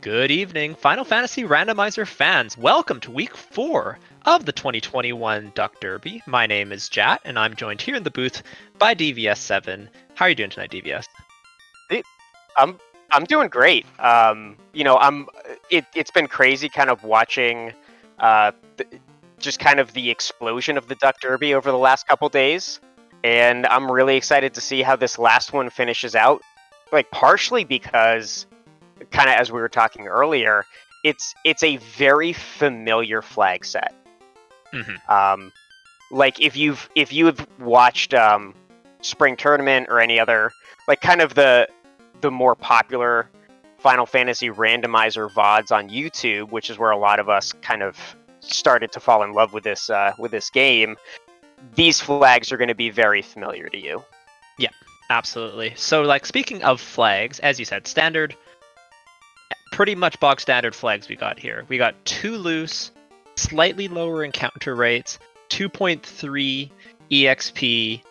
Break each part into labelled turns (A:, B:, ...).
A: Good evening, Final Fantasy Randomizer fans. Welcome to week 4 of the 2021 Duck Derby. My name is Jat, and I'm joined here in the booth by DVS7. How are you doing tonight, DVS?
B: I'm doing great. It's been crazy kind of watching just kind of the explosion of the Duck Derby over the last couple days, and I'm really excited to see how this last one finishes out. Like partially because, kind of as we were talking earlier, it's a very familiar flag set.
A: Mm-hmm.
B: Like if you've watched Spring Tournament or any other, like kind of the more popular Final Fantasy Randomizer VODs on YouTube, which is where a lot of us kind of started to fall in love with this game, these flags are going to be very familiar to you.
A: Yeah, absolutely. So, like, speaking of flags, as you said, standard, pretty much bog standard flags we got here. We got 2 loose, slightly lower encounter rates, 2.3 EXP,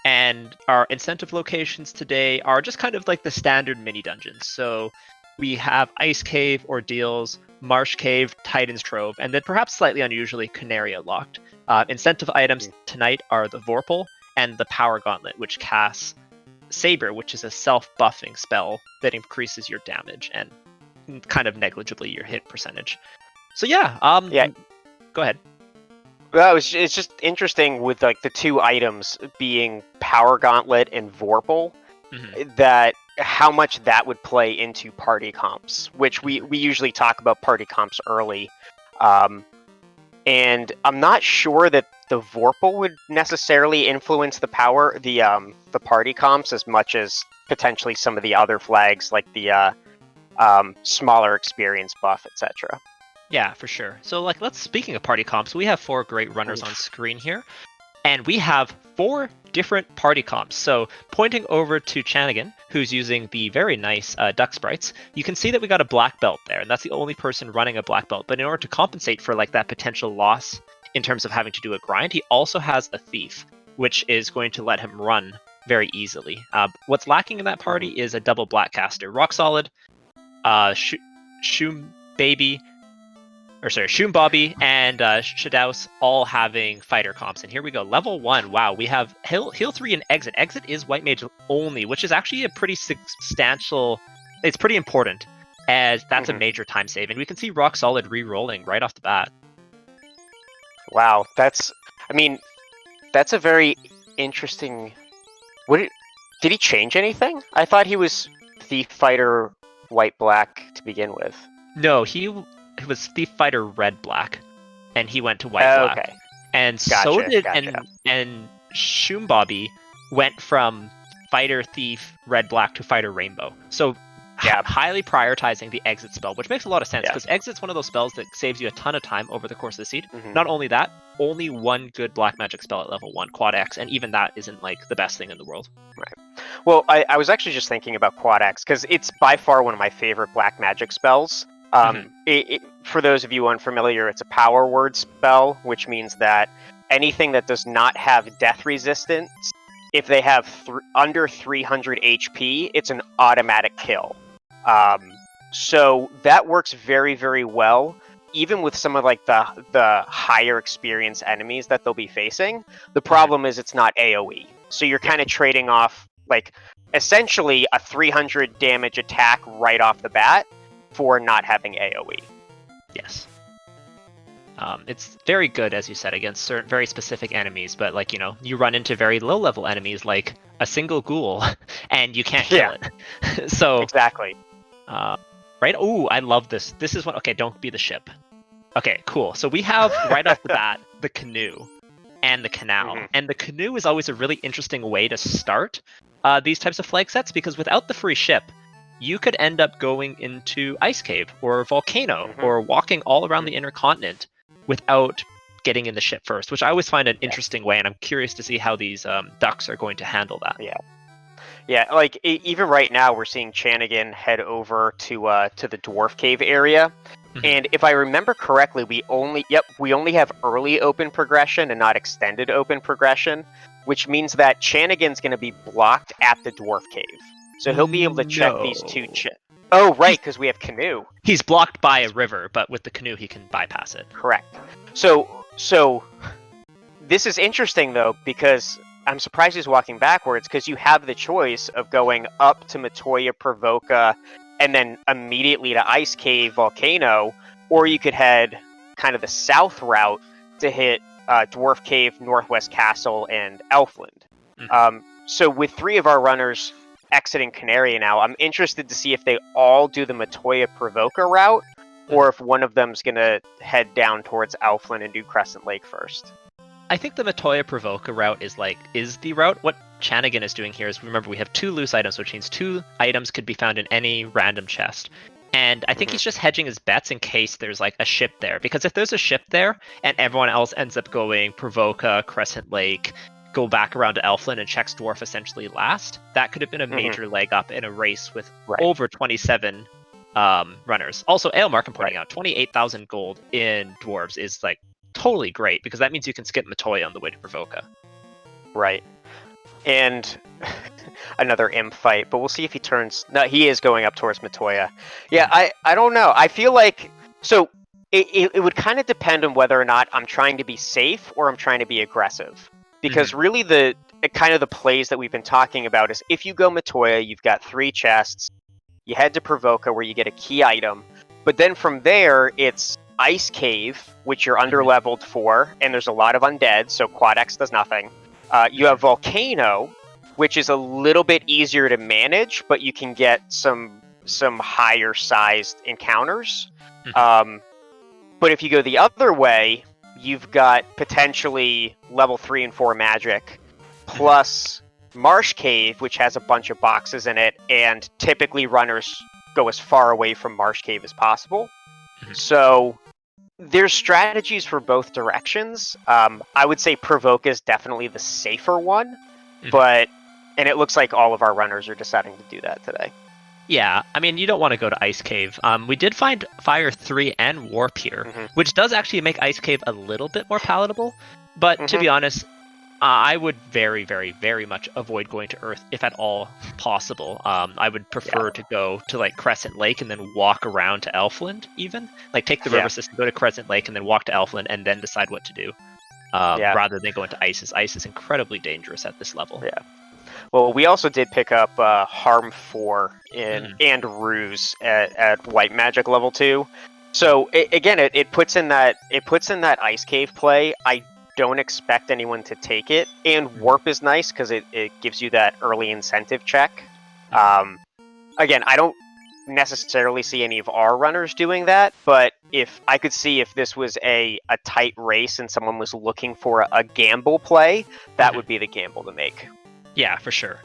A: and our incentive locations today are just kind of like the standard mini dungeons. So we have Ice Cave, Ordeals, Marsh Cave, Titan's Trove, and then perhaps slightly unusually Canaria Locked. Incentive items tonight are the Vorpal and the Power Gauntlet, which casts Saber, which is a self-buffing spell that increases your damage and kind of negligibly your hit percentage. So yeah, go ahead.
B: Well, it's just interesting with like the 2 items being Power Gauntlet and Vorpal, that how much that would play into party comps, which we usually talk about party comps early. And I'm not sure that the Vorpal would necessarily influence the party comps as much as potentially some of the other flags like the smaller experience buff, etc.
A: Yeah, for sure. So, like, speaking of party comps, we have 4 great runners on screen here, and we have 4 different party comps. So, pointing over to Chanigan, who's using the very nice duck sprites, you can see that we got a black belt there, and that's the only person running a black belt. But in order to compensate for like that potential loss in terms of having to do a grind, he also has a thief, which is going to let him run very easily. What's lacking in that party is a double black caster. Rock Solid, Shoom Bobby, and Shadaus all having fighter comps. And here we go, level 1. Wow, we have heal 3 and exit. Exit is white mage only, which is actually a pretty substantial. It's pretty important, as that's a major time save. And we can see Rock Solid re-rolling right off the bat.
B: Wow, that's a very interesting. Did he change anything? I thought he was Thief Fighter white black to begin with.
A: No, he was Thief Fighter red black, and he went to white black.
B: Okay.
A: And so did and Shoom Bobby went from Fighter Thief red black to Fighter Rainbow. So highly prioritizing the exit spell, which makes a lot of sense because exit's one of those spells that saves you a ton of time over the course of the seed. Not only that, only 1 good black magic spell at level 1, Quad X, and even that isn't like the best thing in the world.
B: Right. Well, I was actually just thinking about Quad X because it's by far one of my favorite black magic spells. For those of you unfamiliar, it's a power word spell, which means that anything that does not have death resistance, if they have under 300 HP, it's an automatic kill. So that works very, very well, even with some of like the higher experience enemies that they'll be facing. The problem is it's not AoE, so you're kind of trading off like essentially a 300 damage attack right off the bat for not having AoE.
A: Yes. It's very good, as you said, against certain very specific enemies, but like, you run into very low level enemies like a single ghoul and you can't kill it. So
B: exactly.
A: Right? Ooh, I love this. This is one. Okay, don't be the ship. Okay, cool. So we have right off the bat the canoe and the canal. And the canoe is always a really interesting way to start these types of flag sets, because without the free ship, you could end up going into Ice Cave or Volcano or walking all around the inner continent without getting in the ship first, which I always find an interesting way, and I'm curious to see how these ducks are going to handle that.
B: Yeah, like even right now we're seeing Chanigan head over to the Dwarf Cave area. And if I remember correctly, we only have early open progression and not extended open progression, which means that Chanigan's going to be blocked at the Dwarf Cave. So he'll be able to check these 2 Oh, right, because we have canoe.
A: He's blocked by a river, but with the canoe he can bypass it.
B: Correct. So this is interesting though, because I'm surprised he's walking backwards, because you have the choice of going up to Matoya, Provoca, and then immediately to Ice Cave, Volcano, or you could head kind of the south route to hit Dwarf Cave, Northwest Castle, and Elfland. So with 3 of our runners exiting Canaria now, I'm interested to see if they all do the Matoya Provoca route, or if one of them's gonna head down towards Elfland and do Crescent Lake first.
A: I think the Matoya Provoca route is the route. What Chanagan is doing here is, remember, we have 2 loose items, which means 2 items could be found in any random chest. And I think he's just hedging his bets in case there's like a ship there. Because if there's a ship there and everyone else ends up going Provoca, Crescent Lake, go back around to Elfland and checks Dwarf essentially last, that could have been a major leg up in a race with over 27 runners. Also, Ale Markham pointing out 28,000 gold in Dwarves is like totally great, because that means you can skip Matoya on the way to Provoca.
B: Right. And another imp fight, but we'll see if he turns. No, he is going up towards Matoya. Yeah, I don't know. I feel like, so it would kind of depend on whether or not I'm trying to be safe or I'm trying to be aggressive. Because really the kind of the plays that we've been talking about is, if you go Matoya, you've got 3 chests, you head to Provoca where you get a key item, but then from there it's Ice Cave, which you're underleveled for, and there's a lot of undead, so Quad X does nothing. You have Volcano, which is a little bit easier to manage, but you can get some higher sized encounters. But if you go the other way, you've got potentially level 3 and 4 magic, plus Marsh Cave, which has a bunch of boxes in it, and typically runners go as far away from Marsh Cave as possible. So there's strategies for both directions. I would say Provoke is definitely the safer one, and it looks like all of our runners are deciding to do that today.
A: Yeah, I mean, you don't want to go to Ice Cave. We did find Fire 3 and Warp here, which does actually make Ice Cave a little bit more palatable. But to be honest, I would very, very, very much avoid going to Earth if at all possible. I would prefer to go to like Crescent Lake and then walk around to Elfland even. Like take the river system, go to Crescent Lake and then walk to Elfland and then decide what to do. Rather than going to Ice. Ice is incredibly dangerous at this level.
B: Yeah. Well, we also did pick up Harm 4 and Ruse at White Magic level 2. So it puts in that Ice Cave play. I don't expect anyone to take it, and Warp is nice because it gives you that early incentive check. Again, I don't necessarily see any of our runners doing that, but if I could see if this was a tight race and someone was looking for a gamble play, that would be the gamble to make.
A: Yeah, for sure.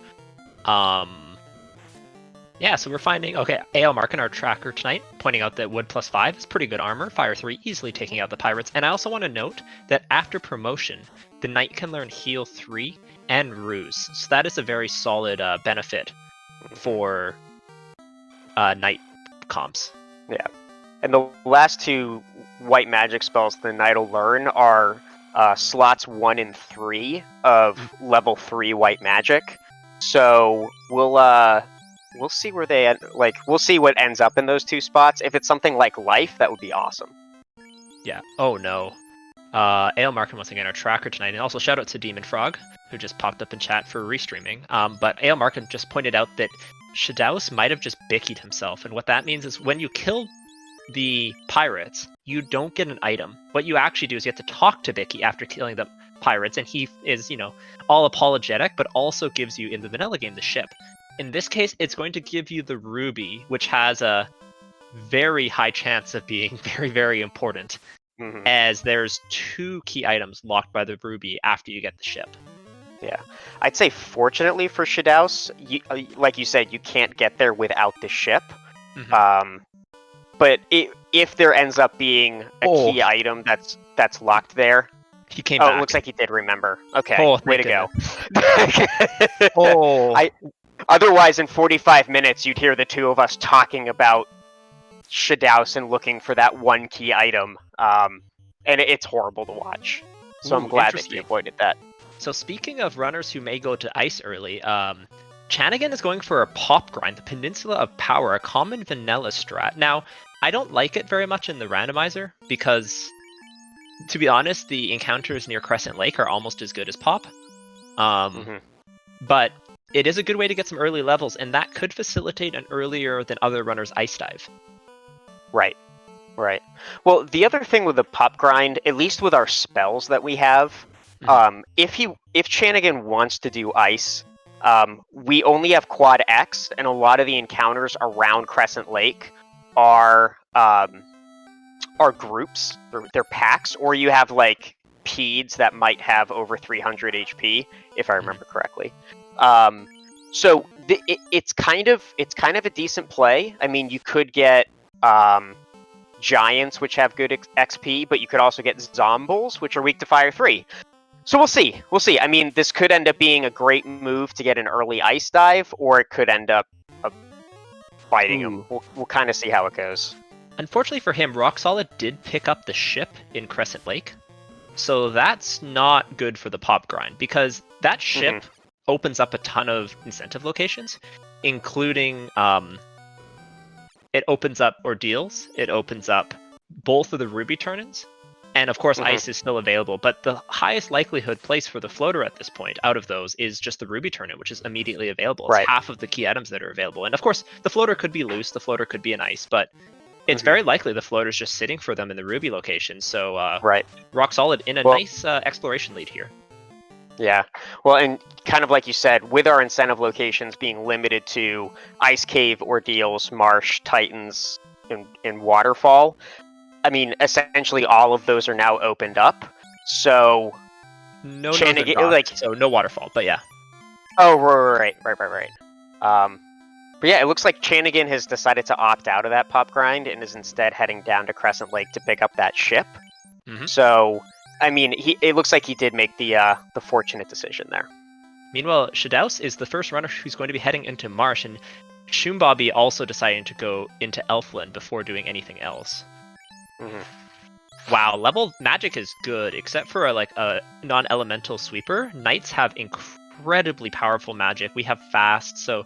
A: Yeah, so we're finding, A.L. Markin, our tracker tonight, pointing out that Wood plus 5 is pretty good armor, Fire 3 easily taking out the pirates, and I also want to note that after promotion, the Knight can learn Heal 3 and Ruse, so that is a very solid benefit for Knight comps. Yeah.
B: And the last 2 white magic spells the Knight will learn are slots 1 and 3 of level 3 white magic. So we'll see where they end, we'll see what ends up in those 2 spots. If it's something like Life, that would be awesome.
A: Yeah. Oh no. Ale Markin once again our tracker tonight, and also shout out to Demon Frog who just popped up in chat for restreaming. But Ale Markin just pointed out that Shadaus might have just bickied himself, and what that means is when you kill the pirates, you don't get an item. What you actually do is you have to talk to Bicky after killing the pirates, and he is, all apologetic, but also gives you, in the vanilla game, the ship. In this case, it's going to give you the ruby, which has a very high chance of being very, very important, as there's 2 key items locked by the ruby after you get the ship.
B: Yeah. I'd say fortunately for Shadaus, like you said, you can't get there without the ship. But if there ends up being a key item that's locked there,
A: he came back.
B: It looks like he did remember. Okay, way to go. Otherwise, in 45 minutes, you'd hear the 2 of us talking about Shadaus and looking for that 1 key item, and it's horrible to watch. So I'm glad that he avoided that.
A: So speaking of runners who may go to Ice early, Chanagan is going for a pop grind, the Peninsula of Power, a common vanilla strat. Now, I don't like it very much in the randomizer because, to be honest, the encounters near Crescent Lake are almost as good as pop. But it is a good way to get some early levels, and that could facilitate an earlier than other runners ice dive.
B: Right. Well, the other thing with the pop grind, at least with our spells that we have, if Chanagan wants to do ice, we only have quad X, and a lot of the encounters around Crescent Lake are groups. They're packs, or you have like peds that might have over 300 HP, if I remember correctly. So it's kind of a decent play. I mean, you could get giants, which have good XP, but you could also get zombies, which are weak to Fire 3. So we'll see. I mean, this could end up being a great move to get an early ice dive, or it could end up biting him. We'll kind of see how it goes.
A: Unfortunately for him, Rock Solid did pick up the ship in Crescent Lake, so that's not good for the pop grind, because that ship opens up a ton of incentive locations, including it opens up ordeals, it opens up both of the ruby turn-ins, and of course ice is still available, but the highest likelihood place for the floater at this point out of those is just the ruby turn-in, which is immediately available. It's half of the key items that are available, and of course the floater could be loose, the floater could be an ice, but it's very likely the floater's just sitting for them in the ruby location, so Rock Solid in a nice exploration lead here.
B: Yeah, well, and kind of like you said, with our incentive locations being limited to Ice Cave, Ordeals, Marsh, Titans, and Waterfall, I mean, essentially all of those are now opened up. So
A: no Waterfall, but yeah.
B: Oh, right. But yeah, it looks like Chanagan has decided to opt out of that pop grind and is instead heading down to Crescent Lake to pick up that ship. So, I mean, it looks like he did make the fortunate decision there.
A: Meanwhile, Shadouse is the first runner who's going to be heading into Marsh, and Shumbobby also deciding to go into Elfland before doing anything else. Wow, level magic is good, except for a non-elemental sweeper. Knights have incredibly powerful magic. We have fast, so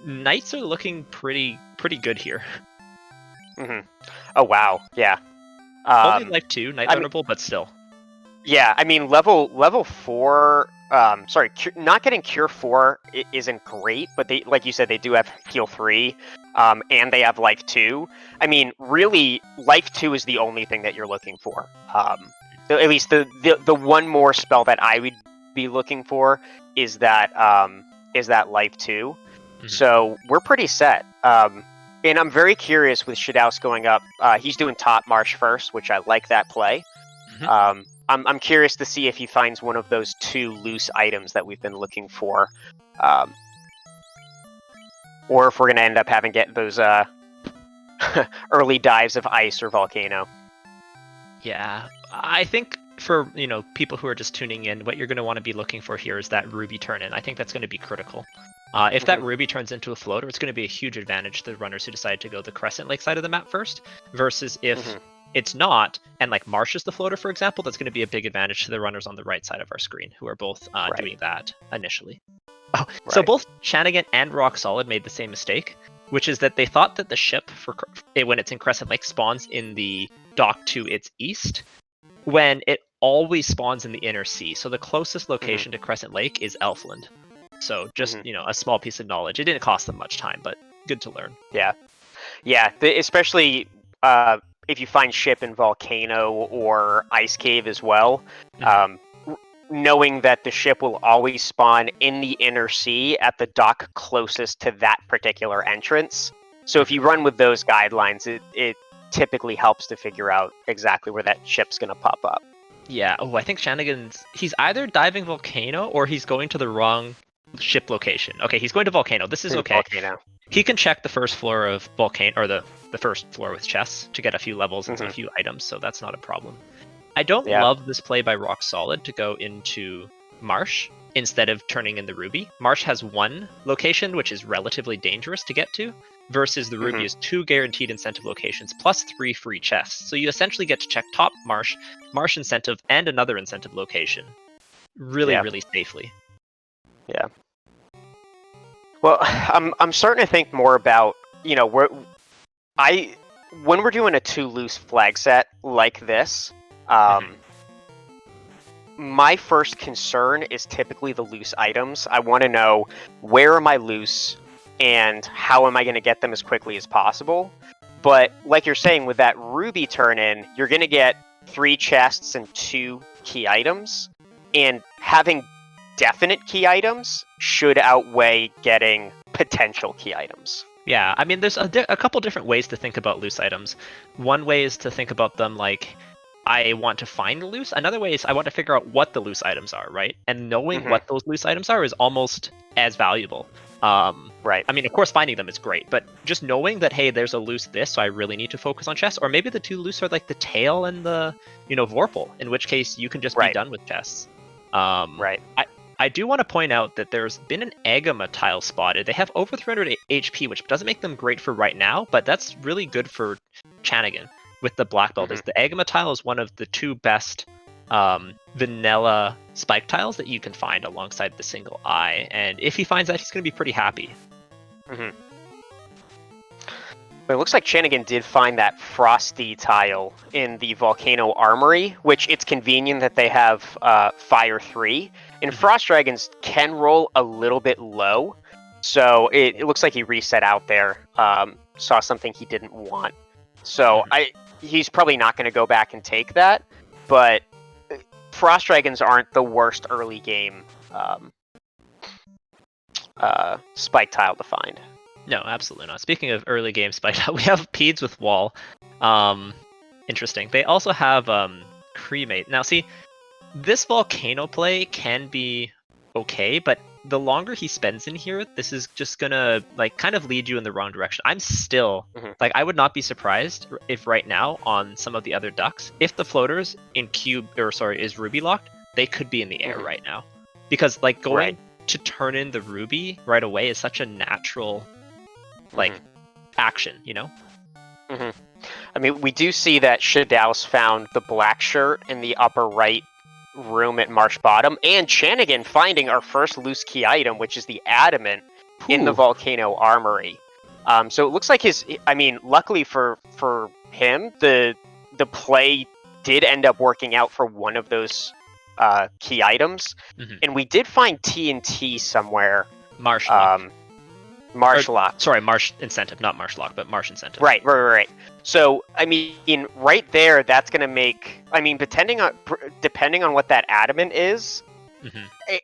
A: Knights are looking pretty good here.
B: Oh wow, yeah.
A: Only life 2, Knight vulnerable, but still.
B: Yeah, I mean level 4. Not getting Cure 4 isn't great, but they, like you said, they do have Heal 3, and they have Life 2. I mean, really, Life 2 is the only thing that you're looking for. At least the one more spell that I would be looking for is that Life 2. So we're pretty set. And I'm very curious with Shadouse going up. He's doing top Marsh first, which I like that play. I'm curious to see if he finds one of those 2 loose items that we've been looking for, or if we're going to end up having get those early dives of ice or volcano.
A: Yeah, I think for people who are just tuning in, what you're going to want to be looking for here is that ruby turn-in. I think that's going to be critical. If that ruby turns into a floater, it's going to be a huge advantage to the runners who decide to go the Crescent Lake side of the map first, versus if it's not, and like Marsh is the floater, for example, that's going to be a big advantage to the runners on the right side of our screen, who are both doing that initially. So both Chanagan and Rock Solid made the same mistake, which is that they thought that the ship, when it's in Crescent Lake, spawns in the dock to its east, when it always spawns in the inner sea. So the closest location to Crescent Lake is Elfland. So just, a small piece of knowledge. It didn't cost them much time, but good to learn.
B: Yeah. Especially if you find ship in Volcano or Ice Cave as well, knowing that the ship will always spawn in the inner sea at the dock closest to that particular entrance. So if you run with those guidelines, it typically helps to figure out exactly where that ship's going to pop up.
A: Yeah. I think he's either diving Volcano or he's going to the wrong ship location. Okay, he's going to Volcano. This is okay.
B: Volcano.
A: He can check the first floor of Volcano, or the first floor with chests to get a few levels and a few items, so that's not a problem. I don't love this play by Rock Solid to go into Marsh instead of turning in the Ruby. Marsh has 1 location, which is relatively dangerous to get to, versus the Ruby is 2 guaranteed incentive locations plus 3 free chests. So you essentially get to check top Marsh, Marsh incentive, and another incentive location really safely.
B: Yeah. Well, I'm starting to think more about, you know, when we're doing a 2 loose flag set like this, my first concern is typically the loose items. I want to know, where am I loose and how am I going to get them as quickly as possible? But like you're saying, with that ruby turn in, you're going to get 3 chests and 2 key items, and having definite key items should outweigh getting potential key items.
A: Yeah, I mean, there's a couple different ways to think about loose items. One way is to think about them like, I want to find the loose. Another way is I want to figure out what the loose items are, right? And knowing what those loose items are is almost as valuable.
B: Right.
A: I mean, of course, finding them is great, but just knowing that, hey, there's a loose this, so I really need to focus on chests. Or maybe the 2 loose are like the tail and the, Vorpal, in which case you can just be done with chests.
B: Right.
A: I do want to point out that there's been an Agama tile spotted. They have over 300 HP, which doesn't make them great for right now, but that's really good for Chanagan with the black belt. Is the Agama tile is one of the 2 best vanilla spike tiles that you can find alongside the single eye, and if he finds that, he's going to be pretty happy.
B: But it looks like Chanagan did find that frosty tile in the Volcano Armory, which it's convenient that they have Fire 3. And Frost Dragons can roll a little bit low, so it looks like he reset out there, saw something he didn't want. So he's probably not going to go back and take that, but Frost Dragons aren't the worst early game spike tile to find.
A: No, absolutely not. Speaking of early game spike tile, we have Peds with Wall. Interesting. They also have Cremate. Now, see, this Volcano play can be okay, but the longer he spends in here, this is just gonna kind of lead you in the wrong direction. I'm still I would not be surprised if right now on some of the other ducks, if the floaters is ruby locked, they could be in the air right now, because going to turn in the ruby right away is such a natural action,
B: I mean, we do see that Shadaus found the black shirt in the upper right room at Marsh Bottom, and Chanagan finding our first loose key item, which is the adamant in the Volcano Armory. So it looks like luckily for him, the play did end up working out for one of those key items, and we did find TNT somewhere.
A: Marsh Lock.
B: Marsh Lock.
A: Sorry, Marsh Incentive, not Marsh Lock, but Marsh Incentive.
B: Right. So, I mean, right there, that's going to make... I mean, depending on what that adamant is,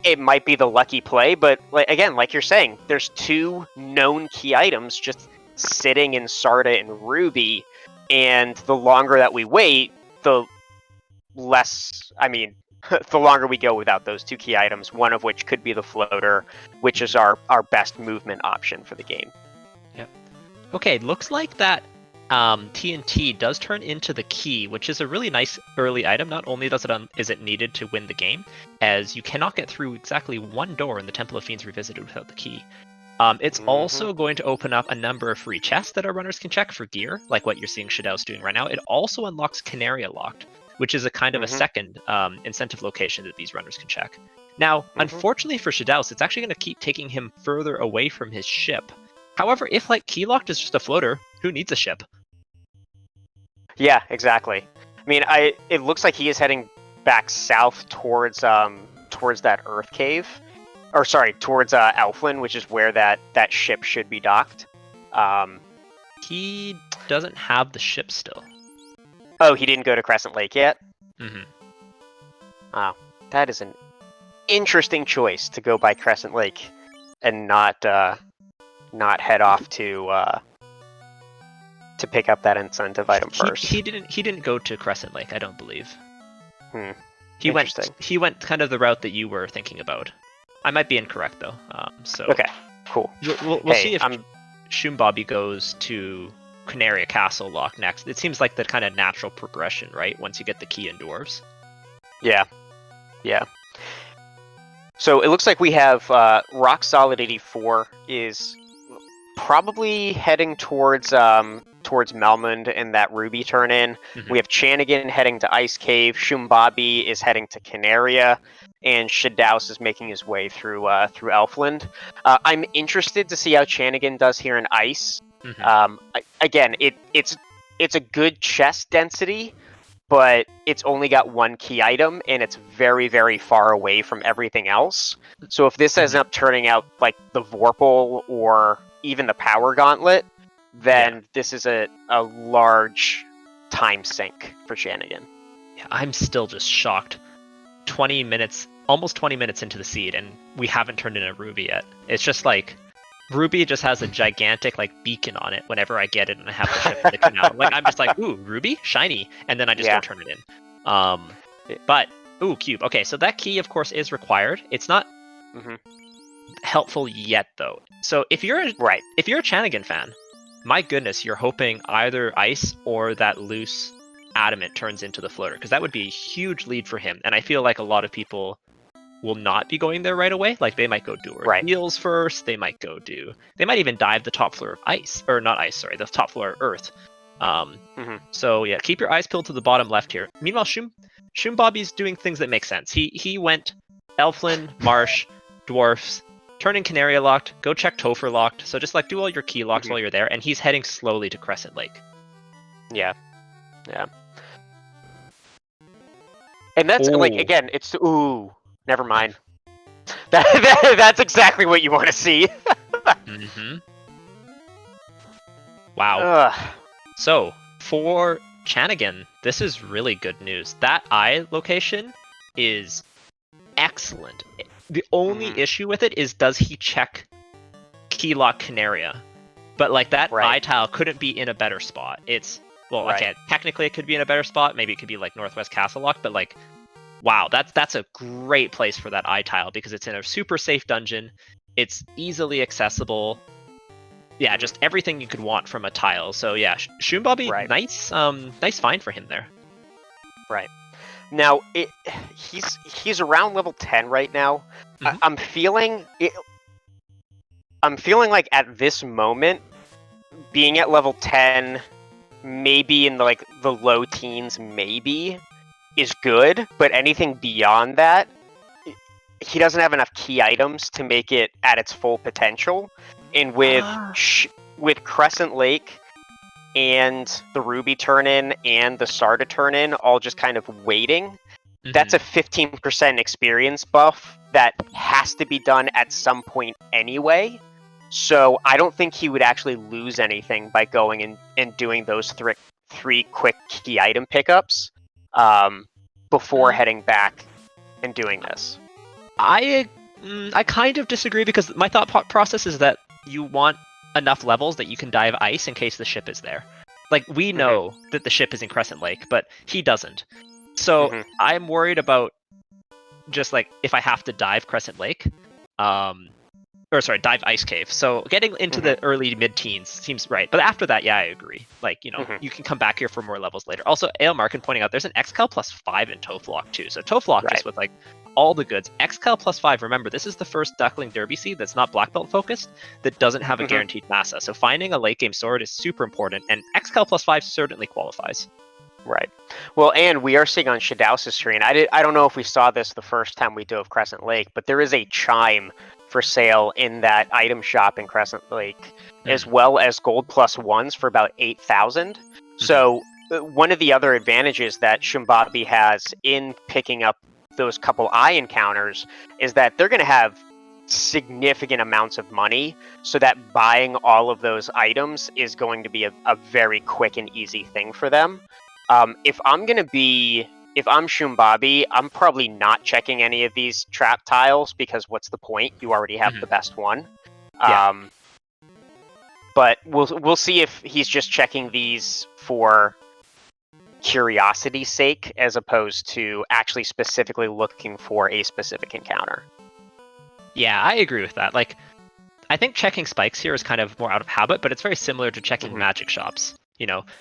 B: it might be the lucky play, but again, like you're saying, there's 2 known key items just sitting in Sarda and Ruby, and the longer that we wait, the less... I mean, the longer we go without those 2 key items, one of which could be the floater, which is our best movement option for the game.
A: Yep. Okay, looks like that TNT does turn into the key, which is a really nice early item. Not only is it needed to win the game, as you cannot get through exactly 1 door in the Temple of Fiends Revisited without the key. It's also going to open up a number of free chests that our runners can check for gear, like what you're seeing Shadaus doing right now. It also unlocks Canaria Locked, which is a kind of a second incentive location that these runners can check. Now, unfortunately for Shadaus, it's actually going to keep taking him further away from his ship. However, if Key Locked is just a floater, who needs a ship?
B: Yeah, exactly. I mean, it looks like he is heading back south towards that Earth Cave, or sorry, towards Elflin, which is where that ship should be docked.
A: He doesn't have the ship still.
B: Oh, he didn't go to Crescent Lake yet? Wow, that is an interesting choice to go by Crescent Lake and not head off to pick up that incentive item first.
A: He didn't go to Crescent Lake, I don't believe. He went kind of the route that you were thinking about. I might be incorrect though.
B: Okay, cool.
A: We'll see if Shumbobby goes to Canaria Castle Lock next. It seems like the kind of natural progression, right? Once you get the key in Dwarves. Yeah.
B: So it looks like we have Rock Solid 84 is probably heading towards Melmond and that Ruby turn in. We have Chanagan heading to Ice Cave. Shumbobby is heading to Canaria. and Shadouse is making his way through Elfland. I'm interested to see how Chanigan does here in Ice. Again, it's a good chest density, but it's only got one key item, and it's very, very far away from everything else. So if this ends up turning out like the Vorpal or even the Power Gauntlet, then this is a large time sink for Chanigan.
A: Yeah, I'm still just shocked. 20 minutes, almost 20 minutes into the seed, and we haven't turned in a Ruby yet. It's just like, Ruby just has a gigantic like beacon on it whenever I get it and I have the ship in the canal. Like, I'm just like, ooh, Ruby, shiny, and then I just don't turn it in. But ooh, cube. Okay, so that key of course is required. It's not helpful yet though. So if you're a Chanigan fan, my goodness, you're hoping either Ice or that loose Adamant turns into the floater, because that would be a huge lead for him. And I feel like a lot of people will not be going there right away. Like, they might go do Ordeals first. They might even dive the top floor of Ice, or not Ice, sorry, the top floor of Earth. So yeah, keep your eyes peeled to the bottom left here. Meanwhile, Shoom Bobby's doing things that make sense. He went Elflin, Marsh, Dwarfs, turning Canaria locked, go check Topher locked. So just like do all your key locks while you're there, and he's heading slowly to Crescent Lake.
B: Yeah. And that's like, again, it's never mind. That's exactly what you want to see.
A: Wow. So for Chanigan, this is really good news. That eye location is excellent. The only issue with it is, does he check Keylock Canaria? But like, that eye tile couldn't be in a better spot. Okay, technically it could be in a better spot. Maybe it could be like Northwest Castle Lock, but like, wow, that's a great place for that eye tile, because it's in a super safe dungeon. It's easily accessible. Yeah, just everything you could want from a tile. So yeah, Shoom Bobby, nice find for him there. Right.
B: Now, he's around level 10 right now. I'm feeling like at this moment, being at level 10, maybe in the low teens, maybe, is good. But anything beyond that, he doesn't have enough key items to make it at its full potential. And with Crescent Lake and the Ruby turn-in and the Sarda turn-in all just kind of waiting, that's a 15% experience buff that has to be done at some point anyway. So I don't think he would actually lose anything by going and doing those three quick key item pickups before heading back and doing this.
A: I kind of disagree, because my thought process is that you want enough levels that you can dive Ice in case the ship is there. Like, we know that the ship is in Crescent Lake, but he doesn't. So I'm worried about just like, if I have to dive Crescent Lake, dive Ice Cave. So getting into the early mid-teens seems right. But after that, yeah, I agree. Like, you can come back here for more levels later. Also, Ale Markin pointing out, there's an Xcal +5 in Toflock too. So Toflock just with like all the goods. Xcal +5, remember, this is the first Duckling Derby seed that's not Black Belt focused, that doesn't have a guaranteed Massa. So finding a late game sword is super important, and Xcal +5 certainly qualifies.
B: Right. Well, and we are seeing on Shadouse's screen, I don't know if we saw this the first time we dove Crescent Lake, but there is a chime for sale in that item shop in Crescent Lake, as well as gold +1s for about 8,000. So one of the other advantages that Shumbabi has in picking up those couple eye encounters is that they're going to have significant amounts of money, so that buying all of those items is going to be a very quick and easy thing for them. If I'm Shumbabi, I'm probably not checking any of these trap tiles, because what's the point? You already have the best one. But we'll see if he's just checking these for curiosity's sake, as opposed to actually specifically looking for a specific encounter.
A: Yeah, I agree with that. Like, I think checking spikes here is kind of more out of habit, but it's very similar to checking magic shops.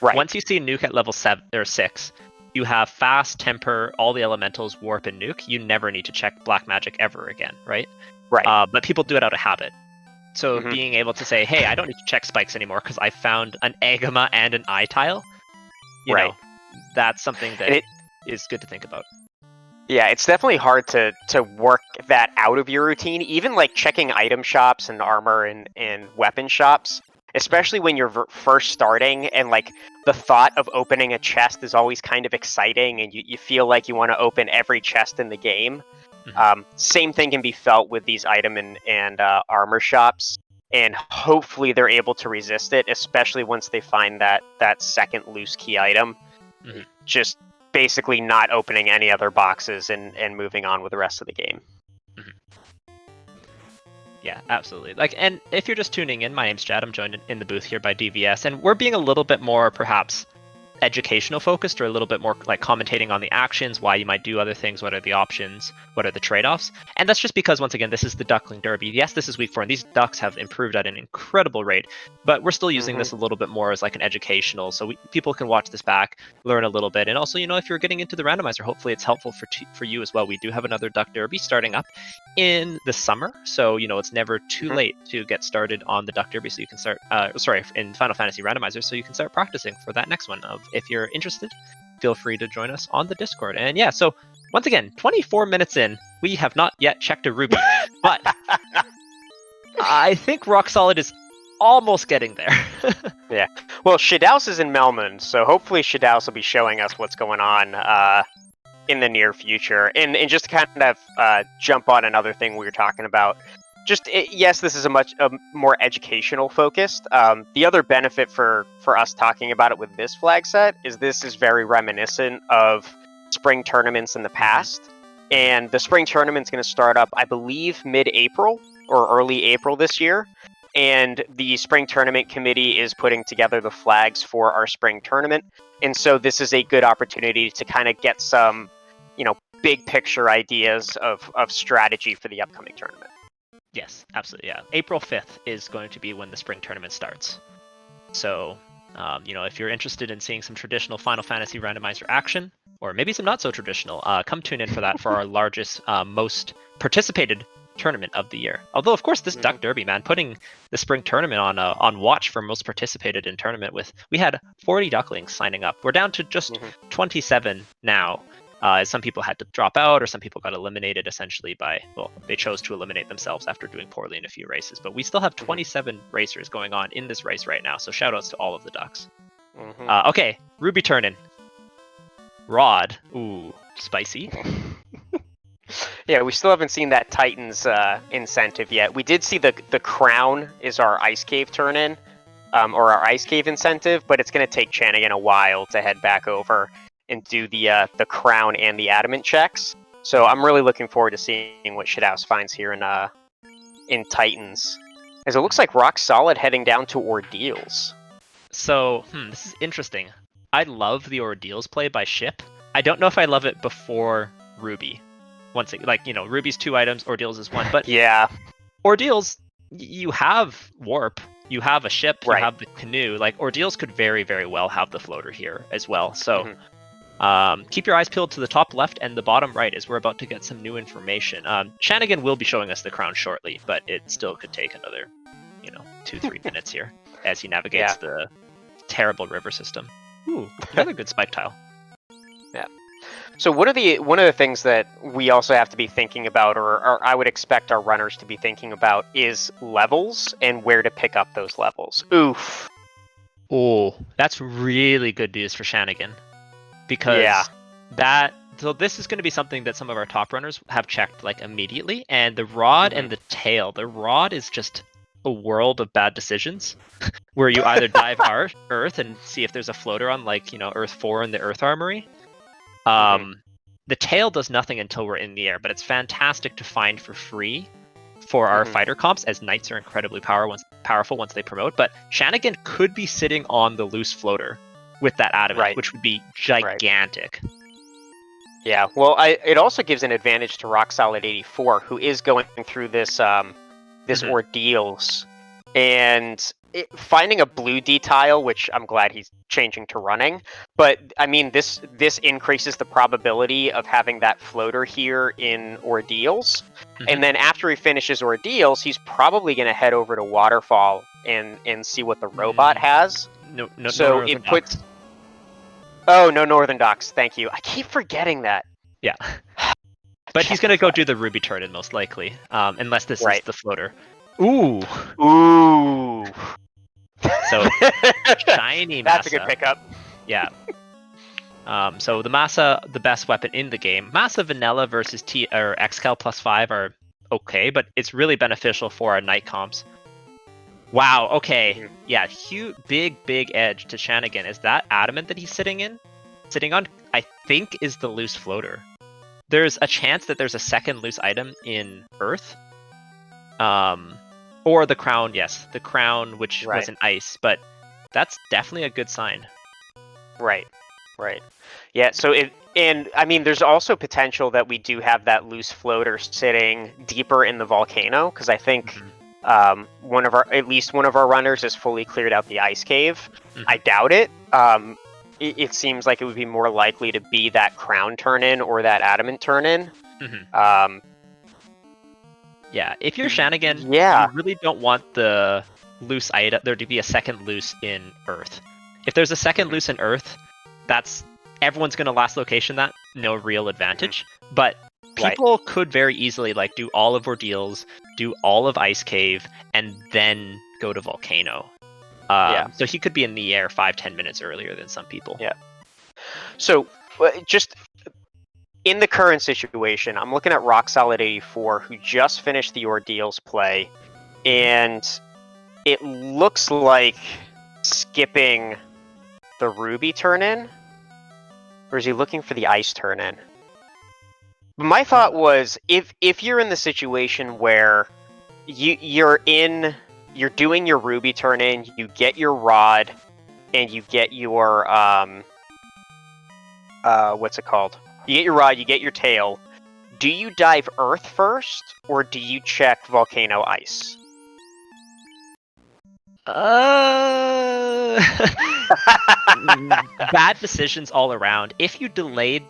A: Once you see a nuke at level 7 or 6, you have fast, temper, all the elementals, warp, and nuke. You never need to check black magic ever again, right? But people do it out of habit. So being able to say, hey, I don't need to check spikes anymore because I found an Agama and an eye tile, you know, that's something that is good to think about.
B: Yeah, it's definitely hard to work that out of your routine. Even like checking item shops and armor and weapon shops, especially when you're first starting, and like the thought of opening a chest is always kind of exciting, and you feel like you want to open every chest in the game. Same thing can be felt with these item and armor shops, and hopefully they're able to resist it, especially once they find that second loose key item. Just basically not opening any other boxes and moving on with the rest of the game.
A: Yeah, absolutely. Like, and if you're just tuning in, my name's Chad. I'm joined in the booth here by DVS, and we're being a little bit more, perhaps, educational focused, or a little bit more like commentating on the actions, why you might do other things, what are the options, what are the trade-offs. And that's just because, once again, this is the Duckling Derby. Yes, this is week 4, and these ducks have improved at an incredible rate, but we're still using this a little bit more as like an educational, so people can watch this back, learn a little bit. And also, if you're getting into the randomizer, hopefully it's helpful for you as well. We do have another Duck Derby starting up in the summer, so it's never too late to get started on the Duck Derby, so you can start in Final Fantasy Randomizer, so you can start practicing for that next one. If you're interested, feel free to join us on the Discord. And yeah, so once again, 24 minutes in, we have not yet checked a ruby, but I think Rock Solid is almost getting there.
B: Yeah, well, Shadows is in Melman, so hopefully Shadows will be showing us what's going on in the near future. And just to kind of jump on another thing we were talking about, yes, this is a much more educational focused. The other benefit for us talking about it with this flag set is this is very reminiscent of spring tournaments in the past. And the spring tournament's going to start up, I believe, mid-April or early April this year. And the spring tournament committee is putting together the flags for our spring tournament. And so this is a good opportunity to kind of get some, big picture ideas of strategy for the upcoming tournament.
A: Yes, absolutely. Yeah, April 5th is going to be when the spring tournament starts. So, if you're interested in seeing some traditional Final Fantasy randomizer action, or maybe some not so traditional, come tune in for that for our largest, most participated tournament of the year. Although, of course, this Duck Derby, man, putting the spring tournament on watch for most participated in tournament we had 40 ducklings signing up. We're down to just 27 now. Some people had to drop out, or some people got eliminated essentially they chose to eliminate themselves after doing poorly in a few races. But we still have 27 racers going on in this race right now, so shoutouts to all of the ducks. Okay, Ruby turn-in. Rod. Ooh, spicy.
B: Yeah, we still haven't seen that Titans incentive yet. We did see the crown is our Ice Cave turn-in, or our Ice Cave incentive, but it's going to take Chanigan a while to head back over and do the crown and the adamant checks. So I'm really looking forward to seeing what Shithouse finds here in Titans. As it looks like Rock Solid heading down to Ordeals.
A: So, this is interesting. I love the Ordeals play by Ship. I don't know if I love it before Ruby. Ruby's 2 items, Ordeals is 1. But
B: yeah,
A: Ordeals, you have Warp, you have a ship, you
B: right.
A: have the canoe. Like, Ordeals could very, very well have the floater here as well. So, keep your eyes peeled to the top left and the bottom right, as we're about to get some new information. Chanigan will be showing us the crown shortly, but it still could take another, 2-3 minutes here as he navigates the terrible river system. Ooh, another good spike tile.
B: Yeah. So one of the things that we also have to be thinking about, or I would expect our runners to be thinking about, is levels and where to pick up those levels. Oof.
A: Oh, that's really good news for Chanigan. Because so this is going to be something that some of our top runners have checked immediately, and the rod and the tail. The rod is just a world of bad decisions, where you either dive Earth and see if there's a floater on Earth 4 in the Earth Armory. The tail does nothing until we're in the air, but it's fantastic to find for free for our fighter comps, as knights are incredibly powerful once they promote. But Chanigan could be sitting on the loose floater with that adamant, which would be gigantic.
B: Yeah, well, it also gives an advantage to Rock Solid 84, who is going through this Ordeals, and finding a blue D tile, which I'm glad he's changing to running. But I mean, this increases the probability of having that floater here in Ordeals, and then after he finishes Ordeals, he's probably going to head over to Waterfall and see what the robot has.
A: No,
B: so it puts. Oh, no Northern Docks. Thank you. I keep forgetting that.
A: Yeah. But he's gonna go do the ruby turn-in most likely, unless this is the floater. Ooh.
B: Ooh.
A: So shiny Massa.
B: That's a good pickup.
A: Yeah. So the Massa, the best weapon in the game. Massa Vanilla versus Xcal +5 are okay, but it's really beneficial for our night comps. Wow, okay. Yeah, huge, big edge to Shanigan. Is that adamant that he's sitting on? I think is the loose floater. There's a chance that there's a second loose item in Earth. Or the crown, yes. The crown, which was an ice, but that's definitely a good sign.
B: Right. Yeah, so I mean, there's also potential that we do have that loose floater sitting deeper in the volcano, because I think at least one of our runners has fully cleared out the ice cave. I doubt it. It seems like it would be more likely to be that crown turn-in or that adamant turn-in.
A: Yeah, if you're Shanigan, you really don't want the loose item there to be a second loose in Earth. If there's a second loose in Earth, that's everyone's gonna last location that, no real advantage. But people could very easily like do all of Ordeals, do all of Ice Cave, and then go to Volcano. So he could be in the air 5-10 minutes earlier than some people.
B: Yeah. So just in the current situation, I'm looking at Rock Solid 84, who just finished the Ordeals play, and it looks like skipping the Ruby turn-in, or is he looking for the Ice turn-in? My thought was, if you're in the situation where you're doing your Ruby turn-in, you get your rod, and you get your what's it called? You get your rod, you get your tail. Do you dive Earth first, or do you check Volcano Ice?
A: Bad decisions all around. If you delayed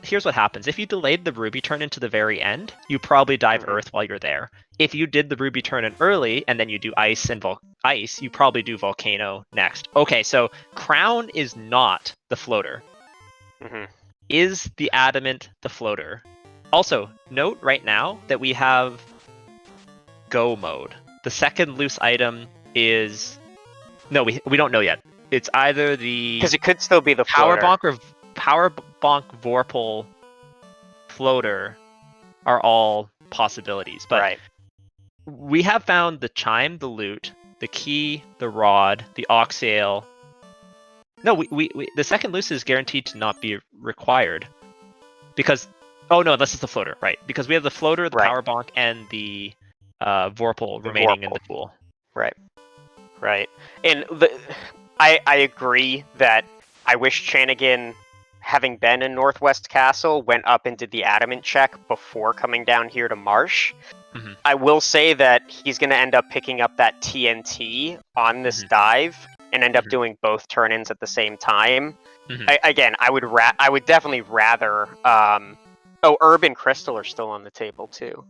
A: here's what happens. If you delayed the Ruby turn-in to the very end, you probably dive Earth while you're there. If you did the Ruby turn-in early and then you do Ice and Ice, you probably do Volcano next. Okay, so Crown is not the floater. Is the Adamant the floater? Also, note right now that we have Go mode. The second loose item is... No, we don't know yet. It's either the...
B: Because it could still be the
A: Power
B: floater.
A: Bonk or Power Bonk Vorpal floater are all possibilities. But we have found the Chime, the Loot, the Key, the Rod, the Oxale. No, we the second loose is guaranteed to not be required. Because... Oh no, this is the floater, right. Because we have the floater, the Power Bonk, and the Vorpal remaining in the pool.
B: Right. And I agree that I wish Shanigan, having been in Northwest Castle, went up and did the Adamant check before coming down here to Marsh. I will say that he's going to end up picking up that TNT on this dive and end up doing both turn-ins at the same time. I would definitely rather... Herb and Crystal are still on the table, too.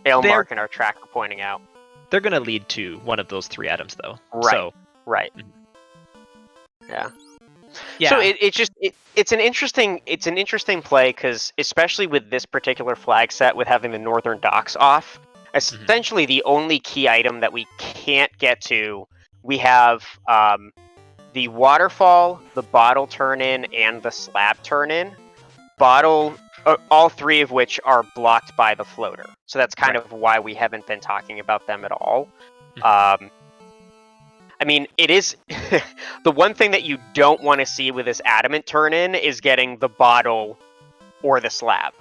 B: Ailmark and our tracker pointing out.
A: They're going to lead to one of those three items, though.
B: Yeah. So it's an interesting play, because especially with this particular flag set, with having the Northern Docks off, essentially the only key item that we can't get to, we have the Waterfall, the Bottle turn-in, and the Slab turn-in. All three of which are blocked by the floater. So that's kind of why we haven't been talking about them at all. I mean, it is... the one thing that you don't want to see with this Adamant turn-in is getting the Bottle or the Slab.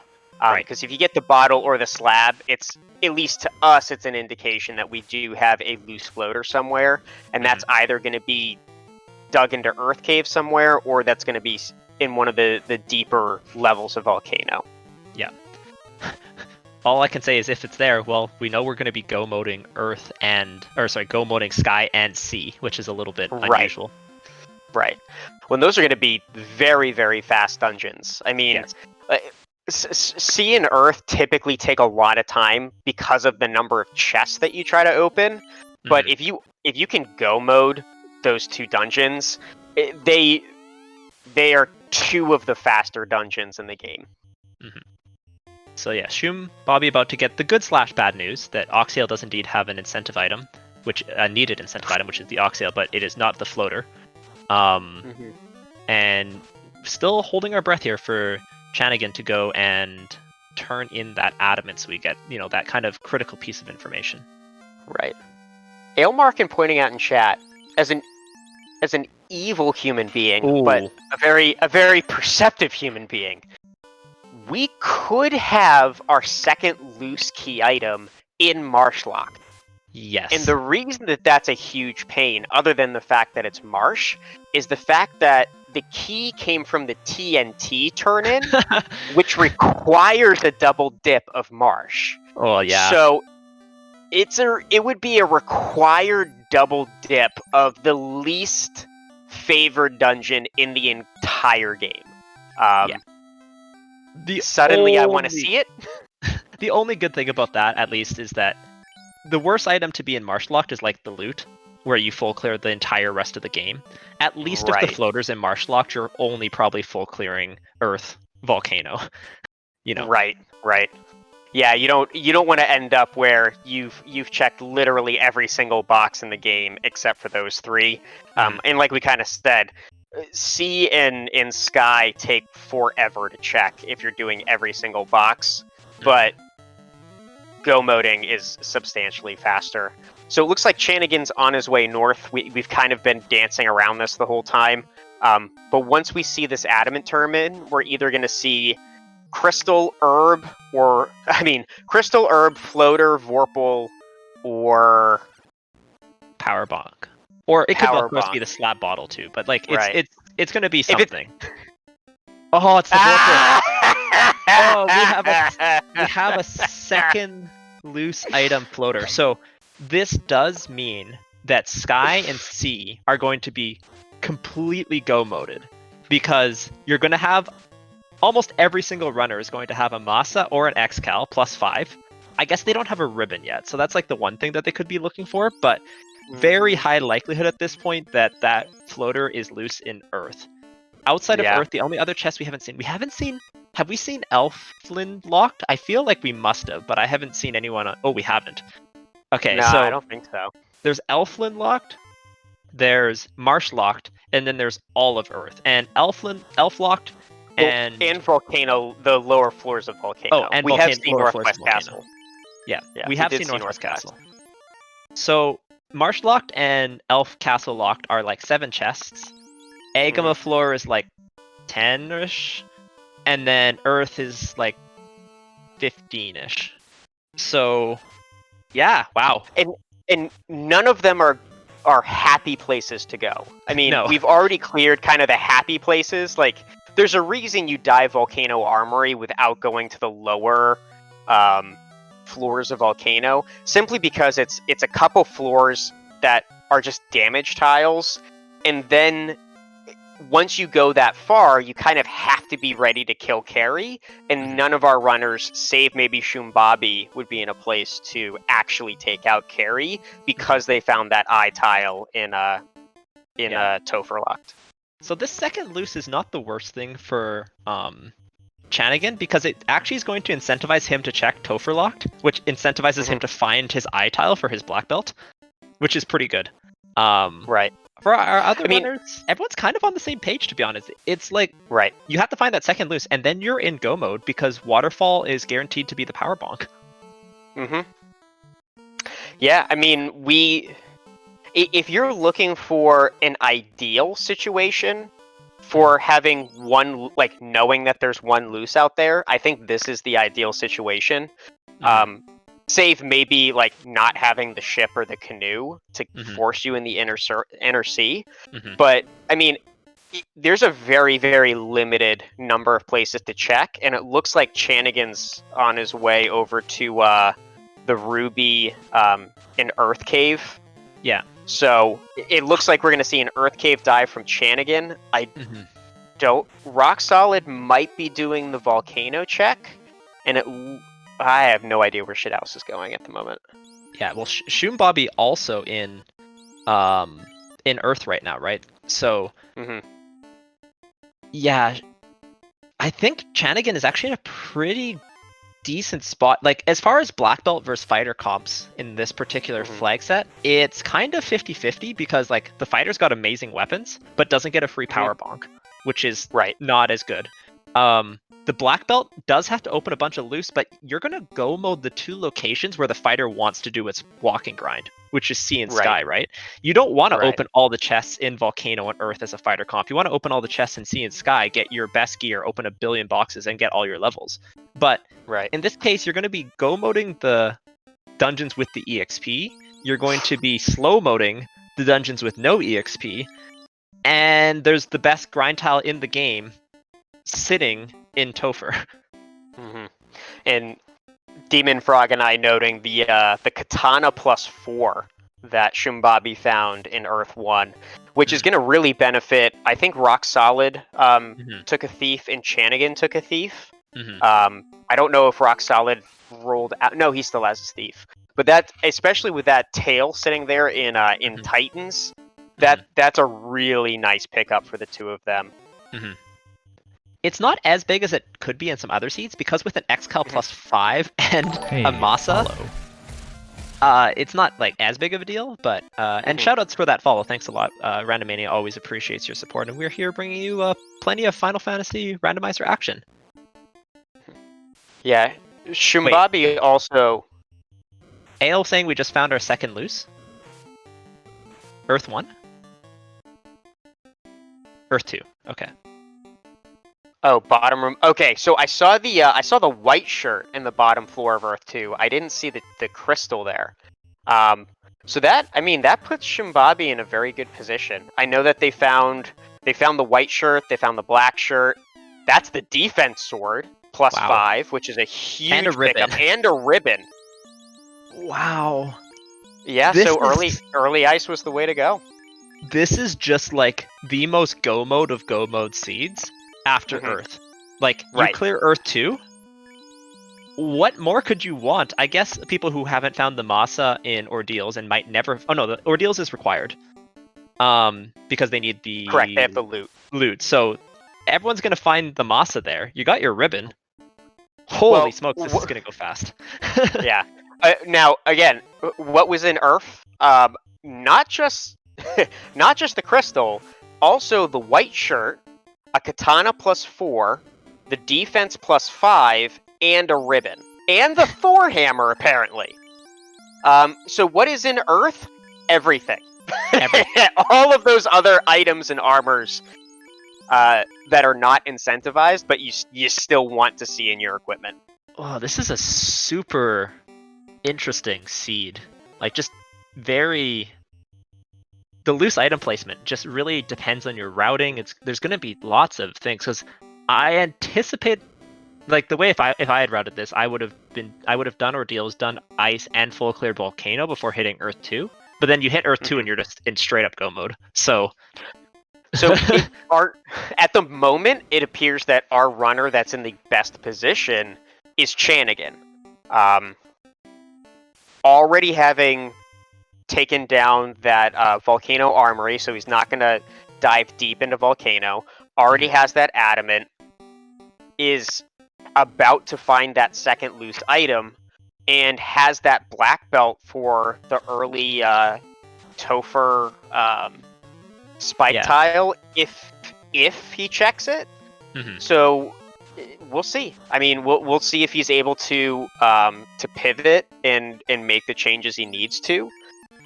B: Because if you get the Bottle or the Slab, it's, at least to us, it's an indication that we do have a loose floater somewhere. And that's either going to be dug into Earth Cave somewhere, or that's going to be in one of the deeper levels of Volcano.
A: Yeah. All I can say is if it's there, well, we know we're going to be go-moding go-moding Sky and Sea, which is a little bit unusual.
B: Right. Well, those are going to be very, very fast dungeons. I mean, Sea and Earth typically take a lot of time because of the number of chests that you try to open. But if you can go-mode those two dungeons, they are two of the faster dungeons in the game.
A: So yeah, Shum Bobby about to get the good / bad news that Oxtail does indeed have an incentive item, which a needed incentive item, which is the Oxtail, but it is not the floater. And still holding our breath here for Chanigan to go and turn in that adamant, so we get that kind of critical piece of information.
B: Right. Ailmarkin pointing out in chat as an evil human being, but a very perceptive human being. We could have our second loose key item in Marshlock.
A: Yes.
B: And the reason that that's a huge pain, other than the fact that it's Marsh, is the fact that the key came from the TNT turn-in, which requires a double dip of Marsh.
A: Oh yeah.
B: So it would be a required double dip of the least favored dungeon in the entire game. Suddenly I want to see it.
A: The only good thing about that, at least, is that the worst item to be in Marshlocked is like the loot, where you full clear the entire rest of the game. At least if the floaters in Marshlocked, you're only probably full clearing Earth, Volcano.
B: Right. Yeah, you don't want to end up where you've checked literally every single box in the game except for those three. And like we kind of said, Sea and Sky take forever to check if you're doing every single box, but go moding is substantially faster. So it looks like Chanigan's on his way north. We've kind of been dancing around this the whole time. But once we see this adamant turn-in, we're either going to see Crystal Herb, Floater, Vorpal, or
A: Power Bonk. Or it could, of course,
B: Bonk.
A: be the slab bottle too, but like it's going to be something. It's the Vorpal. Oh, we have a second loose item floater. So this does mean that Sky and Sea are going to be completely go moded, because you're going to have almost every single runner is going to have a Masa or an Xcal +5. I guess they don't have a ribbon yet, so that's like the one thing that they could be looking for, but very high likelihood at this point that floater is loose in Earth. Outside of Earth, the only other chest we haven't seen, have we seen Elflin locked? I feel like we must have, but I haven't seen anyone we haven't. Okay,
B: no,
A: so
B: I don't think so.
A: There's Elflin locked, there's Marsh locked, and then there's all of Earth. And Elf locked, and
B: Volcano, the lower floors of Volcano.
A: Oh, and
B: we have seen Northwest
A: Castle. Yeah, we have seen
B: Northwest
A: Castle. So Marsh locked and Elf Castle locked are like 7 chests. Agama floor is like 10-ish, and then Earth is like 15-ish. So, yeah, wow.
B: And none of them are happy places to go. I mean, we've already cleared kind of the happy places. Like, there's a reason you dive Volcano Armory without going to the lower floors of Volcano, simply because it's a couple floors that are just damage tiles, and then once you go that far, you kind of have to be ready to kill carry, and none of our runners, save maybe Shumbabi, would be in a place to actually take out carry because they found that eye tile in Topher locked.
A: So this second loose is not the worst thing for Chanigan, because it actually is going to incentivize him to check Topher locked, which incentivizes him to find his eye tile for his black belt, which is pretty good.
B: Right.
A: For our other runners, everyone's kind of on the same page, to be honest. It's like, you have to find that second loose, and then you're in go mode, because Waterfall is guaranteed to be the power bonk.
B: Yeah, I mean, if you're looking for an ideal situation for having one, like, knowing that there's one loose out there, I think this is the ideal situation. Save maybe like not having the ship or the canoe to force you in the inner sea. But I mean, there's a very, very limited number of places to check, and it looks like Chanigan's on his way over to the Ruby in Earth Cave.
A: Yeah.
B: So it looks like we're going to see an Earth Cave dive from Chanigan. Rock Solid might be doing the Volcano check, and I have no idea where Shithouse is going at the moment.
A: Yeah, well, Shumbabi also in Earth right now, right? So, yeah, I think Chanigan is actually in a pretty decent spot. Like, as far as black belt versus fighter comps in this particular flag set, it's kind of 50-50 because, like, the fighter's got amazing weapons, but doesn't get a free power bonk, which is not as good. The black belt does have to open a bunch of loose, but you're going to go mode the 2 locations where the fighter wants to do its walking grind, which is sea and sky, right? You don't want to open all the chests in Volcano and Earth as a fighter comp. You want to open all the chests in sea and sky, get your best gear, open 1 billion boxes, and get all your levels. But in this case, you're going to be go moding the dungeons with the EXP. You're going to be slow moding the dungeons with no EXP. And there's the best grind tile in the game sitting in Topher.
B: And Demon Frog and I noting the Katana +4 that Shumbabi found in Earth 1, which is going to really benefit. I think Rock Solid took a thief and Chanigan took a thief. I don't know if Rock Solid rolled out. No, he still has his thief. But that, especially with that tail sitting there in Titans, that's a really nice pickup for the 2 of them.
A: It's not as big as it could be in some other seeds, because with an XCal +5 and a Masa, it's not like as big of a deal. But and shoutouts for that follow. Thanks a lot. Randomania always appreciates your support, and we're here bringing you plenty of Final Fantasy randomizer action.
B: Yeah, Shumbabi also.
A: Ale saying we just found our second loose. Earth 1? Earth 2. Okay.
B: Oh, bottom room. Okay, so I saw the white shirt in the bottom floor of Earth 2. I didn't see the crystal there. So that puts Shumbabi in a very good position. I know that they found the white shirt, they found the black shirt. That's the defense sword +5, which is a huge pickup, and a ribbon.
A: Wow.
B: Yeah, so early ice was the way to go.
A: This is just like the most go mode of go mode seeds after Earth. Like, you clear Earth 2? What more could you want? I guess people who haven't found the Masa in Ordeals and might never... Oh no, the Ordeals is required. Because they need the...
B: Correct, they have the loot.
A: So everyone's going to find the Masa there. You got your ribbon. Holy smokes, this is going to go fast.
B: Yeah. Now, again, what was in Earth? Not just the crystal, also the white shirt, a katana +4, the defense +5, and a ribbon. And the Thor hammer, apparently. So what is in Earth? Everything. All of those other items and armors that are not incentivized, but you still want to see in your equipment.
A: Oh, this is a super interesting seed. Like, just very... The loose item placement just really depends on your routing. There's going to be lots of things, because I anticipate, like, the way if I had routed this, I would have done Ordeals, done Ice and full clear Volcano before hitting Earth 2. But then you hit Earth 2 and you're just in straight up go mode. So at the moment, it appears that our runner that's in the best position is Chanigan. Already having taken down that Volcano Armory, so he's not going to dive deep into Volcano. Already has that Adamant. Is about to find that second loose item, and has that black belt for the early Topher spike tile if he checks it. So we'll see. I mean, we'll see if he's able to pivot and make the changes he needs to.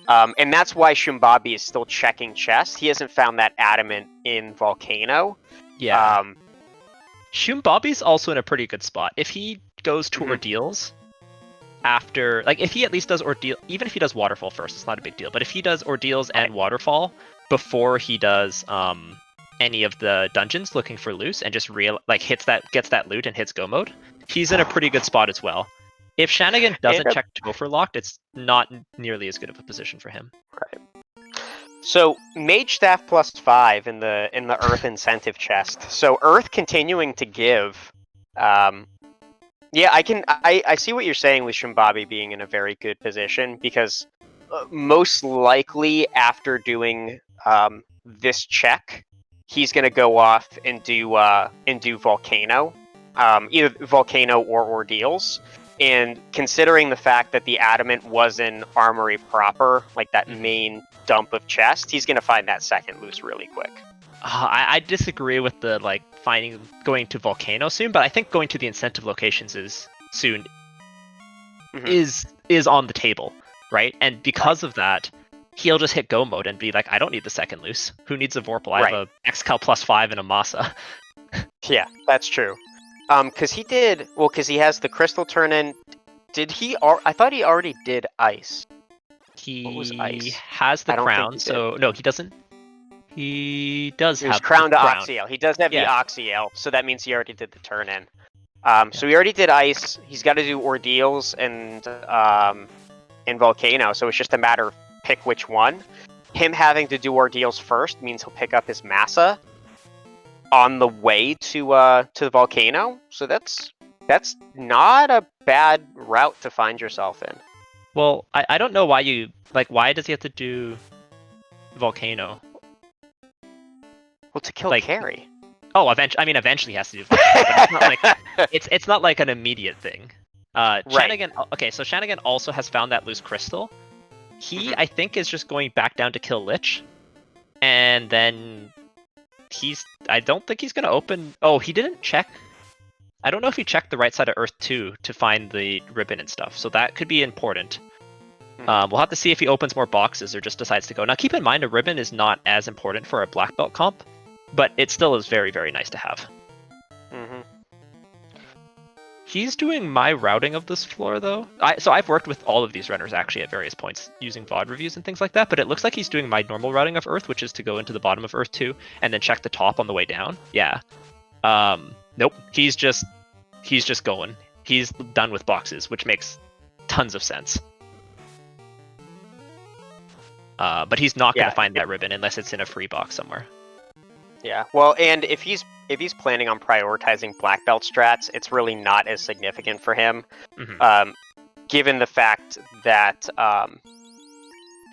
A: And that's why Shumbabi is still checking chests. He hasn't found that Adamant in Volcano. Yeah. Shumbabi's also in a pretty good spot. If he goes to Ordeals after... Like, if he at least does Ordeal... Even if he does Waterfall first, it's not a big deal. But if he does Ordeals and Waterfall before he does any of the dungeons looking for loose and just gets that loot and hits go mode, he's in a pretty good spot as well. If Chanigan doesn't check Topher locked, it's not nearly as good of a position for him.
B: Right. So Mage Staff +5 in the Earth incentive chest. So Earth continuing to give. Yeah, I see what you're saying with Shumbabi being in a very good position, because most likely after doing this check, he's gonna go off and do Volcano. either Volcano or Ordeals. And considering the fact that the Adamant was in Armory proper, like that main dump of chest, he's going to find that second loose really quick.
A: I disagree with the going to Volcano soon, but I think going to the incentive locations is on the table, right? And because of that, he'll just hit go mode and be like, I don't need the second loose. Who needs a Vorpal? I have a XCal +5 and a Masa.
B: Yeah, that's true. Because he has the Crystal turn in. Did he? I thought he already did Ice. What was Ice?
A: He has the crown, so no, he doesn't. He does have
B: crown
A: the
B: to
A: crown.
B: Oxyel. He does have the Oxyel, so that means he already did the turn in. So he already did Ice. He's got to do Ordeals and Volcano, so it's just a matter of pick which one. Him having to do Ordeals first means he'll pick up his Masa on the way to the Volcano. So that's not a bad route to find yourself in.
A: Well, I don't know why why does he have to do Volcano?
B: Well, to kill Carry.
A: Oh, eventually he has to do Volcano, but it's not it's not like an immediate thing. Shanigan. Okay, so Shanigan also has found that loose crystal. He, I think, is just going back down to kill Lich, and then I don't think he's gonna open. Oh, he didn't check. I don't know if he checked the right side of Earth 2 to find the ribbon and stuff, so that could be important. We'll have to see if he opens more boxes or just decides to go. Now, keep in mind, a ribbon is not as important for a black belt comp, but it still is very, very nice to have. He's doing my routing of this floor, though. So I've worked with all of these runners, actually, at various points, using VOD reviews and things like that, but it looks like he's doing my normal routing of Earth, which is to go into the bottom of Earth 2, and then check the top on the way down. Yeah. Nope. He's just going. He's done with boxes, which makes tons of sense. But he's not going to find that ribbon unless it's in a free box somewhere.
B: Yeah, well, and if he's planning on prioritizing black belt strats, it's really not as significant for him, given the fact that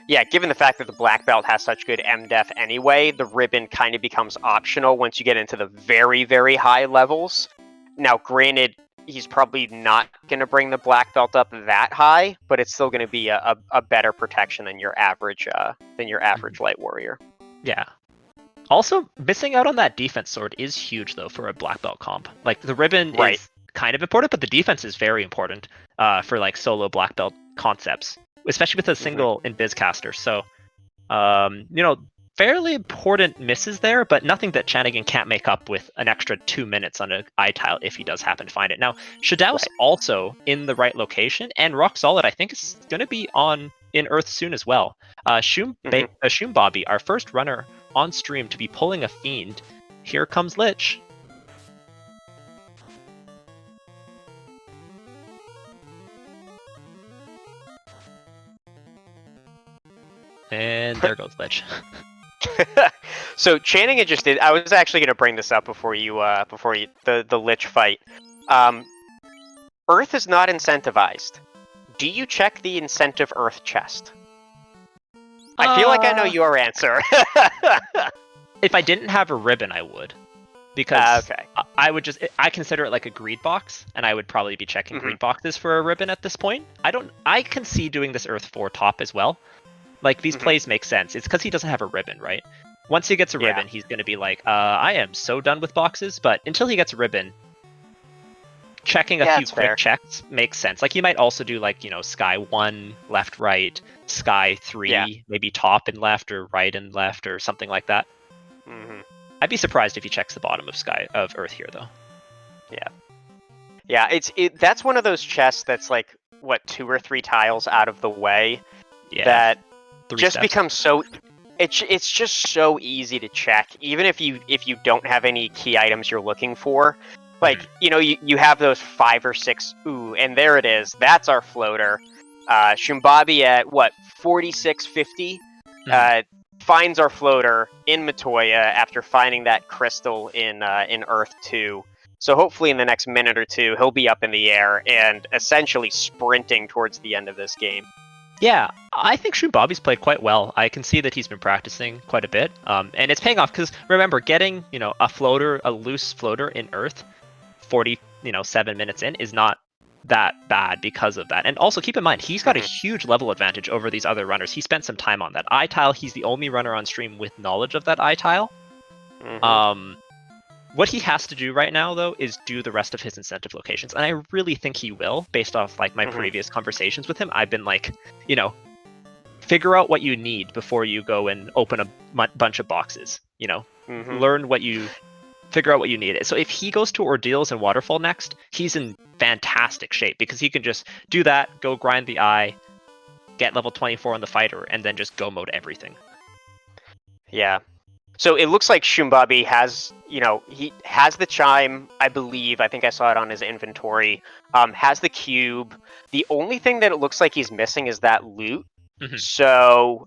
B: the black belt has such good MDef anyway. The ribbon kind of becomes optional once you get into the very, very high levels. Now, granted, he's probably not going to bring the black belt up that high, but it's still going to be a better protection than your average light warrior. Yeah.
A: Also, missing out on that defense sword is huge, though, for a black belt comp. Like, the ribbon is kind of important, but the defense is very important for, solo black belt concepts, especially with a single in Bizcaster. So, fairly important misses there, but nothing that Shanigan can't make up with an extra 2 minutes on an eye tile if he does happen to find it. Now, Shadow's also in the right location, and Rock Solid, I think, is going to be in Earth soon as well. Shoom Bobby, our first runner on stream to be pulling a Fiend. Here comes Lich. And there goes Lich.
B: So Shanigan just did. I was actually going to bring this up before the Lich fight. Earth is not incentivized. Do you check the incentive Earth chest? I feel like I know your answer.
A: If I didn't have a ribbon, I would. Because I consider it like a greed box, and I would probably be checking greed boxes for a ribbon at this point. I can see doing this Earth 4 top as well. Like, these plays make sense. It's because he doesn't have a ribbon, right? Once he gets a ribbon, he's going to be like, I am so done with boxes, but until he gets a ribbon, checking a few quick checks makes sense. Like, you might also do, Sky 1, left, right, Sky 3, maybe top and left, or right and left, or something like that. I'd be surprised if he checks the bottom of Earth here, though.
B: Yeah, that's one of those chests that's, 2 or 3 tiles out of the way that just becomes so... It's just so easy to check, even if you don't have any key items you're looking for. You have those 5 or 6, and there it is. That's our floater. Shumbabi at, 4650? Finds our floater in Matoya after finding that crystal in Earth 2. So hopefully in the next minute or two, he'll be up in the air and essentially sprinting towards the end of this game.
A: Yeah, I think Shumbabi's played quite well. I can see that he's been practicing quite a bit, and it's paying off because remember, getting a loose floater in Earth, 40 7 minutes in is not that bad because of that. And also keep in mind, he's got a huge level advantage over these other runners. He spent some time on that eye tile. He's the only runner on stream with knowledge of that eye tile. What he has to do right now, though, is do the rest of his incentive locations. And I really think he will, based off like my previous conversations with him. I've been like, figure out what you need before you go and open a bunch of boxes. Learn figure out what you need. So if he goes to Ordeals and Waterfall next, he's in fantastic shape because he can just do that, go grind the eye, get level 24 on the fighter, and then just go mode everything.
B: Yeah. So it looks like Shumbabi has, he has the chime, I believe. I think I saw it on his inventory. Has the cube. The only thing that it looks like he's missing is that loot. So,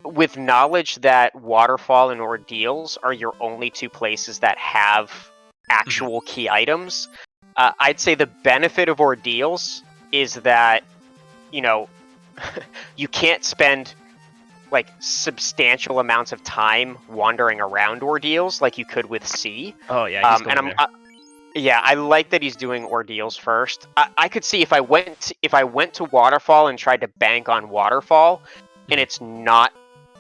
B: with knowledge that Waterfall and Ordeals are your only two places that have actual key items, I'd say the benefit of Ordeals is that, you can't spend like substantial amounts of time wandering around Ordeals like you could with C.
A: Oh yeah, he's
B: and I like that he's doing Ordeals first. I could see if I went to Waterfall and tried to bank on Waterfall, and it's not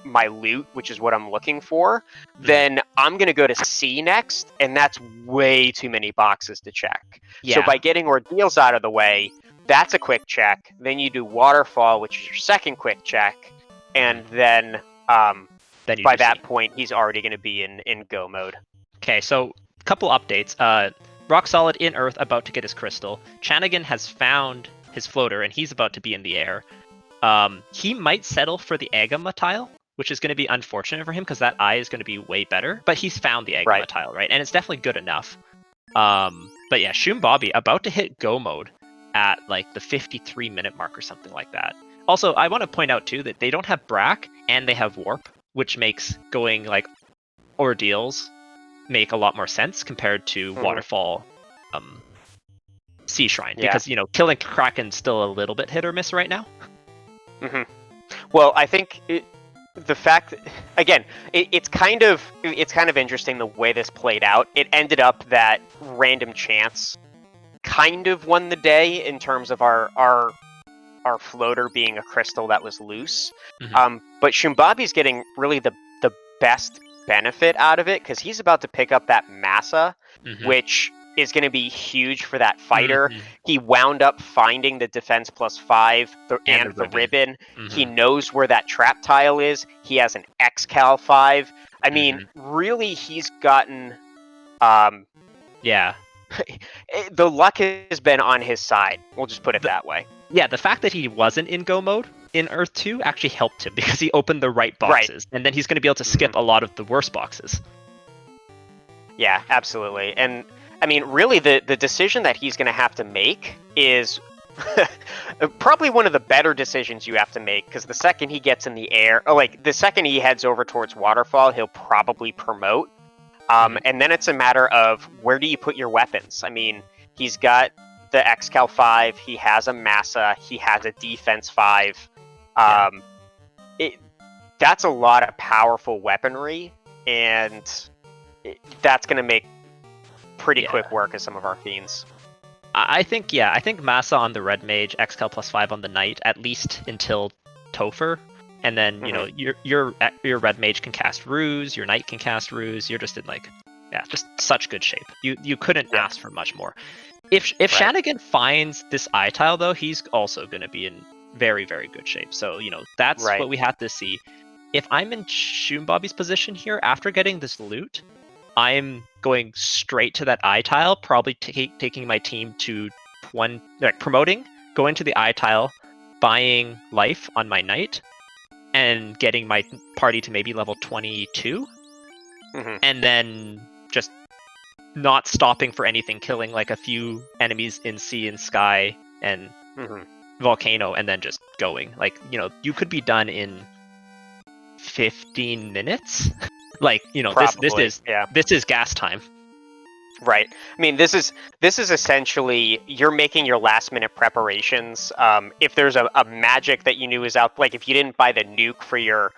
B: my loot, which is what I'm looking for, then I'm gonna go to C next, and that's way too many boxes to check.
A: Yeah.
B: So by getting Ordeals out of the way, that's a quick check. Then you do Waterfall, which is your second quick check, and then by that point he's already gonna be in go mode.
A: Okay, so a couple updates. Rock Solid in Earth, about to get his crystal. Chanagan has found his floater, and he's about to be in the air. He might settle for the Agama tile, which is going to be unfortunate for him because that eye is going to be way better. But he's found the Agama tile, right? And it's definitely good enough. But yeah, Shumbabi about to hit go mode at like the 53-minute mark or something like that. Also, I want to point out too that they don't have Brack and they have Warp, which makes going like Ordeals make a lot more sense compared to Waterfall Sea Shrine, because killing Kraken's still a little bit hit or miss right now.
B: Well, I think the fact, again, it's kind of interesting the way this played out. It ended up that Random Chance kind of won the day in terms of our floater being a crystal that was loose. But Shumbabi's getting really the best benefit out of it because he's about to pick up that Massa, which is going to be huge for that fighter. He wound up finding the defense +5 and the ribbon. He knows where that trap tile is. He has an Xcal 5. I mean, really, he's gotten the luck has been on his side. We'll just put it that way.
A: Yeah, the fact that he wasn't in go mode in Earth 2 actually helped him because he opened the right boxes, and then he's going to be able to skip a lot of the worst boxes.
B: Yeah, absolutely. And I mean, really, the decision that he's going to have to make is probably one of the better decisions you have to make, because the second he gets in the air, the second he heads over towards Waterfall, he'll probably promote. And then it's a matter of where do you put your weapons? I mean, he's got the Xcal 5, he has a Massa, he has a Defense 5. That's a lot of powerful weaponry, and that's going to make pretty quick work of some of our fiends.
A: I think Massa on the Red Mage, Xcal +5 on the Knight, at least until Topher, and then your Red Mage can cast Ruse, your Knight can cast Ruse. You're just in just such good shape. You couldn't ask for much more. If Chanagan finds this eye tile though, he's also going to be in very, very good shape. So that's what we have to see. If I'm in Shumbabi's position here after getting this loot, I'm going straight to that eye tile, probably taking my team to promoting, going to the eye tile, buying life on my Knight, and getting my party to maybe level 22, and then just not stopping for anything, killing like a few enemies in Sea and Sky and Volcano, and then just going. You could be done in 15 minutes. This is gas time.
B: Right. I mean, this is essentially you're making your last minute preparations. If there's a magic that you knew is out, like if you didn't buy the nuke for your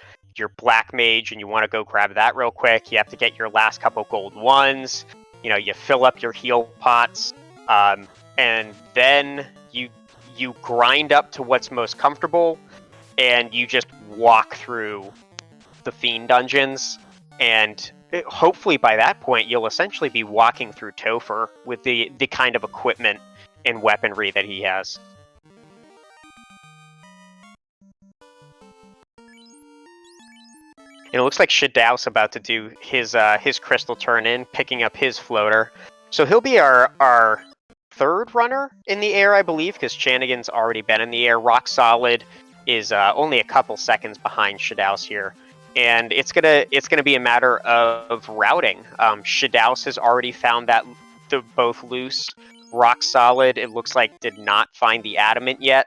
B: Black Mage and you want to go grab that real quick, you have to get your last couple gold ones. you fill up your heal pots, and then you grind up to what's most comfortable, and you just walk through the Fiend dungeons, and hopefully by that point you'll essentially be walking through Topher with the kind of equipment and weaponry that he has. And it looks like Shadow's about to do his crystal turn in, picking up his floater. So he'll be our third runner in the air, I believe, because Chanigan's already been in the air. Rock Solid is only a couple seconds behind Shadow's here. And it's gonna be a matter of routing. Shadow's has already found that both loose. Rock Solid, it looks like, did not find the adamant yet.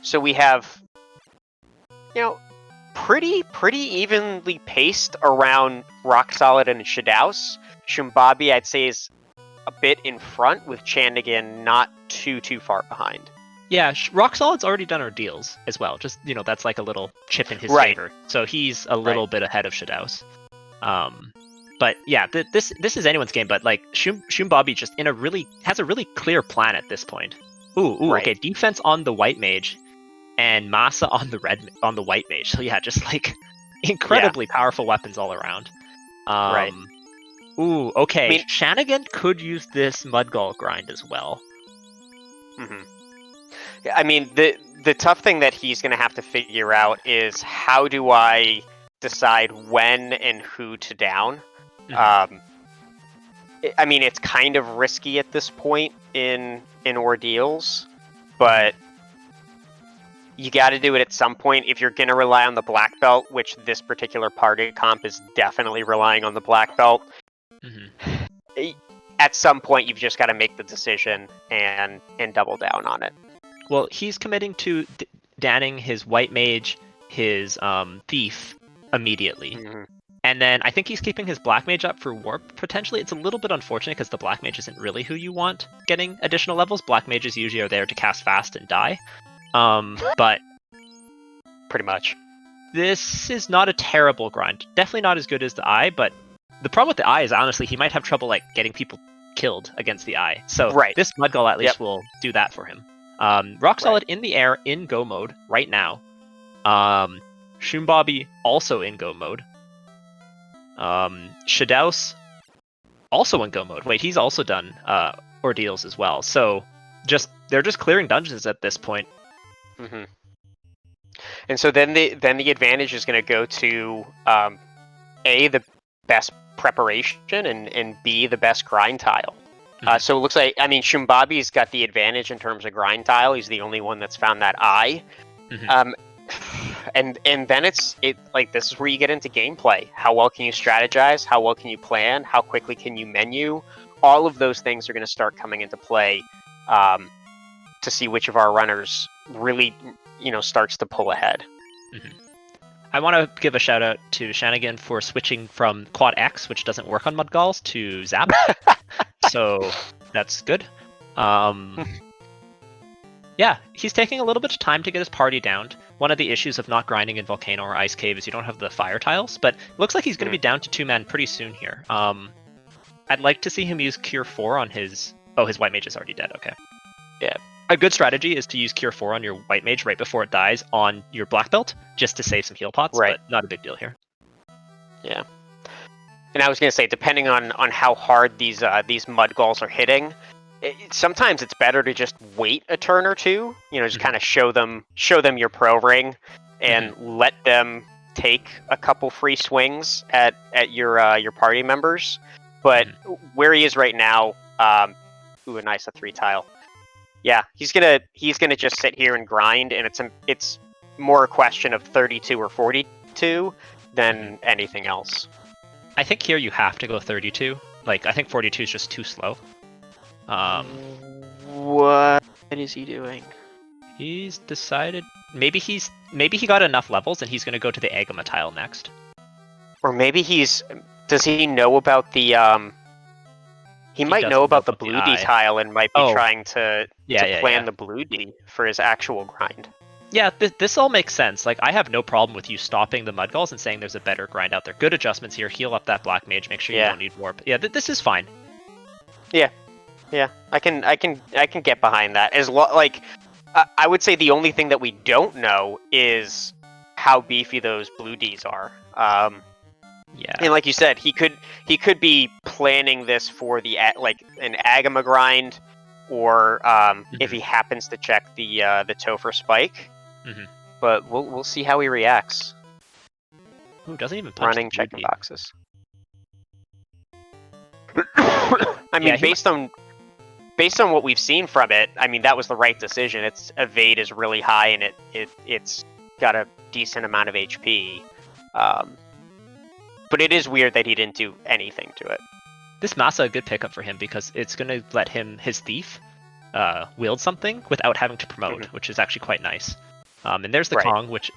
B: So we have, pretty evenly paced around Rock Solid and Shadow's. Shumbabi, I'd say, is a bit in front, with Chanigan not too far behind.
A: Yeah, Rock Solid's already done ordeals as well. Just, that's like a little chip in his favor. So he's a little bit ahead of Shadow's. But yeah, this is anyone's game. But like Shumbabi just has a really clear plan at this point. Okay, defense on the white mage, and Masa on the white mage. So yeah, just like incredibly powerful weapons all around. Okay. Shanigan could use this Mudgall grind as well.
B: Mm-hmm. I mean, the tough thing that he's going to have to figure out is, how do I decide when and who to down? Mm-hmm. I mean, it's kind of risky at this point in ordeals, but you got to do it at some point if you're going to rely on the black belt, which this particular party comp is definitely relying on the black belt. Mm-hmm. At some point, you've just got to make the decision and double down on it.
A: Well, he's committing to danning his white mage, his thief, immediately. Mm-hmm. And then I think he's keeping his black mage up for warp, potentially. It's a little bit unfortunate because the black mage isn't really who you want getting additional levels. Black mages usually are there to cast fast and die. But
B: pretty much.
A: This is not a terrible grind. Definitely not as good as the Eye, but the problem with the Eye is, honestly, he might have trouble like getting people killed against the Eye. So this Mudgall at least will do that for him. Rock Solid in the air in go mode right now. Shumbabi also in go mode. Shadow's also in go mode. Wait, he's also done ordeals as well. So they're just clearing dungeons at this point.
B: Mm-hmm. And so then the advantage is going to go to A, the best preparation, and B, the best grind tile. So it looks like, Shumbabi's got the advantage in terms of grind tile. He's the only one that's found that Eye. Mm-hmm. And then it's like, this is where you get into gameplay. How well can you strategize? How well can you plan? How quickly can you menu? All of those things are going to start coming into play to see which of our runners really, starts to pull ahead.
A: Mm-hmm. I want to give a shout out to Shanigan for switching from Quad X, which doesn't work on Mudgalls, to Zap. So that's good. Yeah, he's taking a little bit of time to get his party downed. One of the issues of not grinding in Volcano or Ice Cave is you don't have the fire tiles, but it looks like he's going to be down to 2-man pretty soon here. I'd like to see him use Cure 4 on his... Oh, his White Mage is already dead, okay. Yeah. A good strategy is to use Cure 4 on your White Mage right before it dies on your Black Belt, just to save some heal pots, but not a big deal here.
B: Yeah. And I was going to say, depending on how hard these Mudgalls are hitting, sometimes it's better to just wait a turn or two, just kind of show them your pro ring, and let them take a couple free swings at your party members. But where he is right now, a nice 3 tile. Yeah, he's gonna just sit here and grind, and it's more a question of 32 or 42 than anything else.
A: I think here you have to go 32. Like, I think 42 is just too slow.
B: What is he doing?
A: He's decided maybe he got enough levels and he's gonna go to the Agama tile next.
B: Or maybe does he know about the he might know about the blue D tile and might be trying to plan the blue D for his actual grind.
A: Yeah, this all makes sense. Like, I have no problem with you stopping the Mudgalls and saying there's a better grind out there. Good adjustments here. Heal up that Black Mage. Make sure you
B: Yeah.
A: don't need Warp. Yeah, this is fine.
B: Yeah, I can get behind that. Like, I would say the only thing that we don't know is how beefy those blue Ds are.
A: Yeah.
B: And like you said, he could be planning this for the like an Agama grind, or if he happens to check the Topher spike. But we'll see how he reacts.
A: Ooh, doesn't even punch
B: Running
A: the blue
B: checking
A: D.
B: boxes. I mean, based on what we've seen from it, I mean, that was the right decision. Its evade is really high, and it's got a decent amount of HP. But it is weird that he didn't do anything to it.
A: This Masa a good pickup for him because it's going to let his thief wield something without having to promote, which is actually quite nice. And there's the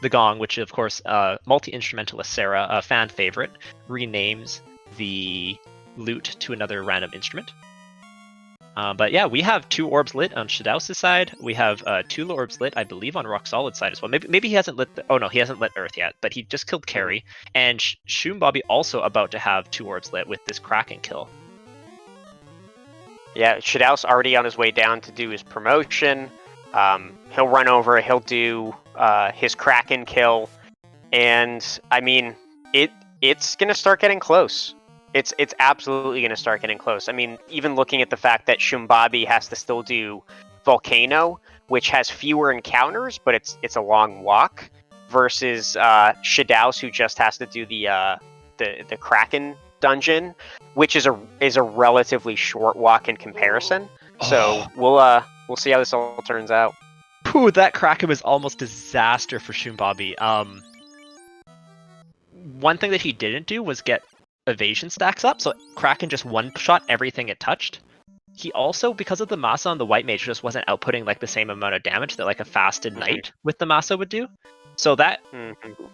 A: gong, which of course multi-instrumentalist Sarah, a fan favorite, renames the lute to another random instrument. But yeah, we have 2 orbs lit on Shadaus's side. We have 2 orbs lit, I believe, on Rock Solid's side as well. Maybe he hasn't lit. Oh no, he hasn't lit Earth yet. But he just killed Carry, and Shoombobby also about to have 2 orbs lit with this Kraken kill.
B: Yeah, Shadaus already on his way down to do his promotion. He'll run over. He'll do his Kraken kill, and I mean, it's gonna start getting close. It's absolutely going to start getting close. I mean, even looking at the fact that Shoombobby has to still do Volcano, which has fewer encounters, but it's a long walk, versus Shadaus, who just has to do the Kraken dungeon, which is a relatively short walk in comparison. So we'll see how this all turns out.
A: Pooh, that Kraken was almost disaster for Shoombobby. One thing that he didn't do was get evasion stacks up, so Kraken just one-shot everything it touched. He also, because of the Masa on the White Mage, just wasn't outputting like the same amount of damage that like a fasted Knight with the Masa would do. So that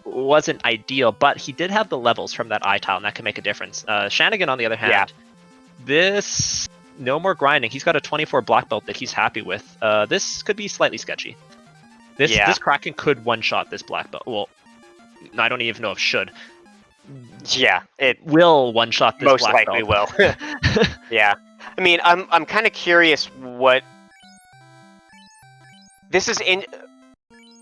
A: wasn't ideal, but he did have the levels from that eye tile, and that can make a difference. Shanigan, on the other hand, this no more grinding. He's got a 24 black belt that he's happy with. This could be slightly sketchy. This Kraken could one-shot this black belt. Well, I don't even know if should.
B: Yeah, it
A: will one-shot this
B: most
A: black
B: likely
A: belt.
B: will. Yeah, I mean, I'm kind of curious what this is in.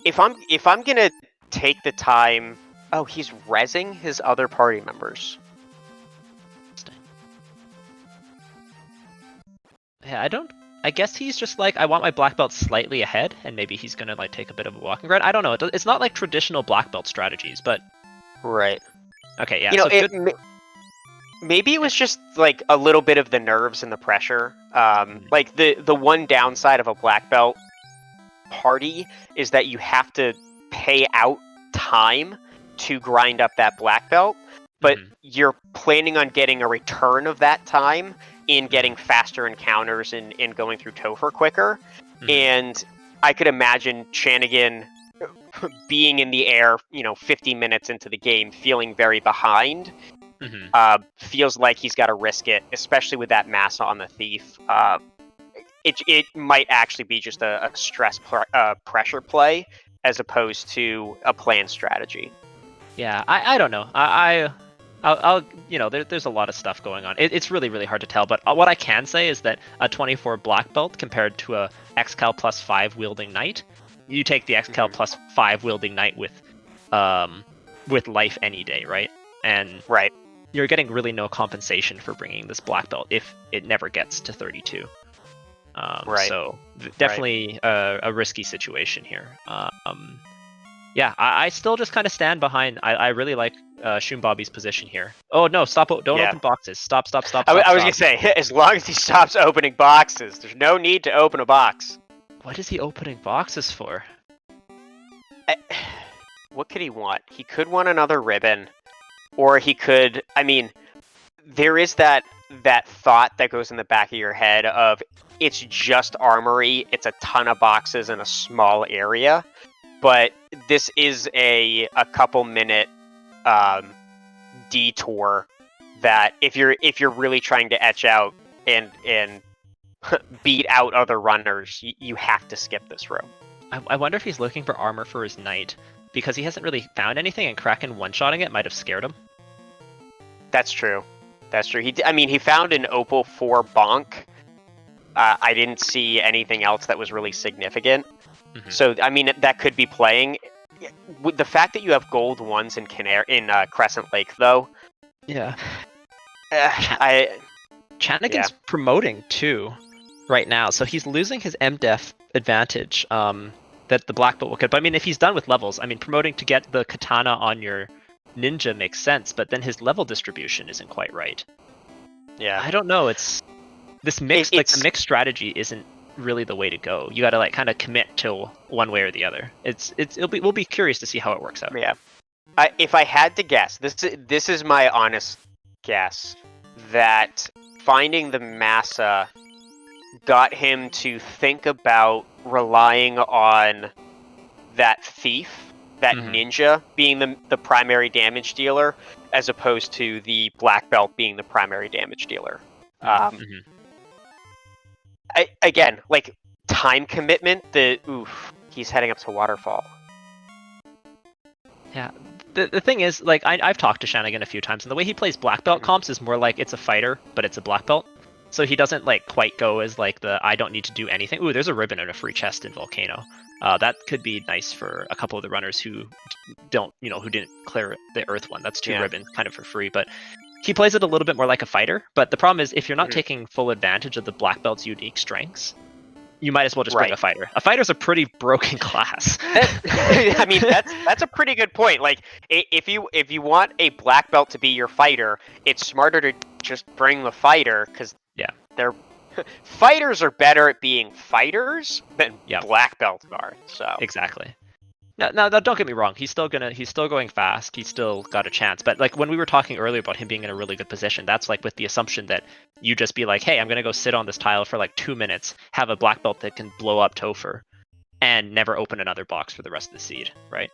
B: If I'm gonna take the time, oh, he's rezzing his other party members.
A: Yeah, I guess he's just like, I want my black belt slightly ahead, and maybe he's gonna like take a bit of a walking grind. I don't know. It's not like traditional black belt strategies, but
B: right.
A: Okay, yeah.
B: You know,
A: So
B: maybe it was just like a little bit of the nerves and the pressure. Like the one downside of a black belt party is that you have to pay out time to grind up that black belt, but you're planning on getting a return of that time in getting faster encounters and going through Topher quicker. And I could imagine Shanigan being in the air, 50 minutes into the game, feeling very behind. Feels like he's got to risk it, especially with that Massa on the Thief. It might actually be just a stress pressure play as opposed to a planned strategy.
A: Yeah, I don't know. I'll there's a lot of stuff going on. It's really, really hard to tell, but what I can say is that a 24 black belt compared to a XCal plus 5 wielding knight, you take the XCal plus 5 wielding knight with life any day, right? And you're getting really no compensation for bringing this black belt if it never gets to 32. So definitely a risky situation here. Yeah, I still just kind of stand behind. I really like Shoombobby's position here. Oh no, stop! Don't open boxes. Stop!
B: I was gonna say, as long as he stops opening boxes, there's no need to open a box.
A: What is he opening boxes for?
B: What could he want? He could want another ribbon, or he could. I mean, there is that thought that goes in the back of your head of it's just armory. It's a ton of boxes in a small area. But this is a couple minute detour that if you're really trying to etch out and beat out other runners, you have to skip this row.
A: I wonder if he's looking for armor for his knight, because he hasn't really found anything, and Kraken one-shotting it might have scared him.
B: That's true. That's true. I mean, he found an Opal 4 Bonk. I didn't see anything else that was really significant.
A: Mhm.
B: So, I mean, that could be playing. With the fact that you have gold ones in Crescent Lake, though.
A: Yeah.
B: Yeah.
A: Chanagan's promoting too, right now, so he's losing his MDef advantage. That the black belt will get. But I mean, if he's done with levels, I mean, promoting to get the katana on your ninja makes sense, but then his level distribution isn't quite right.
B: Yeah.
A: I don't know. It's this mixed like the mixed strategy isn't really the way to go. You got to like kind of commit to one way or the other. We'll be curious to see how it works out.
B: Yeah. If I had to guess, this is my honest guess, that finding the Massa got him to think about relying on that thief, that ninja, being the primary damage dealer, as opposed to the black belt being the primary damage dealer. Again, like, time commitment, he's heading up to Waterfall.
A: Yeah. The thing is, like, I've talked to Shanagan a few times, and the way he plays black belt comps is more like it's a fighter, but it's a black belt. So he doesn't like quite go as like the I don't need to do anything. Ooh, there's a ribbon and a free chest in Volcano. That could be nice for a couple of the runners who who didn't clear the Earth one. That's 2 ribbons kind of for free, but he plays it a little bit more like a fighter. But the problem is, if you're not taking full advantage of the black belt's unique strengths, you might as well just bring a fighter. A fighter's a pretty broken class.
B: I mean, that's a pretty good point. Like, if you want a black belt to be your fighter, it's smarter to just bring the fighter, because they're fighters are better at being fighters than black belts are. So
A: exactly. Now, don't get me wrong. He's still going fast. He's still got a chance. But like when we were talking earlier about him being in a really good position, that's like with the assumption that you just be like, hey, I'm gonna go sit on this tile for like 2 minutes, have a black belt that can blow up Topher, and never open another box for the rest of the seed, right?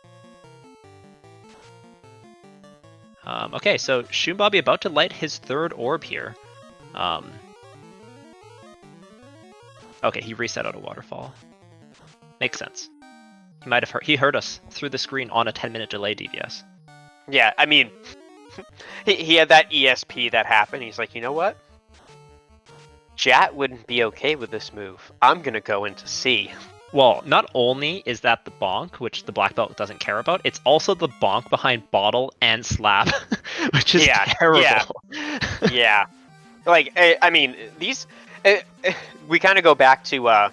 A: Okay, so Shumbobby about to light his 3rd orb here. Okay, he reset out a waterfall. Makes sense. He heard us through the screen on a 10-minute delay DVS.
B: Yeah, I mean, he had that ESP that happened. He's like, you know what? Jat wouldn't be okay with this move. I'm gonna go into C.
A: Well, not only is that the bonk, which the black belt doesn't care about, it's also the bonk behind Bottle and Slab, which is terrible.
B: Yeah. Like, I mean, these... we kind of go back to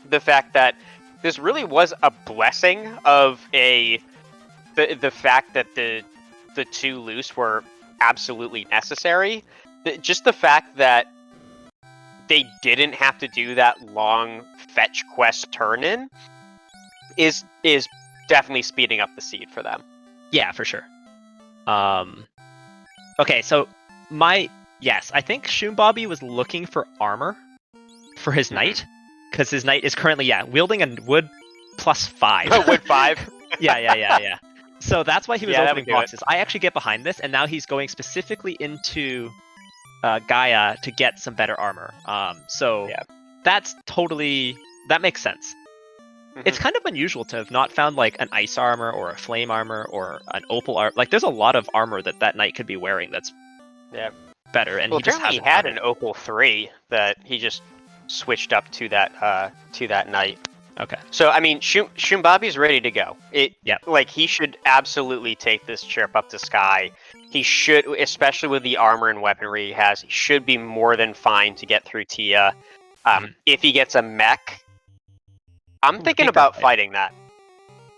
B: the fact that this really was a blessing of the fact that the 2 loose were absolutely necessary. Just the fact that they didn't have to do that long fetch quest turn-in is definitely speeding up the seed for them.
A: Yeah, for sure. Okay, so yes, I think Shumbobby was looking for armor for his knight, because his knight is currently wielding a wood +5.
B: Wood 5.
A: Yeah. So that's why he was opening boxes. I actually get behind this, and now he's going specifically into Gaia to get some better armor. That makes sense. It's kind of unusual to have not found like an ice armor or a flame armor or an opal armor. Like, there's a lot of armor that knight could be wearing that's better. And
B: apparently he had an opal 3 that he just switched up to that knight.
A: Okay.
B: So I mean, Shumbobby's ready to go. Like, he should absolutely take this chirp up to Sky. He should, especially with the armor and weaponry he has, he should be more than fine to get through Tia. If he gets a mech, I'm thinking about fighting that.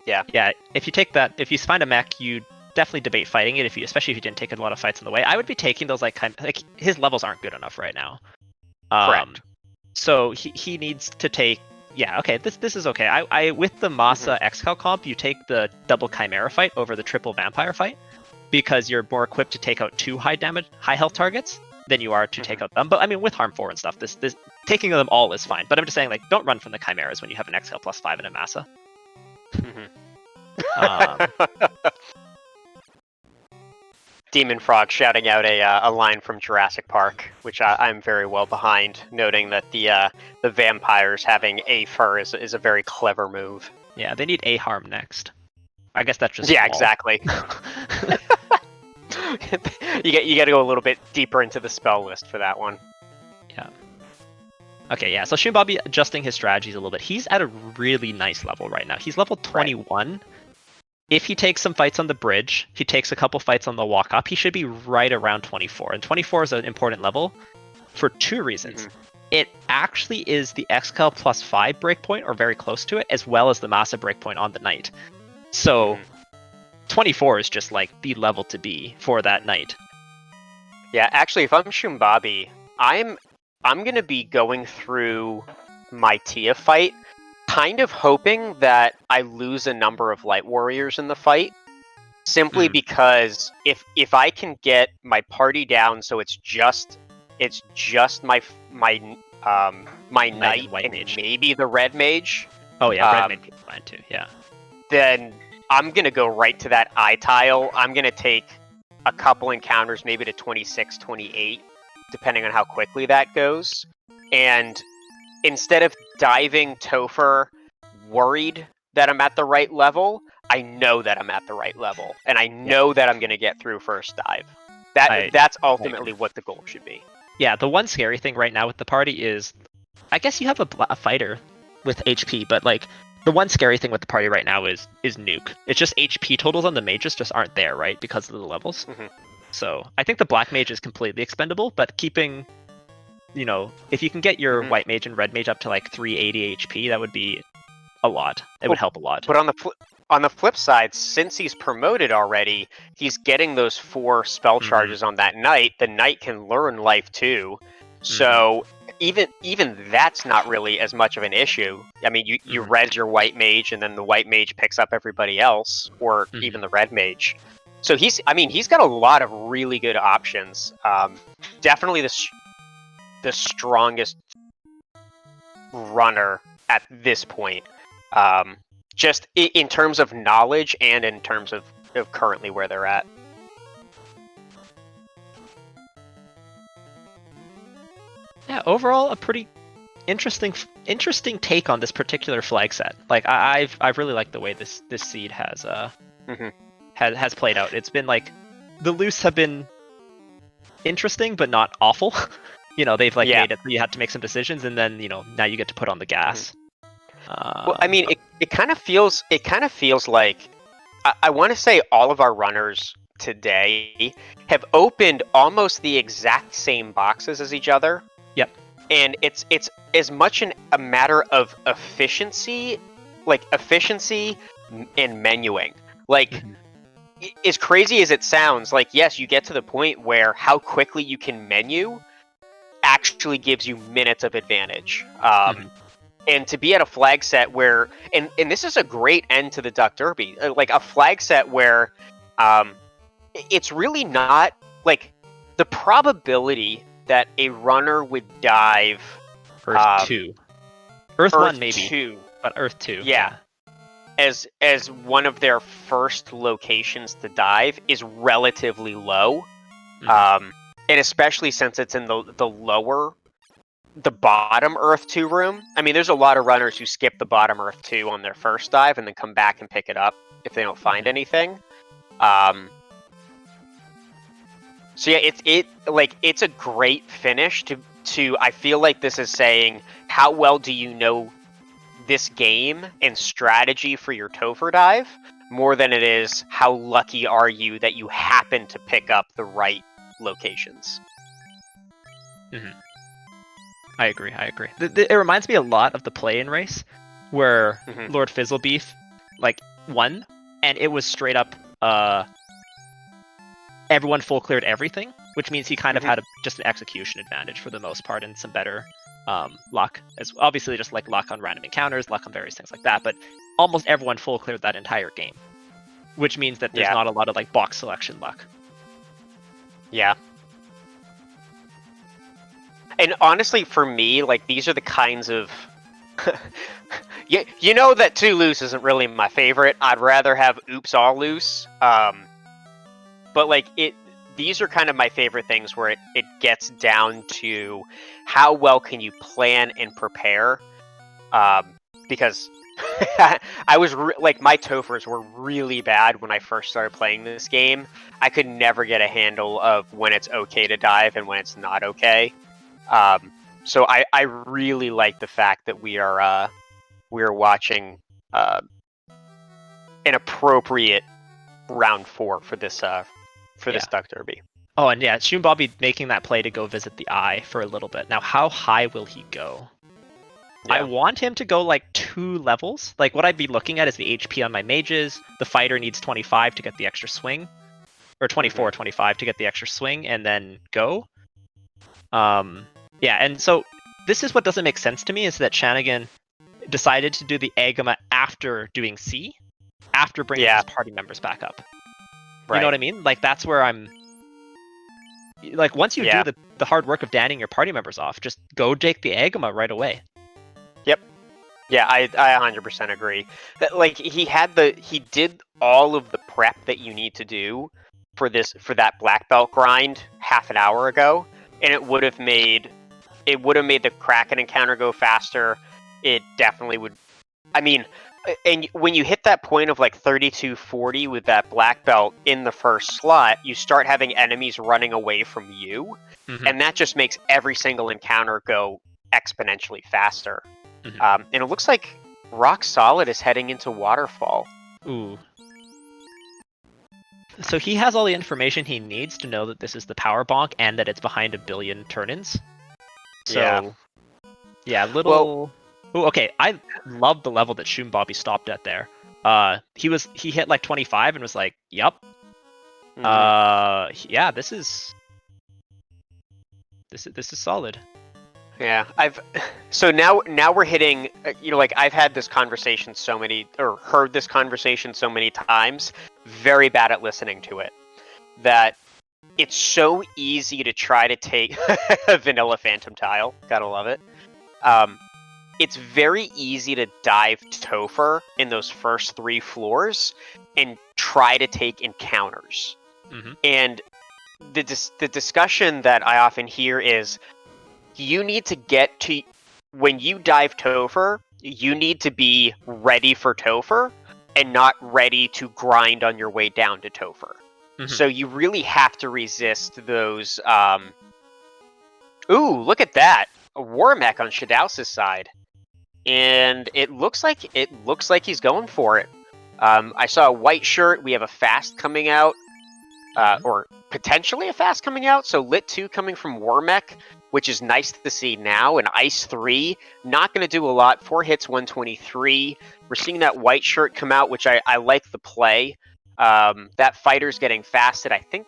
B: Yeah.
A: Yeah. If you find a mech, you definitely debate fighting it. Especially if you didn't take a lot of fights on the way, I would be taking those like his levels aren't good enough right now.
B: Correct.
A: So he needs to take. Yeah, okay, this is okay. I with the Masa Excal comp, you take the double Chimera fight over the triple Vampire fight, because you're more equipped to take out 2 high health targets than you are to take out them. But I mean, with harm 4 and stuff, this taking them all is fine. But I'm just saying, like, don't run from the Chimeras when you have an Excal +5 and a Masa.
B: Demon Frog shouting out a line from Jurassic Park, which I'm very well behind, noting that the vampires having a fur is a very clever move.
A: Yeah, they need a harm next. I guess that's just
B: Yeah,
A: small.
B: exactly. you got to go a little bit deeper into the spell list for that one.
A: Yeah. Okay, yeah. So Shunbabi adjusting his strategies a little bit. He's at a really nice level right now. He's level 21. Right. If he takes some fights on the bridge, he takes a couple fights on the walk up, he should be right around 24. And 24 is an important level for two reasons. Mm-hmm. It actually is the Excal +5 breakpoint, or very close to it, as well as the massive breakpoint on the knight. So 24 is just like the level to be for that knight.
B: Yeah, actually, if I'm Shunbabi, I'm gonna be going through my Tia fight, kind of hoping that I lose a number of light warriors in the fight, simply because if I can get my party down so it's just my knight and
A: mage.
B: Maybe the red mage.
A: Oh yeah, red mage is fine too. Yeah.
B: Then I'm gonna go right to that eye tile. I'm gonna take a couple encounters, maybe to 26, 28, depending on how quickly that goes. And instead of diving Topher worried that I'm at the right level, I know that I'm at the right level. And I know that I'm going to get through first dive. That's ultimately what the goal should be.
A: Yeah, the one scary thing right now with the party is, I guess you have a fighter with HP, but like, the one scary thing with the party right now is nuke. It's just HP totals on the mages just aren't there, right? Because of the levels. Mm-hmm. So I think the black mage is completely expendable, but keeping, if you can get your white mage and red mage up to like 380 HP, that would be a lot. It would help a lot.
B: But on the flip side, since he's promoted already, he's getting those 4 spell charges on that knight. The knight can learn life too. So even that's not really as much of an issue. I mean, you res your white mage, and then the white mage picks up everybody else, or even the red mage. So he's got a lot of really good options. Definitely the strongest runner at this point. Just in terms of knowledge and in terms of currently where they're at.
A: Yeah, overall a pretty interesting take on this particular flag set. Like I've really liked the way this seed has has played out. It's been like the loose have been interesting but not awful. They've made it, you had to make some decisions, and then now you get to put on the gas.
B: Well, I mean, it kind of feels like I want to say all of our runners today have opened almost the exact same boxes as each other.
A: Yep.
B: And it's as much a matter of efficiency and menuing. Like, as crazy as it sounds, like, yes, you get to the point where how quickly you can menu actually gives you minutes of advantage. And to be at a flag set where, and this is a great end to the Duck Derby, like a flag set where it's really not, like, the probability that a runner would dive
A: Earth 2. Earth 1 maybe,
B: 2.
A: But Earth 2.
B: Yeah. As one of their first locations to dive is relatively low. And especially since it's in the bottom Earth 2 room. I mean, there's a lot of runners who skip the bottom Earth 2 on their first dive and then come back and pick it up if they don't find anything. So yeah, it's a great finish to I feel like this is saying, how well do you know this game and strategy for your Topher dive, more than it is how lucky are you that you happen to pick up the right locations.
A: I agree. It reminds me a lot of the play-in race, where Lord Fizzlebeef won, and it was straight up everyone full cleared everything, which means he kind of had just an execution advantage for the most part, and some better luck, as obviously just like luck on random encounters, luck on various things like that. But almost everyone full cleared that entire game, which means that there's not a lot of box selection luck.
B: Yeah. And honestly, for me, these are the kinds of... you know that 2 loose isn't really my favorite. I'd rather have oops all loose. But these are kind of my favorite things where it gets down to how well can you plan and prepare. Because I was like, my Tophers were really bad when I first started playing this game. I could never get a handle of when it's okay to dive and when it's not okay. So I really like the fact that we are watching an appropriate round 4 for this Duck Derby.
A: Oh, and yeah, Shun Bobby making that play to go visit the eye for a little bit. Now, how high will he go?
B: Yeah.
A: I want him to go like 2 levels. Like what I'd be looking at is the HP on my mages. The fighter needs 25 to get the extra swing, or 24, 25 to get the extra swing, and then go. Yeah, and so this is what doesn't make sense to me is that Shanagan decided to do the Agama after doing C, after bringing his party members back up.
B: Right.
A: You know what I mean? Like that's where I'm. Like once you do the hard work of danning your party members off, just go take the Agama right away.
B: Yep. Yeah, I 100% agree. That like he did all of the prep that you need to do for that black belt grind half an hour ago, and it would have made the Kraken encounter go faster. It definitely would. I mean, and when you hit that point of like 3240 with that black belt in the first slot, you start having enemies running away from you, and that just makes every single encounter go exponentially faster. And it looks like Rock Solid is heading into Waterfall.
A: Ooh. So he has all the information he needs to know that this is the power bonk and that it's behind 1 billion turn-ins. So, yeah, little... Well, ooh, okay, I love the level that Shun Bobby stopped at there. He hit like 25 and was like, "Yup." Yeah, this is solid.
B: Yeah, so now we're hitting, like I've had this conversation heard this conversation so many times, very bad at listening to it, that it's so easy to try to take Vanilla Phantom Tile, gotta love it. It's very easy to dive Topher in those first 3 floors and try to take encounters. And the discussion that I often hear is, you need to get to, when you dive Topher, you need to be ready for Topher and not ready to grind on your way down to Topher. So you really have to resist those. Ooh, look at that! A War Mech on Shadow's side, and it looks like he's going for it. I saw a white shirt. We have a fast coming out, or potentially a fast coming out. So Lit 2 coming from War Mech, which is nice to see now. And Ice 3, not going to do a lot. 4 hits, 123. We're seeing that white shirt come out, which I like the play. That fighter's getting fasted. I think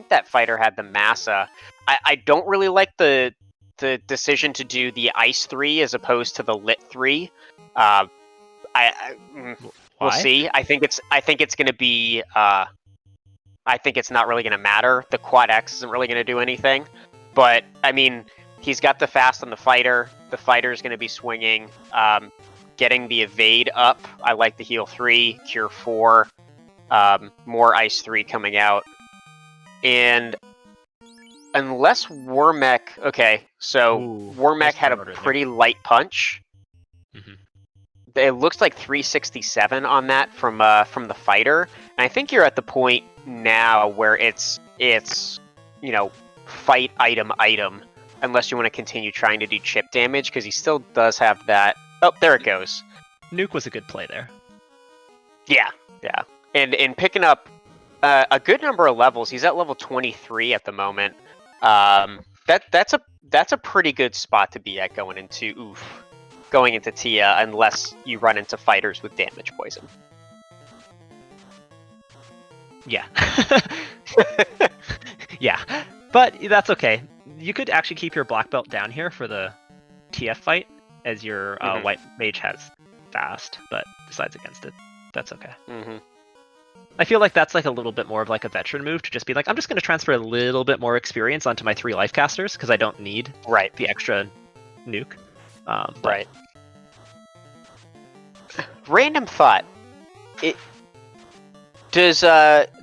B: that fighter had the Massa. I don't really like the decision to do the Ice 3 as opposed to the Lit 3. We'll see. I think it's going to be. I think it's not really going to matter. The Quad X isn't really going to do anything. But, I mean, he's got the fast on the fighter. The fighter's going to be swinging. Getting the evade up. I like the heal 3, cure 4. More ice 3 coming out. And unless War Mech... Okay, so War Mech had a pretty light punch. It looks like 367 on that from the fighter. And I think you're at the point now where it's fight item, unless you want to continue trying to do chip damage, because he still does have that. Oh, there it goes.
A: Nuke was a good play there.
B: Yeah. And picking up a good number of levels. He's at level 23 at the moment. That's a pretty good spot to be at going into Tia, unless you run into fighters with damage poison.
A: Yeah. Yeah. But that's okay. You could actually keep your black belt down here for the TF fight, as your white mage has fast, but decides against it. That's okay. I feel like that's like a little bit more of like a veteran move to just be like, I'm just going to transfer a little bit more experience onto my 3 life casters because I don't need the extra nuke. Right.
B: Random thought. Does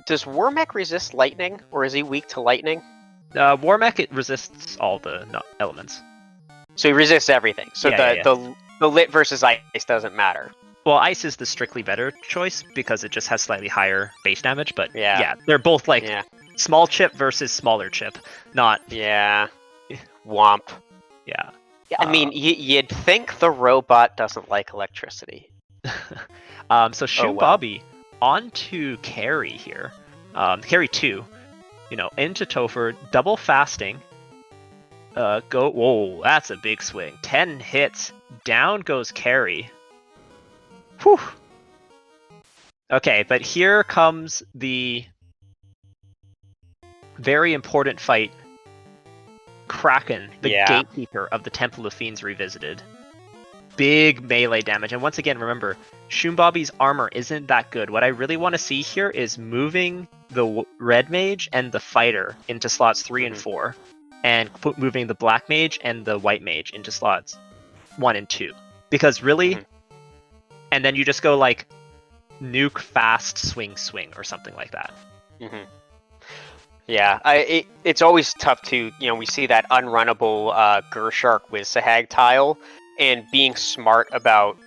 B: Does Warmech resist lightning, or is he weak to lightning?
A: Warmech, it resists all the elements.
B: So he resists everything. So
A: Yeah.
B: the lit versus ice doesn't matter.
A: Well, ice is the strictly better choice because it just has slightly higher base damage, but
B: Yeah.
A: they're both like
B: Yeah.
A: small chip versus smaller chip, not...
B: Yeah. Womp.
A: Yeah.
B: I mean, you'd think the robot doesn't like electricity.
A: So Shun Bobby onto carry here. Carry 2. Into Topher, double fasting. Whoa, that's a big swing. 10 hits. Down goes carry. Whew. Okay, but here comes the very important fight. Kraken, the gatekeeper of the Temple of Fiends Revisited. Big melee damage. And once again, remember, Shun Bobby's armor isn't that good. What I really want to see here is moving the red mage and the fighter into slots 3 and 4, and moving the black mage and the white mage into slots 1 and 2. Because really, and then you just go like nuke fast swing or something like that.
B: Yeah, it's always tough to, we see that unrunnable Gershark Wizzsahag tile, and being smart about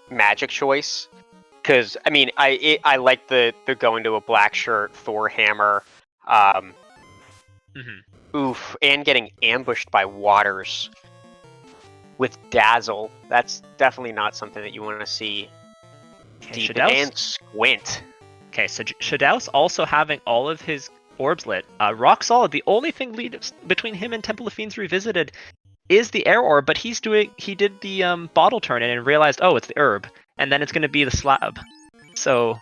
B: magic choice. Because, I mean, I like the going to a black shirt, Thor hammer, oof, and getting ambushed by waters with Dazzle. That's definitely not something that you want to see. Deep and Squint.
A: Okay, so Shadaus also having all of his orbs lit. Rock Solid, the only thing between him and Temple of Fiends Revisited is the air orb, but he did the bottle turn in and realized, oh, it's the herb, and then it's going to be the slab. So,